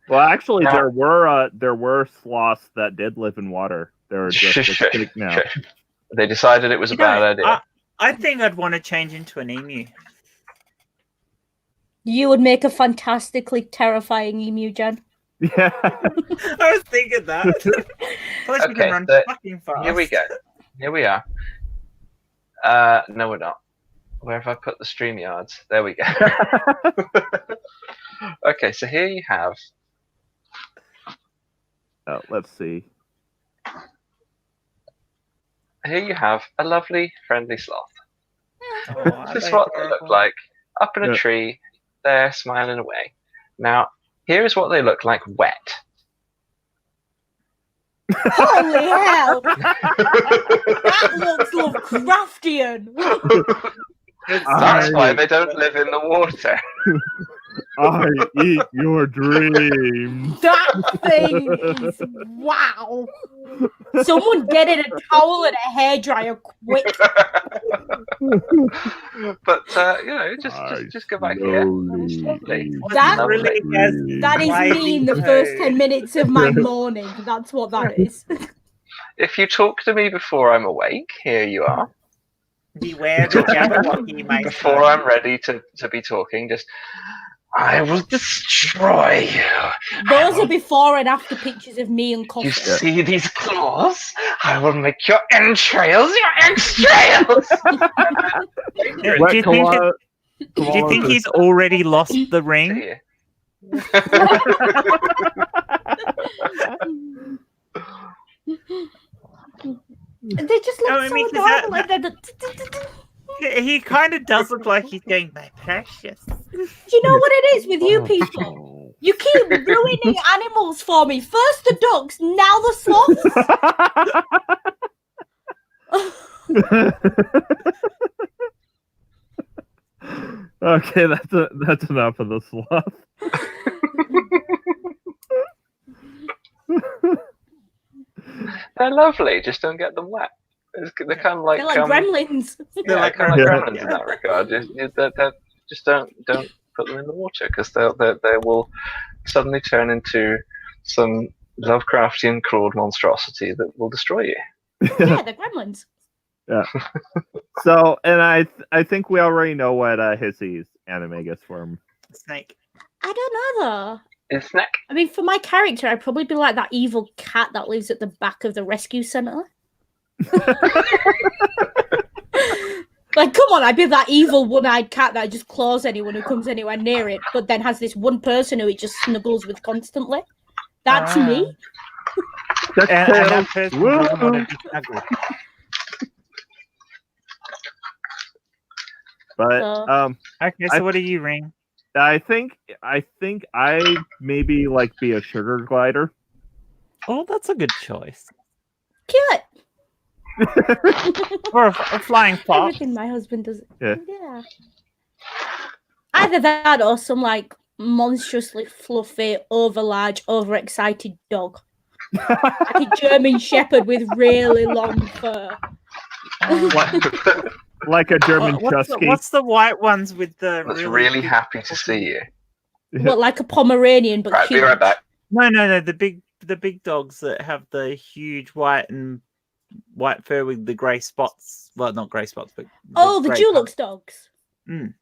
Well, actually, there were sloths that did live in water. They were just now. They decided it was a bad idea. I think I'd want to change into an emu. You would make a fantastically terrifying emu, Jen. Yeah. I was thinking that. Plus you can run fucking fast. Here we go. Here we are. No, we're not. Where have I put the StreamYards? There we go. Okay, so here you have. Let's see. Here you have a lovely, friendly sloth. Oh, This is what they look like. Up in a tree, they're smiling away. Now, here is what they look like wet. Holy hell! That looks Lovecraftian. That's why they don't live in the water. I eat your dreams. That thing is wow. Someone get in a towel and a hairdryer quick. But just go back here. That is me in the first 10 minutes of my morning. That's what that is. If you talk to me before I'm awake, here you are. Beware the Jabberwocky, my Before I'm ready to be talking, just I will destroy you. Those are before and after pictures of me and coffee. You see these claws? I will make your entrails your entrails. Do you think he's already lost the ring? They just look so adorable. He kind of does look like he's going, my precious. Do you know what it is with you people? You keep ruining animals for me. First the ducks, now the sloths. Okay, that's enough of the sloth. They're lovely. Just don't get them wet. They're kind of like gremlins. They're like gremlins in that regard. Just don't put them in the water because they will suddenly turn into some Lovecraftian crawled monstrosity that will destroy you. Yeah, they're gremlins. Yeah. So, and I think we already know what Hissy's animagus form. Snake. I don't know though. It's Snake. I mean, for my character, I'd probably be like that evil cat that lives at the back of the rescue center. Like, come on, I'd be that evil one-eyed cat that just claws anyone who comes anywhere near it, but then has this one person who it just snuggles with constantly. That's me. And that person doesn't want to be snuggled. But okay, so what do you ring? I think I maybe be a sugar glider. Oh, that's a good choice. Cute. Or a flying fox. Everything my husband does. Yeah. Either that or some monstrously fluffy, overlarge, overexcited dog. Like a German shepherd with really long fur. Like a German Chusky. What's the white ones with the really happy to see you. What, like a Pomeranian, but right, huge? Be right back. No, the big dogs that have the huge white fur with the grey spots. Well, not grey spots, but the Dulux dogs. Mm.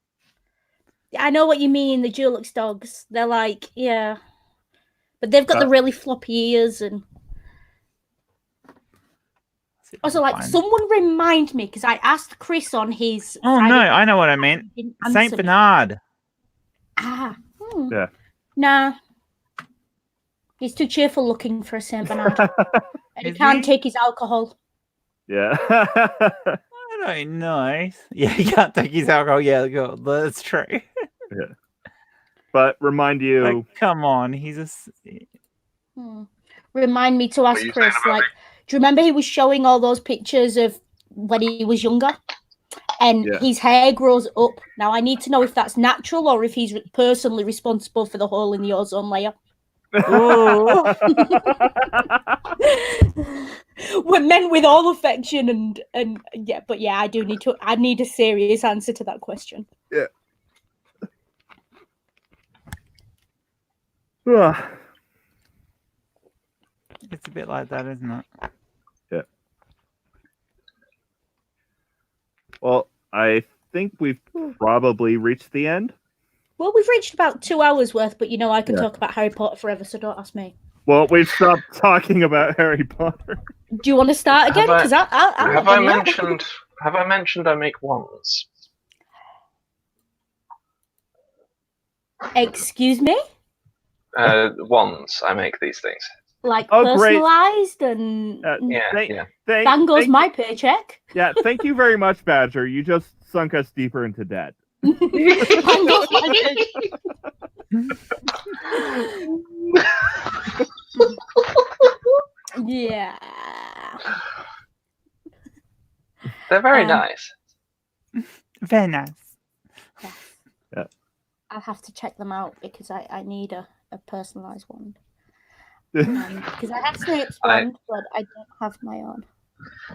I know what you mean. The Dulux dogs. They're like, yeah, but they've got the really floppy ears and. Also, like, someone remind me because I asked Chris on his. Oh Friday no, I know what I meant. Saint Bernard. Ah. Yeah. Nah. He's too cheerful looking for a Saint Bernard, and he can't take his alcohol. Yeah. I don't know. Yeah, he can't take his alcohol. Yeah, that's true. Yeah. But remind you. Like, come on, he's a. Remind me to ask Chris. Like, do you remember he was showing all those pictures of when he was younger, and his hair grows up? Now I need to know if that's natural or if he's personally responsible for the hole in the ozone layer. We're men with all affection and yeah, but yeah, I need a serious answer to that question. Yeah. It's a bit like that, isn't it? Yeah. Well, I think we've probably reached the end. Well, we've reached about 2 hours worth, but I can talk about Harry Potter forever, so don't ask me. Well, we've stopped talking about Harry Potter. Do you want to start again? Because have I mentioned I make wands? Excuse me? Wands. I make these things. Like personalized great. And Bang goes my paycheck. Yeah, thank you very much, Badger. You just sunk us deeper into debt. Yeah. They're very nice. Very nice. Yeah. I'll have to check them out because I need a personalized one. Because I have Snape's wand, but I don't have my own.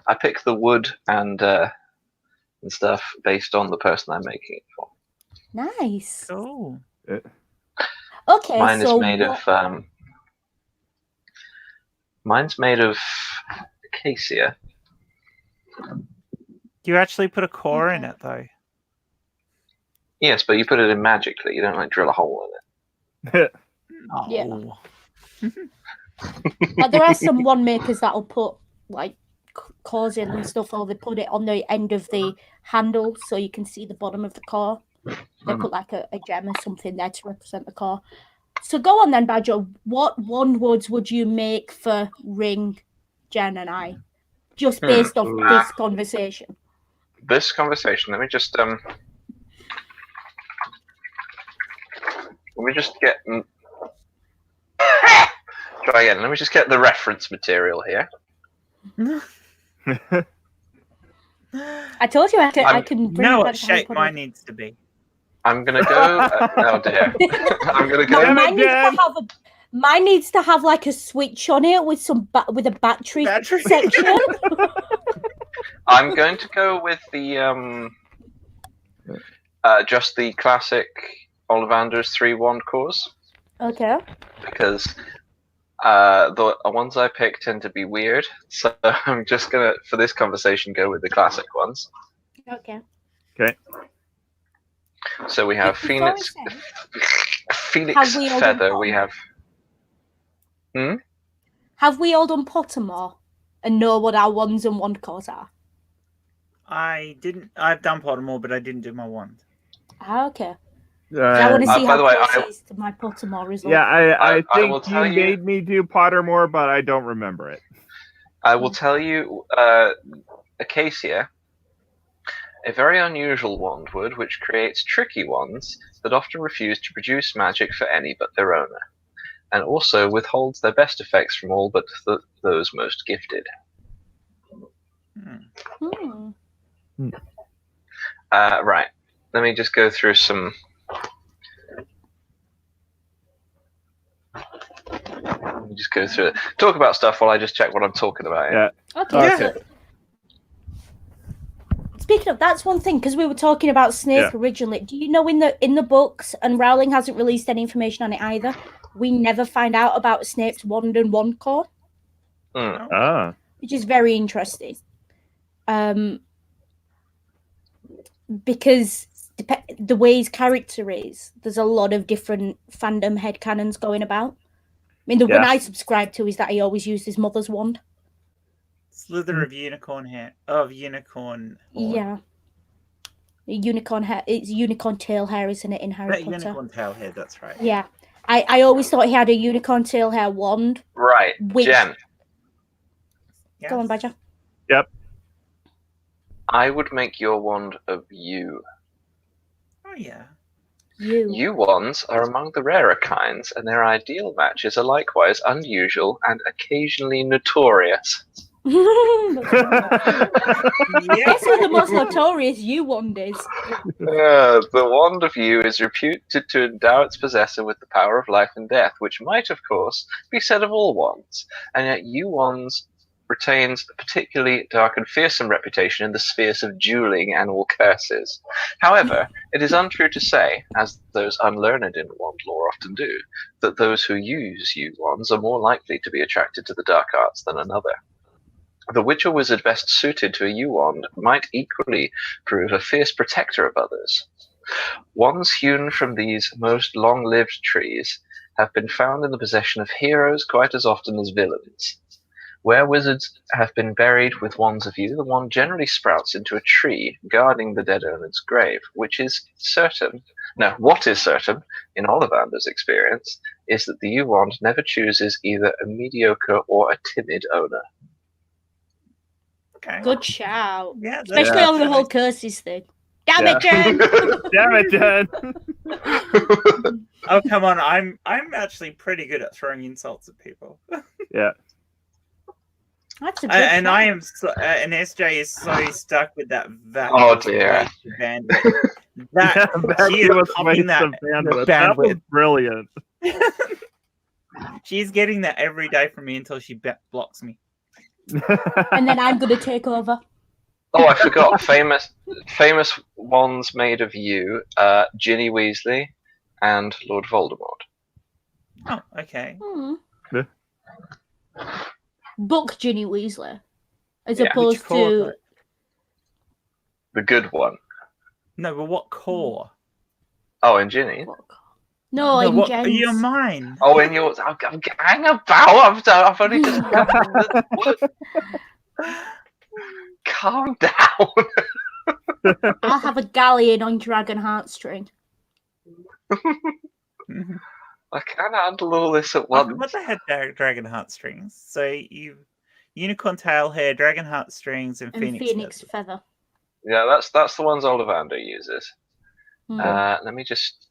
I pick the wood and stuff based on the person I'm making it for. Nice. Oh. Okay. Mine is made of. Mine's made of acacia. Do you actually put a core in it though? Yes, but you put it in magically. You don't drill a hole in it. Oh. Yeah. But there are some wand makers that'll put cores in and stuff, or they put it on the end of the handle so you can see the bottom of the core. They put a gem or something there to represent the core. So go on then, Badger. What wand woods would you make for Ring, Jen, and I? Just based off this conversation. This conversation. Let me just get. Try again. Let me just get the reference material here. I told you I can bring know what shape mine needs to be. I'm gonna go. Oh dear. I'm gonna go. Mine needs to have a switch on it with with a battery section. I'm going to go with the just the classic Ollivander's 3 wand cores. Okay. Because the ones I pick tend to be weird, so I'm just gonna, for this conversation, go with the classic ones. Okay. Okay. So we have Phoenix Feather. We have. Have we all done Pottermore and know what our wands and wand cores are? I didn't. I've done Pottermore, but I didn't do my wand. Okay. I want to see how close is to my Pottermore result. Yeah, I think you made me do Pottermore, but I don't remember it. I will tell you, Acacia, a very unusual wand wood which creates tricky wands that often refuse to produce magic for any but their owner, and also withholds their best effects from all but those most gifted. Right. Let me just go through some. Let me just go through it. Talk about stuff while I just check what I'm talking about. Yeah. Okay. So, speaking of, that's one thing, because we were talking about Snape originally. Do you know in the books, and Rowling hasn't released any information on it either, we never find out about Snape's wand and wand core, which is very interesting. Because the way his character is, there's a lot of different fandom headcanons going about. I mean, the one I subscribe to is that he always used his mother's wand. Slither of unicorn hair. Of unicorn horn. Yeah. Unicorn hair. It's unicorn tail hair, isn't it, in Harry Potter? Unicorn tail hair, that's right. Yeah. I always thought he had a unicorn tail hair wand. Right. Jen. Yes. Go on, Badger. Yep. I would make your wand of you. Oh, yeah. You wands are among the rarer kinds, and their ideal matches are likewise unusual and occasionally notorious. Guess who the most notorious you wand is? The wand of you is reputed to endow its possessor with the power of life and death, which might, of course, be said of all wands, and yet you wands retains a particularly dark and fearsome reputation in the spheres of dueling and all curses. However, it is untrue to say, as those unlearned in wand lore often do, that those who use you wands are more likely to be attracted to the dark arts than another. The witch or wizard best suited to a yew wand might equally prove a fierce protector of others. Wands hewn from these most long-lived trees have been found in the possession of heroes quite as often as villains. Where wizards have been buried with wands of yew, the wand generally sprouts into a tree guarding the dead owner's grave, what is certain, in Ollivander's experience, is that the yew wand never chooses either a mediocre or a timid owner. Okay. Good shout. Yeah, especially on the whole curses thing. Damn it, Jen! Damn it, Jen! Oh, come on. I'm actually pretty good at throwing insults at people. Yeah. That's a good and shout. I am and SJ is so stuck with that Oh dear. bandwidth. That she is upping that That was bandwidth. brilliant. She's getting that every day from me until she blocks me. And then I'm gonna take over. Oh, I forgot. famous wands made of yew, Ginny Weasley and Lord Voldemort. Oh, okay. Yeah. Book Ginny Weasley. As Yeah. opposed Which core, to though? The good one. No, but what core? Oh, and Ginny. no, in what? Jen's. You're mine. Oh, in yours. Hang about. I've only just got Calm down. I'll have a galleon on Dragon Heartstring. I can't handle all this at once. What the heck, Dragon Heartstrings? So you unicorn tail hair, Dragon Heartstrings, and Phoenix Feather. Yeah, that's the ones Ollivander uses. Let me just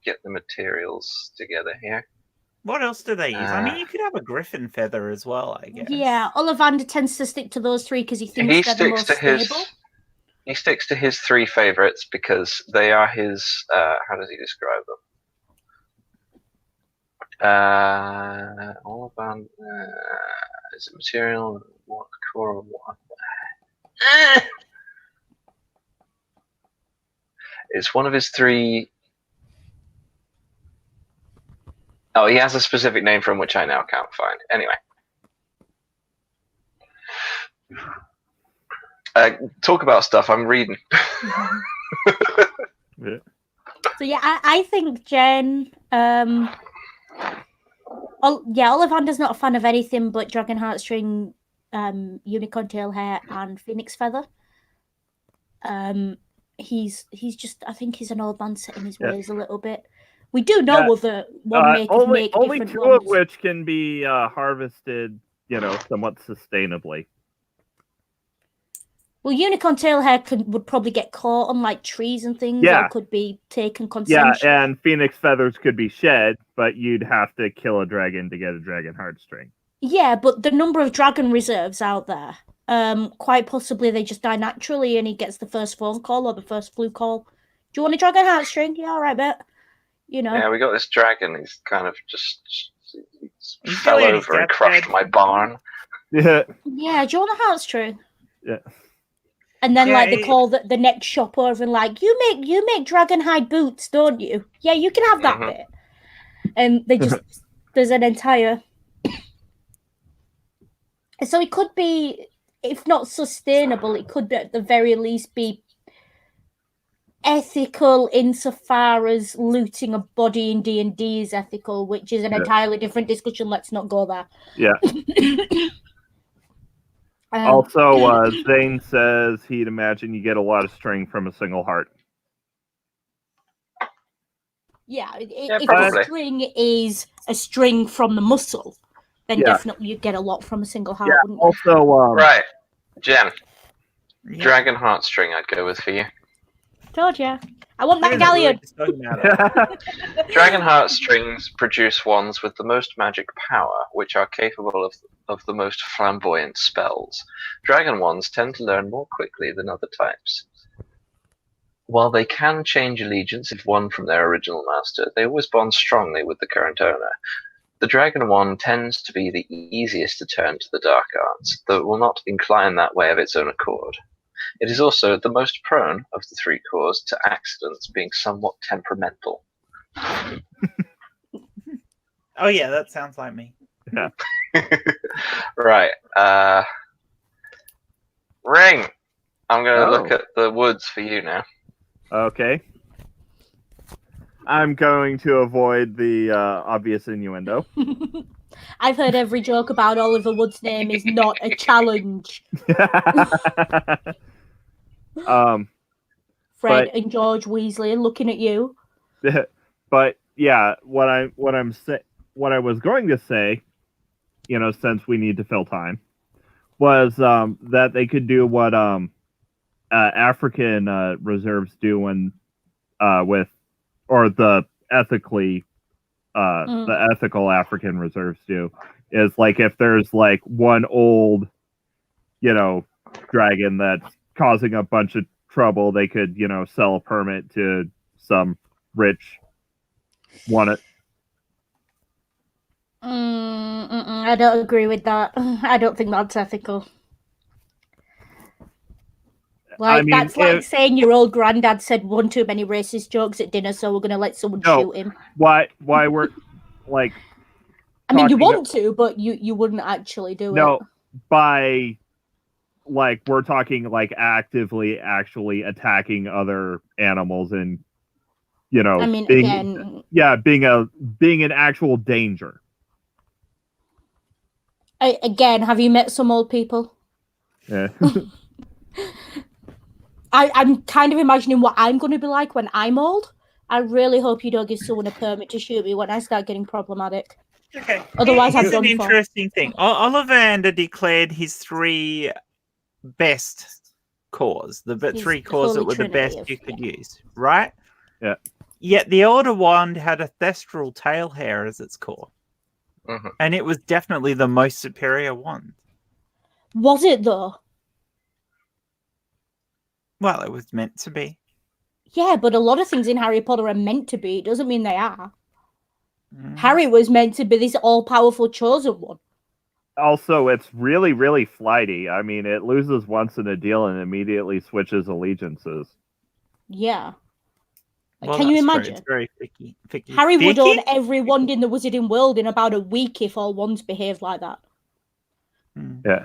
get the materials together here. What else do they use? I mean, you could have a griffin feather as well, I guess. Yeah, Ollivander tends to stick to those three because he thinks they're the most stable. He sticks to his three favorites because they are his. How does he describe them? Ollivander is it material? What core? What? It's one of his three. Oh, he has a specific name from which I now can't find. Anyway. Talk about stuff I'm reading. Yeah. So yeah, I think Jen. Ollivander's not a fan of anything but Dragon Heartstring, Unicorn Tail Hair, and Phoenix Feather. He's just. I think he's an old man set in his ways a little bit. We do know other makers make only different two ones. of which can be harvested, somewhat sustainably. Well, unicorn tail hair would probably get caught on like trees and things. Yeah. Or could be taken consumption. Yeah, and phoenix feathers could be shed, but you'd have to kill a dragon to get a dragon heartstring. Yeah, but the number of dragon reserves out there, quite possibly they just die naturally, and he gets the first phone call or the first flu call. Do you want a dragon heartstring? Yeah, all right, bet. Yeah, we got this dragon. He's kind of just He's fell really over and dead. crushed my barn. Yeah. Yeah, do you want a heartstring? Yeah. And then they call the next shop over and like, you make dragon hide boots, don't you? Yeah, you can have that bit. And they just there's an entire. So it could be, if not sustainable, it could be at the very least be ethical insofar as looting a body in D&D is ethical, which is an entirely different discussion. Let's not go there. Yeah. Also, Zane says he'd imagine you get a lot of string from a single heart. Yeah, if a string is a string from the muscle, then definitely you get a lot from a single heart. Yeah. Also, right, Jen. Yeah. Dragon heartstring, I'd go with for you. Told ya. I want that galleon. Dragon heartstrings produce wands with the most magic power, which are capable of the most flamboyant spells. Dragon wands tend to learn more quickly than other types. While they can change allegiance if won from their original master, they always bond strongly with the current owner. The dragon wand tends to be the easiest to turn to the dark arts, though it will not incline that way of its own accord. It is also the most prone of the three cores to accidents, being somewhat temperamental. Oh yeah, that sounds like me. Yeah. Right. Ring. I'm going to look at the woods for you now. Okay. I'm going to avoid the obvious innuendo. I've heard every joke about Oliver Wood's name is not a challenge. Fred and George Weasley looking at you. But yeah, what I was going to say, since we need to fill time, was that they could do what African reserves do when the ethical African reserves do, is like if there's like one old, dragon that's causing a bunch of trouble, they could, sell a permit to some rich want. I don't agree with that. I don't think that's ethical. That's like saying your old granddad said one too many racist jokes at dinner, so we're going to let someone shoot him. Why we're like... I mean, you want to, but you wouldn't actually do it. No, by... Like, we're talking, like, actively actually attacking other animals and, I mean, being an actual danger. Again, have you met some old people? Yeah. I'm kind of imagining what I'm going to be like when I'm old. I really hope you don't give someone a permit to shoot me when I start getting problematic. Okay. Otherwise, here's an interesting thing. Ollivander declared his three best cores, three cores that were the best you could use, right? Yeah. Yet the older wand had a thestral tail hair as its core. Mm-hmm. And it was definitely the most superior wand. Was it, though? Well, it was meant to be. Yeah, but a lot of things in Harry Potter are meant to be. It doesn't mean they are. Harry was meant to be this all-powerful chosen one. Also, it's really, really flighty. I mean, it loses once in a deal and immediately switches allegiances. Yeah. Can you imagine? It's very picky. Harry would own every wand in the wizarding world in about a week if all wands behaved like that. Yeah.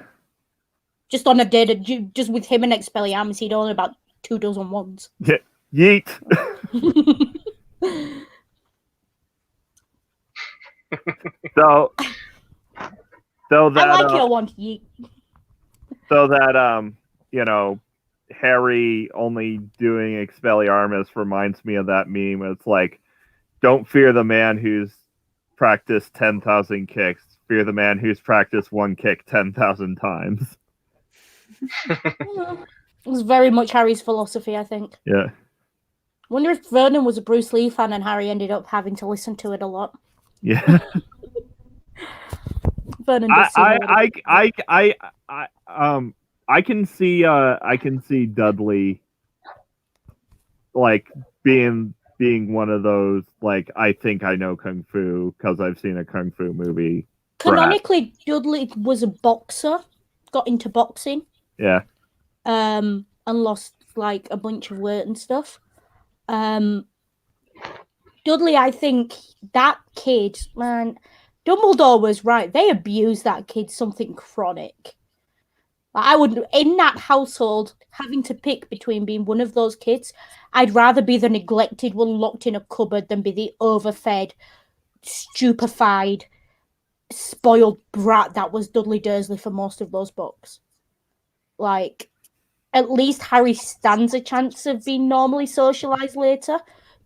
Just on a day, just with him and Expelliarmus, he'd own about 24 wands. Yeah. Yeet. So that I like your wand, yeet. So that Harry only doing Expelliarmus reminds me of that meme. It's like, don't fear the man who's practiced 10,000 kicks. Fear the man who's practiced one kick 10,000 times. It was very much Harry's philosophy, I think. Yeah. Wonder if Vernon was a Bruce Lee fan and Harry ended up having to listen to it a lot. Yeah. Vernon I can see Dudley like being one of those, like, I think I know Kung Fu because I've seen a Kung Fu movie. Canonically, Dudley was a boxer, got into boxing. Yeah. And lost like a bunch of weight and stuff. Dudley, I think that kid, man, Dumbledore was right. They abused that kid something chronic. I would, in that household, having to pick between being one of those kids, I'd rather be the neglected one locked in a cupboard than be the overfed, stupefied, spoiled brat that was Dudley Dursley for most of those books. Like, at least Harry stands a chance of being normally socialised later.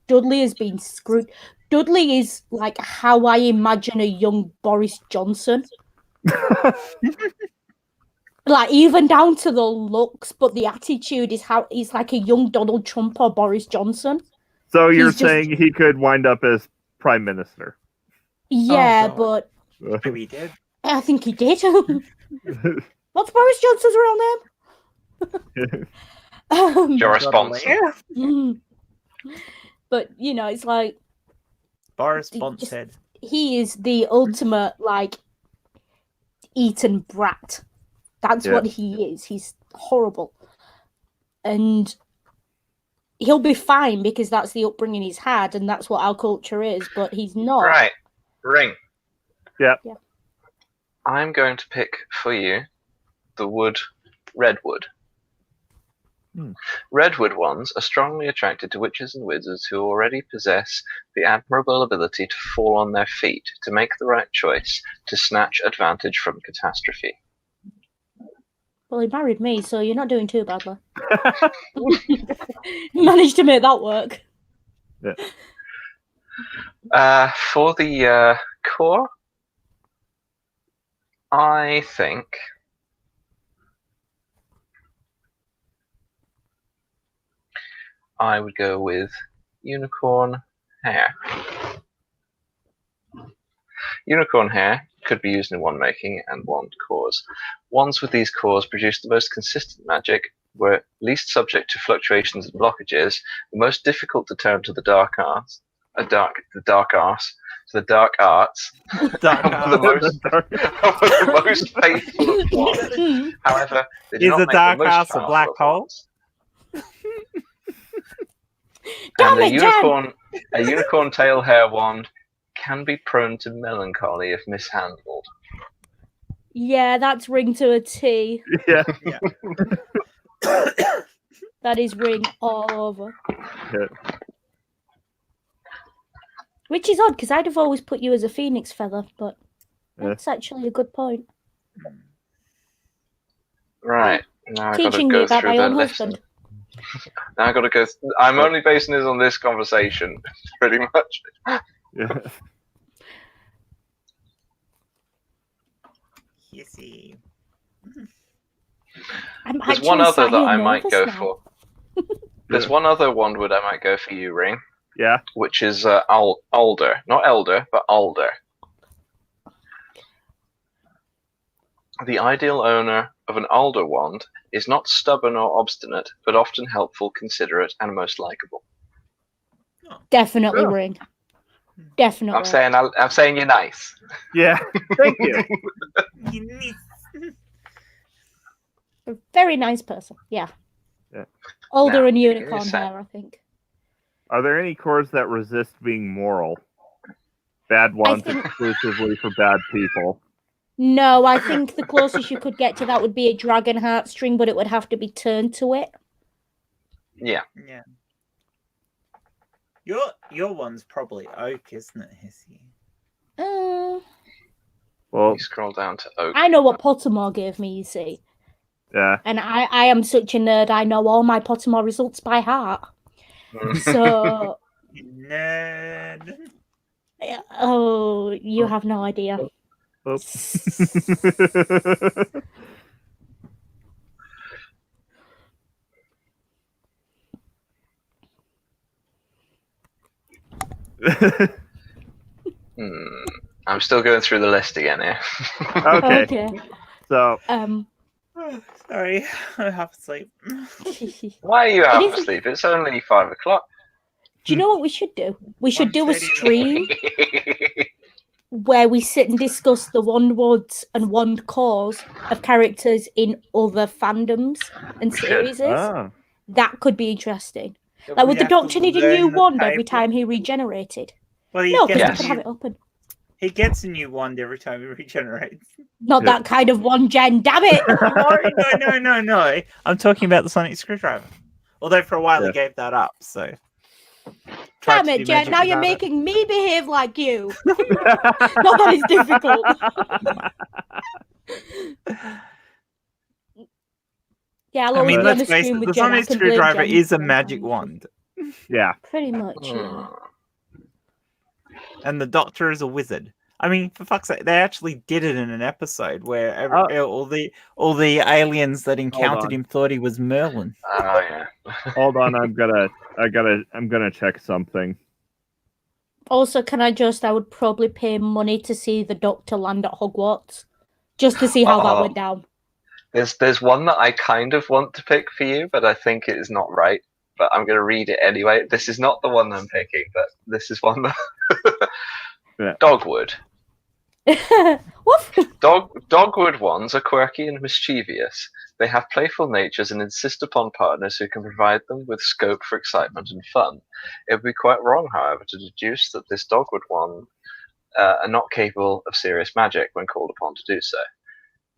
Dudley has been screwed. Dudley is like how I imagine a young Boris Johnson. Like, even down to the looks, but the attitude is how he's like a young Donald Trump or Boris Johnson. So you're saying he could wind up as Prime Minister? Yeah, but maybe he did. I think he did. What's Boris Johnson's real name? Joris Bonson. But you know, it's like Boris Bonson. He is the ultimate like Eton brat. That's what he is. He's horrible, and he'll be fine because that's the upbringing he's had, and that's what our culture is. But he's not. Right, Ring. Yeah. I'm going to pick for you the wood redwood. Redwood ones are strongly attracted to witches and wizards who already possess the admirable ability to fall on their feet, to make the right choice, to snatch advantage from catastrophe. Well, he married me, so you're not doing too badly. Managed to make that work. Yeah. For the core, I think I would go with unicorn hair. Unicorn hair could be used in wand making and wand cores. Wands with these cores produce the most consistent magic, were least subject to fluctuations and blockages, the most difficult to turn to the dark arts, and were the most faithful of wands. However, they do Is not the make dark the most arts a powerful black of hole? wands. And a unicorn tail hair wand can be prone to melancholy if mishandled. Yeah, that's Ring to a T. Yeah. That is Ring all over. Yeah. Which is odd, because I'd have always put you as a phoenix feather, but that's actually a good point. Right. Now Teaching me about my own husband. Now I gotta go. I'm only basing this on this conversation, pretty much. Yeah. Hissy. There's one other that I might go for. There's one other wandwood I might go for you, Ring. Yeah. Which is alder, not elder, but alder. The ideal owner of an alder wand is not stubborn or obstinate, but often helpful, considerate, and most likable. Definitely Ring. Definitely. I'm saying you're nice. Yeah. Thank you. A very nice person. Yeah. Alder Now, and unicorn hair, I think. Are there any cores that resist being moral? Bad ones exclusively for bad people. No, I think the closest you could get to that would be a dragon heartstring, but it would have to be turned to it. Yeah. Yeah. Your one's probably oak, isn't it, Hissy? Well, you scroll down to oak. I know what Pottermore gave me, you see. Yeah. And I am such a nerd, I know all my Pottermore results by heart. So... Nerd. Oh, you have no idea. I'm still going through the list again here. Okay. So, sorry, I have to sleep. Why are you half asleep? It's only 5 o'clock. Do you know what we should do? We should do a stream where we sit and discuss the wandwoods and wand cores of characters in other fandoms and series. That could be interesting. Like, would the Doctor need a new wand every time he regenerated? Well, no, because we could have it open. He gets a new wand every time he regenerates. Not that kind of one, Jen. Damn it! No. I'm talking about the sonic screwdriver. Although for a while he gave that up, so. Damn it, Jen. Now you're making me behave like you. Not that it's difficult. Yeah, I mean, let's face it, the sonic screwdriver is a magic wand. Yeah. Pretty much, yeah. And the Doctor is a wizard. I mean, for fuck's sake, they actually did it in an episode where all the aliens that encountered him thought he was Merlin. Oh yeah. Hold on, I'm gonna check something. Also, I would probably pay money to see the Doctor land at Hogwarts, just to see how that went down. There's one that I kind of want to pick for you, but I think it is not right. But I'm going to read it anyway. This is not the one I'm picking, but this is one that... Dogwood. What? Dogwood wands are quirky and mischievous. They have playful natures and insist upon partners who can provide them with scope for excitement and fun. It would be quite wrong, however, to deduce that this Dogwood wand are not capable of serious magic when called upon to do so.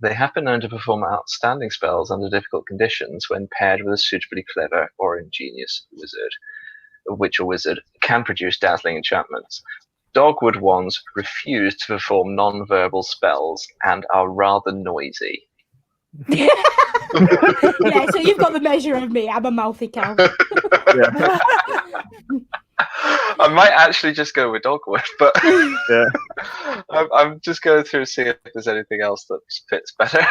They have been known to perform outstanding spells under difficult conditions when paired with a suitably clever or ingenious witch or wizard can produce dazzling enchantments. Dogwood wands refuse to perform non-verbal spells and are rather noisy. Yeah, so you've got the measure of me. I'm a mouthy cow. I might actually just go with Dogwood, but I'm just going through to see if there's anything else that fits better.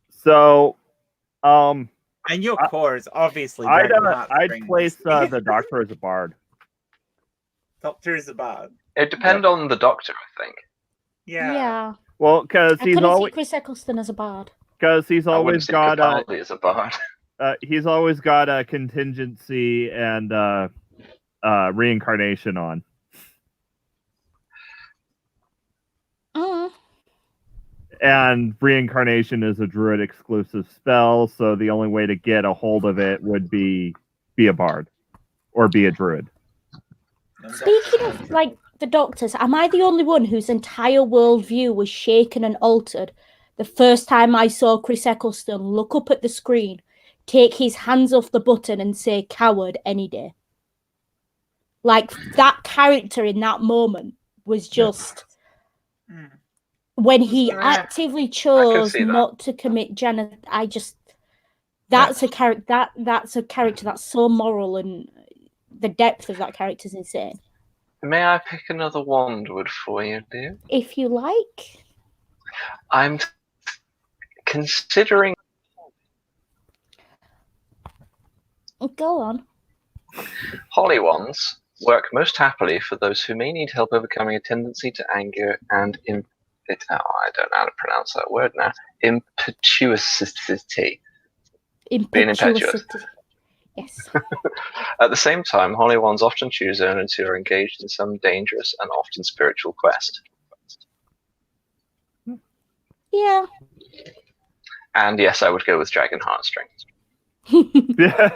So, and your core is obviously. I'd place the Doctor as a bard. Doctor is a bard. It depends on the Doctor, I think. Yeah. Well, because he's always Chris Eccleston as a bard. Because he's always got as a bard. He's always got a contingency and reincarnation on. And reincarnation is a druid exclusive spell, so the only way to get a hold of it would be a bard or be a druid. Speaking of the Doctors, am I the only one whose entire worldview was shaken and altered the first time I saw Chris Eccleston look up at the screen, take his hands off the button and say coward any day? That character in that moment was just when he actively chose not to commit genocide. That's a character that's so moral, and the depth of that character is insane. May I pick another wandwood for you, dear? If you like. I'm considering. Go on. Holy wands work most happily for those who may need help overcoming a tendency to anger and I don't know how to pronounce that word now. Impetuosity. Being impetuous. Yes. At the same time, holy wands often choose owners who are engaged in some dangerous and often spiritual quest. Yeah. And yes, I would go with dragon heartstrings. Yeah.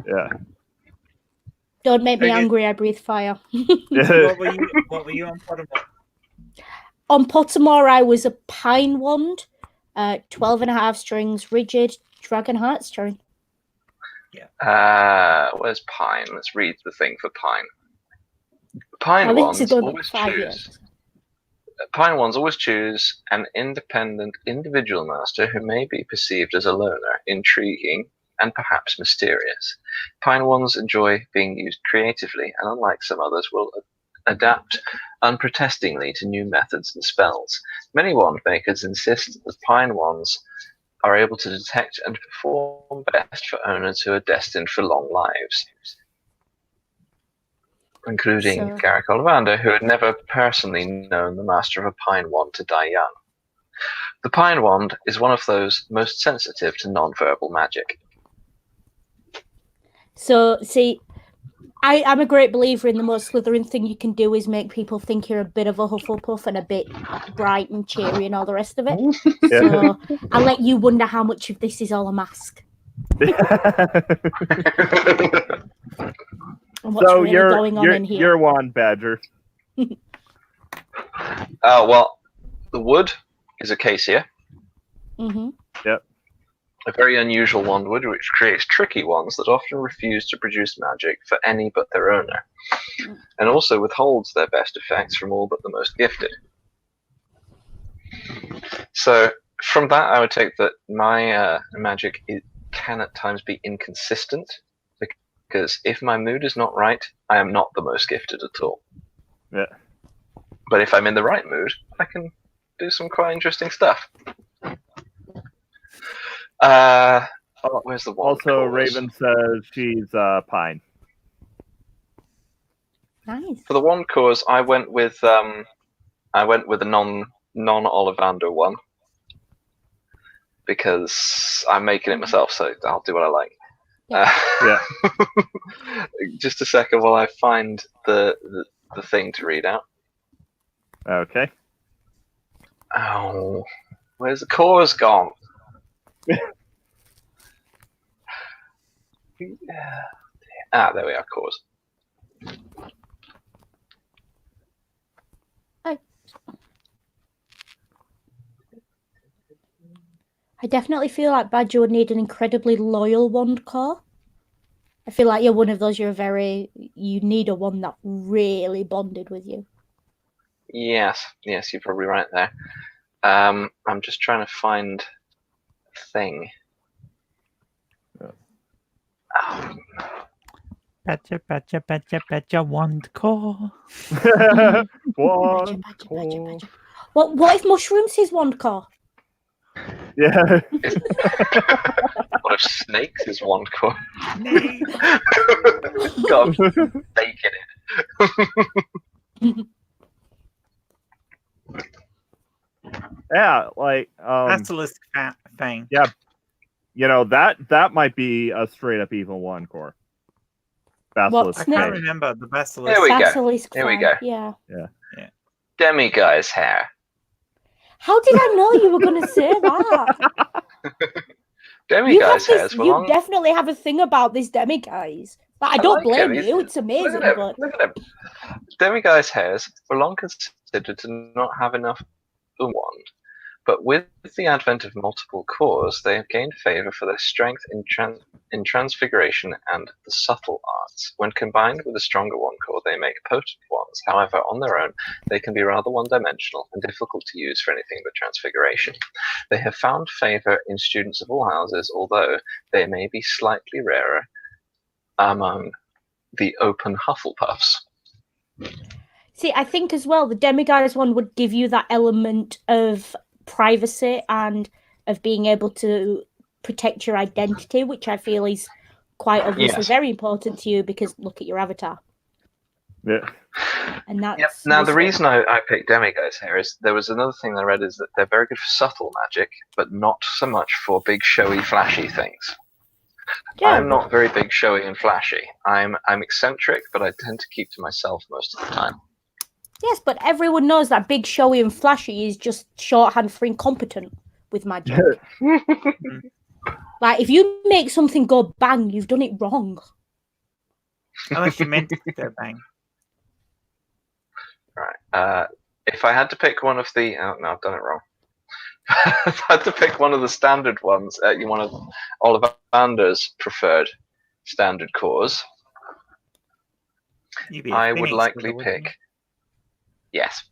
Yeah. Don't make me angry, I breathe fire. What were you on Pottermore? On Pottermore, I was a pine wand, 12.5 strings, rigid, dragon heartstring. Yeah. Where's pine? Let's read the thing for pine. Pine wands always choose. Pine wands always choose an independent individual master who may be perceived as a loner, intriguing, and perhaps mysterious. Pine wands enjoy being used creatively, and unlike some others, will adapt unprotestingly to new methods and spells. Many wand makers insist that pine wands are able to detect and perform best for owners who are destined for long lives, including Garrick Ollivander, who had never personally known the master of a pine wand to die young. The pine wand is one of those most sensitive to non-verbal magic. So, see, I'm a great believer in the most Slytherin thing you can do is make people think you're a bit of a Hufflepuff and a bit bright and cheery and all the rest of it. So I'll let you wonder how much of this is all a mask. What's So really you're going on in here? you're one, Badger. Well, the wood is acacia. Mm-hmm. Yep. A very unusual wandwood, which creates tricky ones that often refuse to produce magic for any but their owner, and also withholds their best effects from all but the most gifted. So, from that, I would take that my magic can at times be inconsistent, because if my mood is not right, I am not the most gifted at all. Yeah. But if I'm in the right mood, I can do some quite interesting stuff. Where's the wand? Also, Raven says she's pine. Nice. For the wand cause, I went with a non-Ollivander one because I'm making it myself, so I'll do what I like. Yeah. Just a second while I find the thing to read out. Okay. Oh, where's the cause gone? There we are, cause. I definitely feel like Badger would need an incredibly loyal wand core. I feel like you're one of those. You need a one that really bonded with you. Yes, you're probably right there. I'm just trying to find a thing. Badger, wand core. Wand Badger. core. What if mushrooms his wand core? Yeah. What if snakes is wand core? Snake. Got snake in it. Yeah, like Basilisk thing. Yeah, that might be a straight up evil wand core. Basilisk. I can't remember the basilisk. Here we go. Basilisk Here we fan. go. Yeah. Demiguy's hair. How did I know you were going to say that? Demiguy's hair. You definitely have a thing about this Demiguise. But I don't blame you. It's amazing. Look at him. Demiguy's hairs were long considered to not have enough wand, but with the advent of multiple cores, they have gained favor for their strength in transfiguration and the subtle arts. When combined with a stronger wand core, they make potent wands. However, on their own, they can be rather one-dimensional and difficult to use for anything but transfiguration. They have found favor in students of all houses, although they may be slightly rarer among the open Hufflepuffs. See, I think as well, the Demiguise one would give you that element of privacy and of being able to protect your identity, which I feel is quite obviously very important to you because look at your avatar. Yeah. And that's Yep. Now, the reason I picked Demiguise hair is there was another thing I read is that they're very good for subtle magic, but not so much for big, showy, flashy things. Yeah, I'm not very big, showy, and flashy. I'm eccentric, but I tend to keep to myself most of the time. Yes, but everyone knows that big, showy, and flashy is just shorthand for incompetent with magic. Like, if you make something go bang, you've done it wrong. Unless you meant to go bang. Right. If I had to pick one of the... Oh, no, I've done it wrong. If I had to pick one of the standard ones, one of Ollivander's preferred standard cores, I would likely pick... Yes.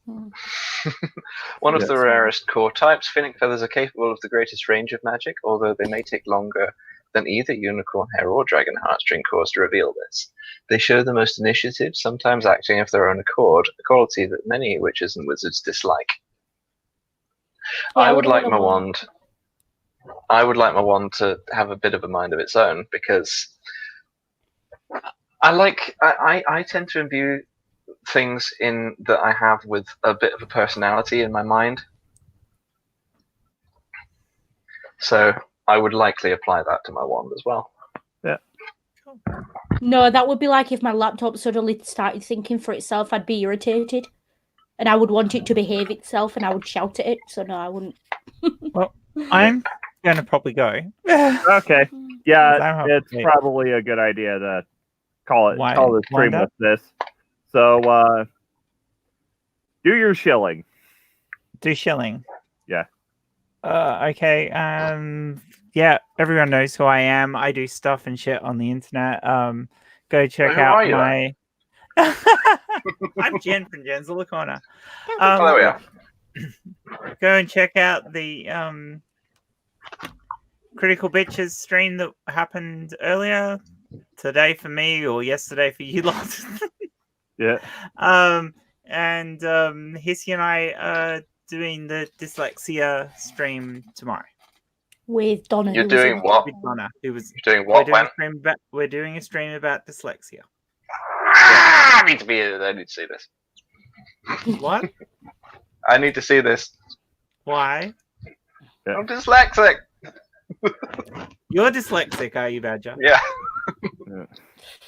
One of the rarest core types, Finnick feathers are capable of the greatest range of magic, although they may take longer than either unicorn hair or dragon heartstring cores to reveal this. They show the most initiative, sometimes acting of their own accord, a quality that many witches and wizards dislike. I would like my wand to have a bit of a mind of its own because I tend to imbue things in that I have with a bit of a personality in my mind. So I would likely apply that to my wand as well. Yeah. No, that would be like if my laptop suddenly started thinking for itself, I'd be irritated. And I would want it to behave itself and I would shout at it. So no, I wouldn't. Well, I'm going to probably go. Okay. Yeah, it's probably a good idea to call the stream with this. So do your shilling. Do shilling. Yeah. Okay. Yeah, everyone knows who I am. I do stuff and shit on the internet. Go check out my. I'm Jen from Jen's Little Corner. There we are. Go and check out the Critical Bitches stream that happened earlier today for me or yesterday for you lot. Yeah. And Hissy and I are doing the dyslexia stream tomorrow. With Donna. You're doing what? With Donna, You're doing what? We're doing a stream about dyslexia. I need to be here. I need to see this. What? I need to see this. Why? Yeah. I'm dyslexic. You're dyslexic, are you, Badger? Yeah.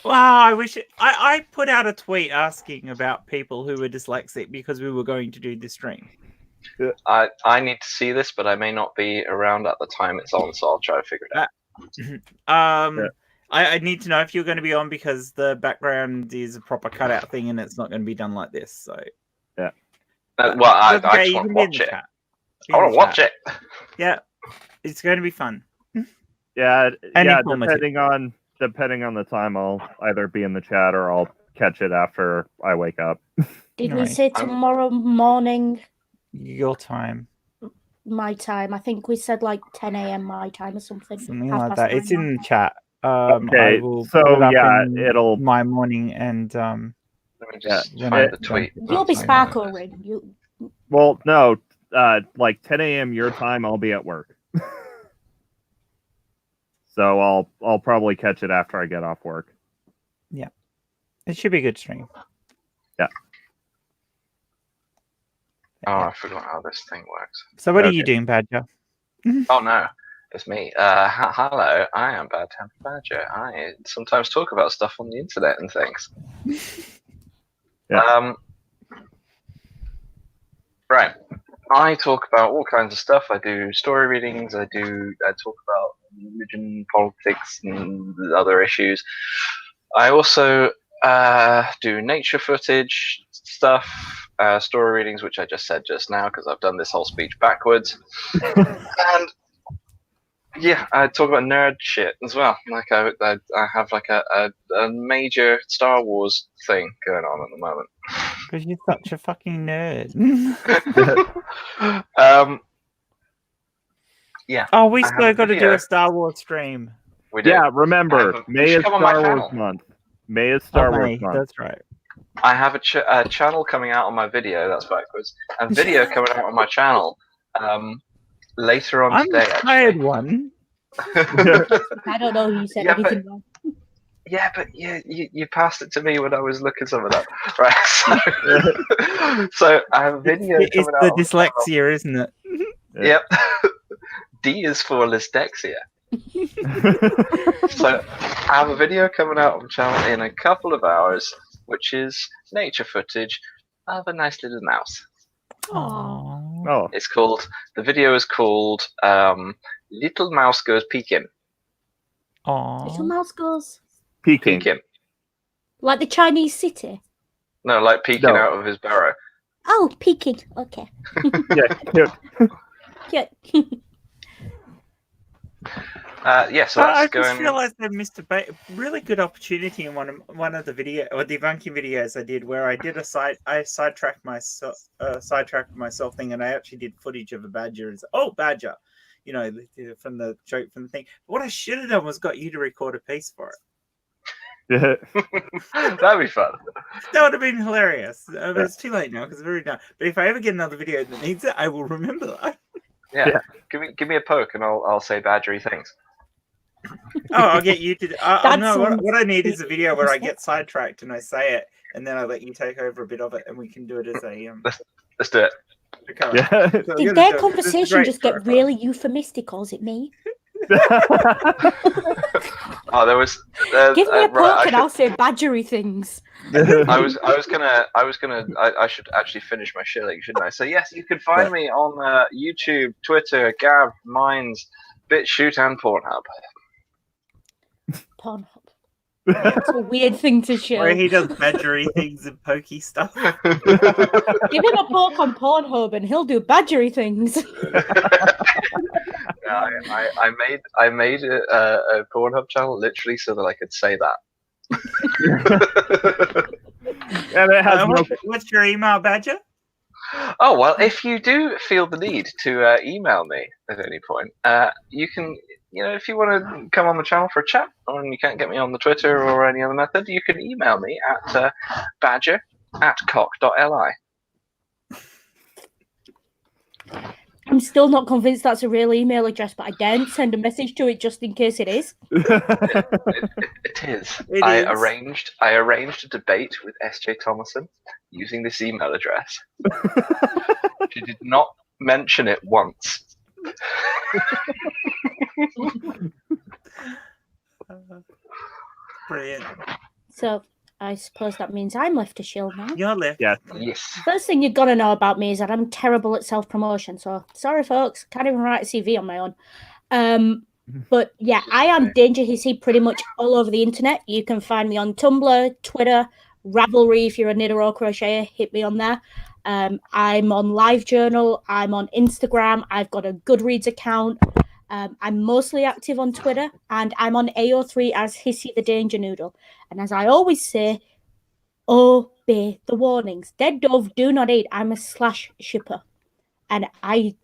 Wow, I wish I put out a tweet asking about people who were dyslexic because we were going to do this stream. I need to see this, but I may not be around at the time it's on, so I'll try to figure it out. I need to know if you're going to be on because the background is a proper cutout thing and it's not going to be done like this. So yeah. Well, I just want to watch it. I want to watch it. Yeah, it's going to be fun. Yeah, and yeah. Depending on the time, I'll either be in the chat or I'll catch it after I wake up. Did we say tomorrow morning? Your time. My time. I think we said like 10 a.m. my time or something. Something like that. It's in the chat. Okay, it'll my morning and let me just find the tweet. You'll be sparkling. Well, no, like 10 a.m. your time, I'll be at work. So I'll probably catch it after I get off work. Yeah, it should be a good stream. Yeah. Oh, I forgot how this thing works. So what are you doing, Badger? Oh no, it's me. Hello, I am Bad Temper Badger. I sometimes talk about stuff on the internet and things. Yeah. Right. I talk about all kinds of stuff. I do story readings. I talk about religion, politics, and other issues. I also do nature footage stuff, story readings, which I just said just now because I've done this whole speech backwards. And yeah, I talk about nerd shit as well. Like I have like a major Star Wars thing going on at the moment. Because you're such a fucking nerd. Yeah. Oh, we still got to do a Star Wars stream. We do. Yeah, remember, May is Star Wars month. May is Star Wars month. That's right. I have a channel coming out on my video. That's backwards. A video coming out on my channel later on today. I'm tired one. I don't know who you said anything wrong. Yeah, but you passed it to me when I was looking some of that. Right. So I have a video it's coming out. It's the dyslexia, isn't it? Yep. D is for dyslexia. So I have a video coming out on the channel in a couple of hours, which is nature footage of a nice little mouse. Aww. Oh. The video is called Little Mouse Goes Peeking. Aww. Little mouse goes Peeking. like the Chinese city. No, like peeking out of his burrow. Oh, peeking. Okay. Yeah. Yeah. So that's I going. just realised I missed a really good opportunity in one of the video or debunking videos I did, where I sidetracked myself thing, and I actually did footage of a badger. Badger, from the joke from the thing. But what I should have done was got you to record a piece for it. Yeah. That'd be fun. That would have been hilarious. It's too late now because it's very done. But if I ever get another video that needs it, I will remember that. Yeah. Give me a poke and I'll say badgery things. I'll get you to. What I need is a video where I get sidetracked and I say it, and then I let you take over a bit of it, and we can do it as a. Let's do it. Yeah. Did their conversation just get really euphemistic, or is it me? There was. Give me a poke and I'll say badgery things. I should actually finish my shilling, shouldn't I? So yes, you can find me on YouTube, Twitter, Gab, Minds, BitChute, and Pornhub. Pornhub. It's a weird thing to show. Where he does badgery things and pokey stuff. Give him a poke on Pornhub and he'll do badgery things. I made a Pornhub channel literally so that I could say that. And it has what's your email, Badger? Oh, well, if you do feel the need to email me at any point, you can, if you want to come on the channel for a chat, or you can't get me on the Twitter or any other method, you can email me at badger@cock.li. I'm still not convinced that's a real email address, but I daren't send a message to it just in case it is. It is. I arranged a debate with S.J. Thomason using this email address. She did not mention it once. Brilliant. So I suppose that means I'm left to shield now. You're left. Yes. First thing you've got to know about me is that I'm terrible at self-promotion. So sorry, folks. Can't even write a CV on my own. But yeah, I am Danger Hissy pretty much all over the internet. You can find me on Tumblr, Twitter, Ravelry. If you're a knitter or crocheter, hit me on there. I'm on LiveJournal. I'm on Instagram. I've got a Goodreads account. I'm mostly active on Twitter, and I'm on AO3 as Hissy the Danger Noodle. And as I always say, obey the warnings. Dead dove, do not eat. I'm a slash shipper. And I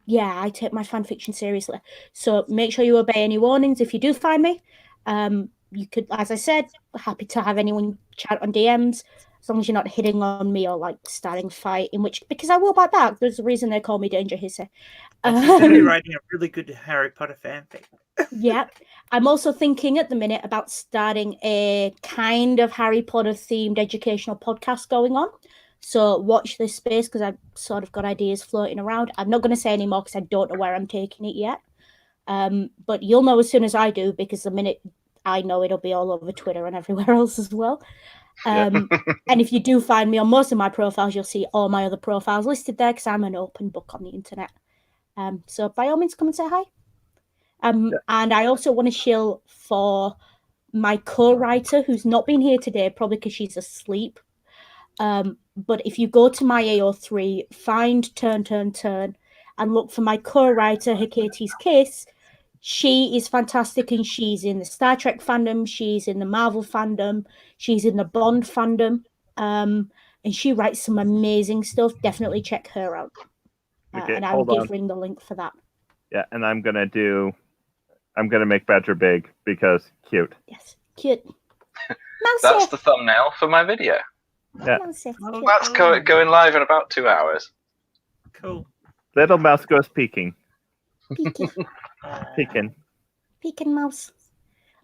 take my fan fiction seriously. So make sure you obey any warnings if you do find me. You could, as I said, happy to have anyone chat on DMs, as long as you're not hitting on me or like starting a fight, because I will bite back. There's a reason they call me Danger Hissy. You're writing a really good Harry Potter fanfic. Yeah. I'm also thinking at the minute about starting a kind of Harry Potter themed educational podcast going on. So watch this space because I've sort of got ideas floating around. I'm not going to say any more because I don't know where I'm taking it yet. But you'll know as soon as I do, because the minute I know, it'll be all over Twitter and everywhere else as well. And if you do find me on most of my profiles, you'll see all my other profiles listed there because I'm an open book on the internet. So by all means, come and say hi. And I also want to shill for my co-writer who's not been here today, probably because she's asleep. But if you go to my AO3, find Turn, and look for my co-writer, Hecate's Kiss, she is fantastic, and she's in the Star Trek fandom, she's in the Marvel fandom, she's in the Bond fandom, and she writes some amazing stuff. Definitely check her out. And I'll give Ring the link for that. Yeah, and I'm gonna make Badger big because cute. Yes, cute. That's the thumbnail for my video. Yeah. That's going live in about 2 hours. Cool. Little mouse goes peeking. Peeking mouse.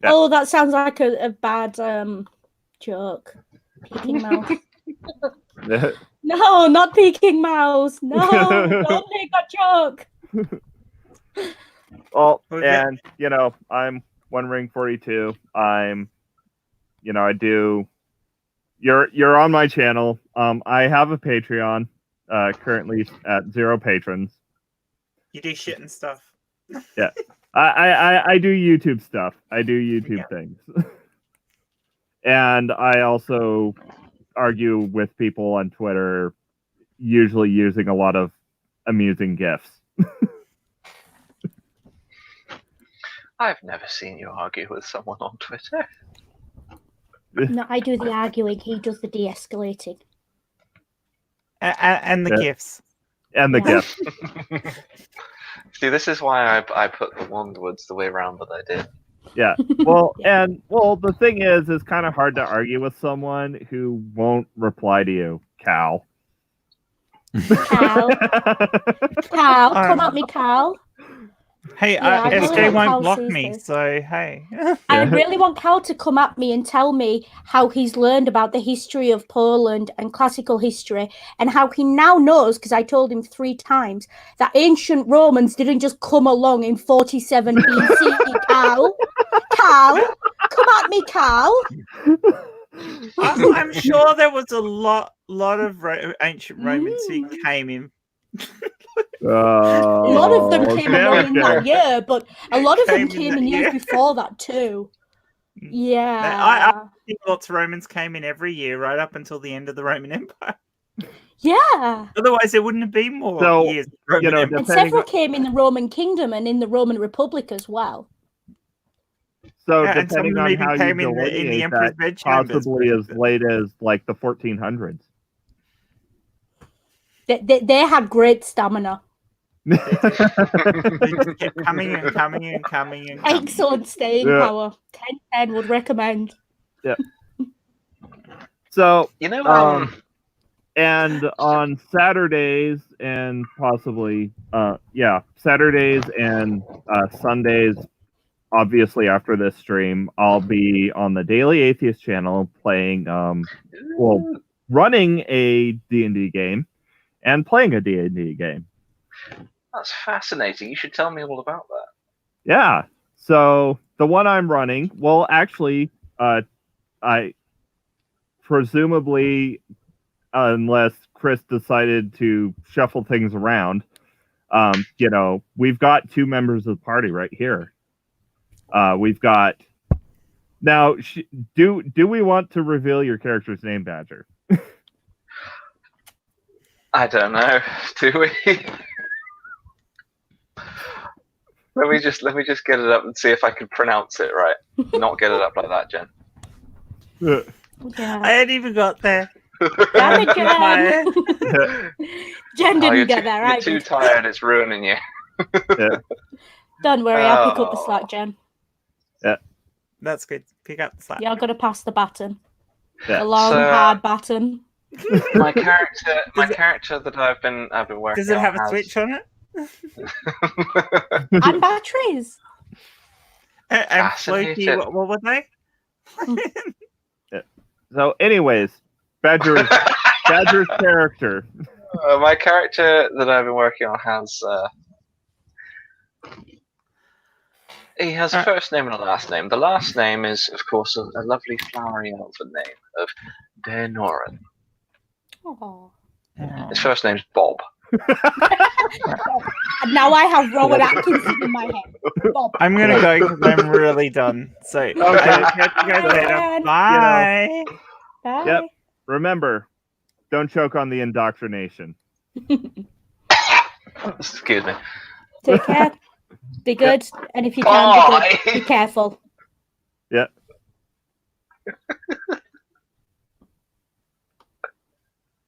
Yeah. Oh, that sounds like a bad joke. Peeking mouse. No, not peeking mouse. No, don't make that joke. Well, and I'm One Ring 42. I do. You're on my channel. I have a Patreon. Currently at 0 patrons. You do shit and stuff. Yeah, I do YouTube stuff. I do YouTube things, and I also argue with people on Twitter, usually using a lot of amusing GIFs. I've never seen you argue with someone on Twitter. No, I do the arguing. He does the de-escalating. And the GIFs. And the GIFs. See, this is why I put the Wandwoods the way around that I did. Yeah. Well, the thing is, it's kind of hard to argue with someone who won't reply to you, Cal. Cal, come at me, Cal. Hey, SJ won't block me, so hey. I really want Cal to come at me and tell me how he's learned about the history of Poland and classical history, and how he now knows, because I told him 3 times, that ancient Romans didn't just come along in 47 BC, Cal. Cal, come at me, Cal. I'm sure there was a lot of ancient Romans who came in. A lot of them came along in that year, but a lot of them came in years before that too. Yeah. I think lots of Romans came in every year, right up until the end of the Roman Empire. Yeah. Otherwise, there wouldn't have been more So, years. Of Roman you know, Empire. And several came in the Roman Kingdom and in the Roman Republic as well. So Yeah, and some of depending them on even how you came in the delineate Emperor's that, bedchambers. possibly as late as like the 1400s. They had great stamina. They just kept coming and coming and coming and coming. Excellent staying power. 10/10 would recommend. Yeah. So, You know, and on Saturdays and possibly, Saturdays and Sundays, obviously after this stream, I'll be on the Daily Atheist channel playing, running a D&D game and playing a D&D game. that's fascinating. You should tell me all about that. Yeah. So the one I'm running, well, actually, I presumably, unless Chris decided to shuffle things around, we've got two members of the party right here. We've got now. Do we want to reveal your character's name, Badger? I don't know. Do we? Let me just get it up and see if I can pronounce it right. Not get it up like that, Jen. Yeah. I hadn't even got there. Damn it, Jen. Jen didn't get there, right? You're too tired. It's ruining you. Yeah. Don't worry, I'll pick up the slack, Jen. Yeah. That's good. Pick up the slack. You're gonna pass the baton. Yeah. The long, hard baton. My character that I've been working. Does it have on a switch on it? And batteries. And Floki, what were they? So, anyways, Badger's character. My character that I've been working on has he has a first name and a last name. The last name is, of course, a lovely flowery elven name of Denoran. Oh. His first name's Bob. And now I have Rowan Atkinson in my head. Bob. I'm gonna go because I'm really done. So Okay. catch you guys later. Bye. Bye. Yep. Remember, don't choke on the indoctrination. Excuse me. Take care. Be good. And if you can, be good. Be careful. Yeah.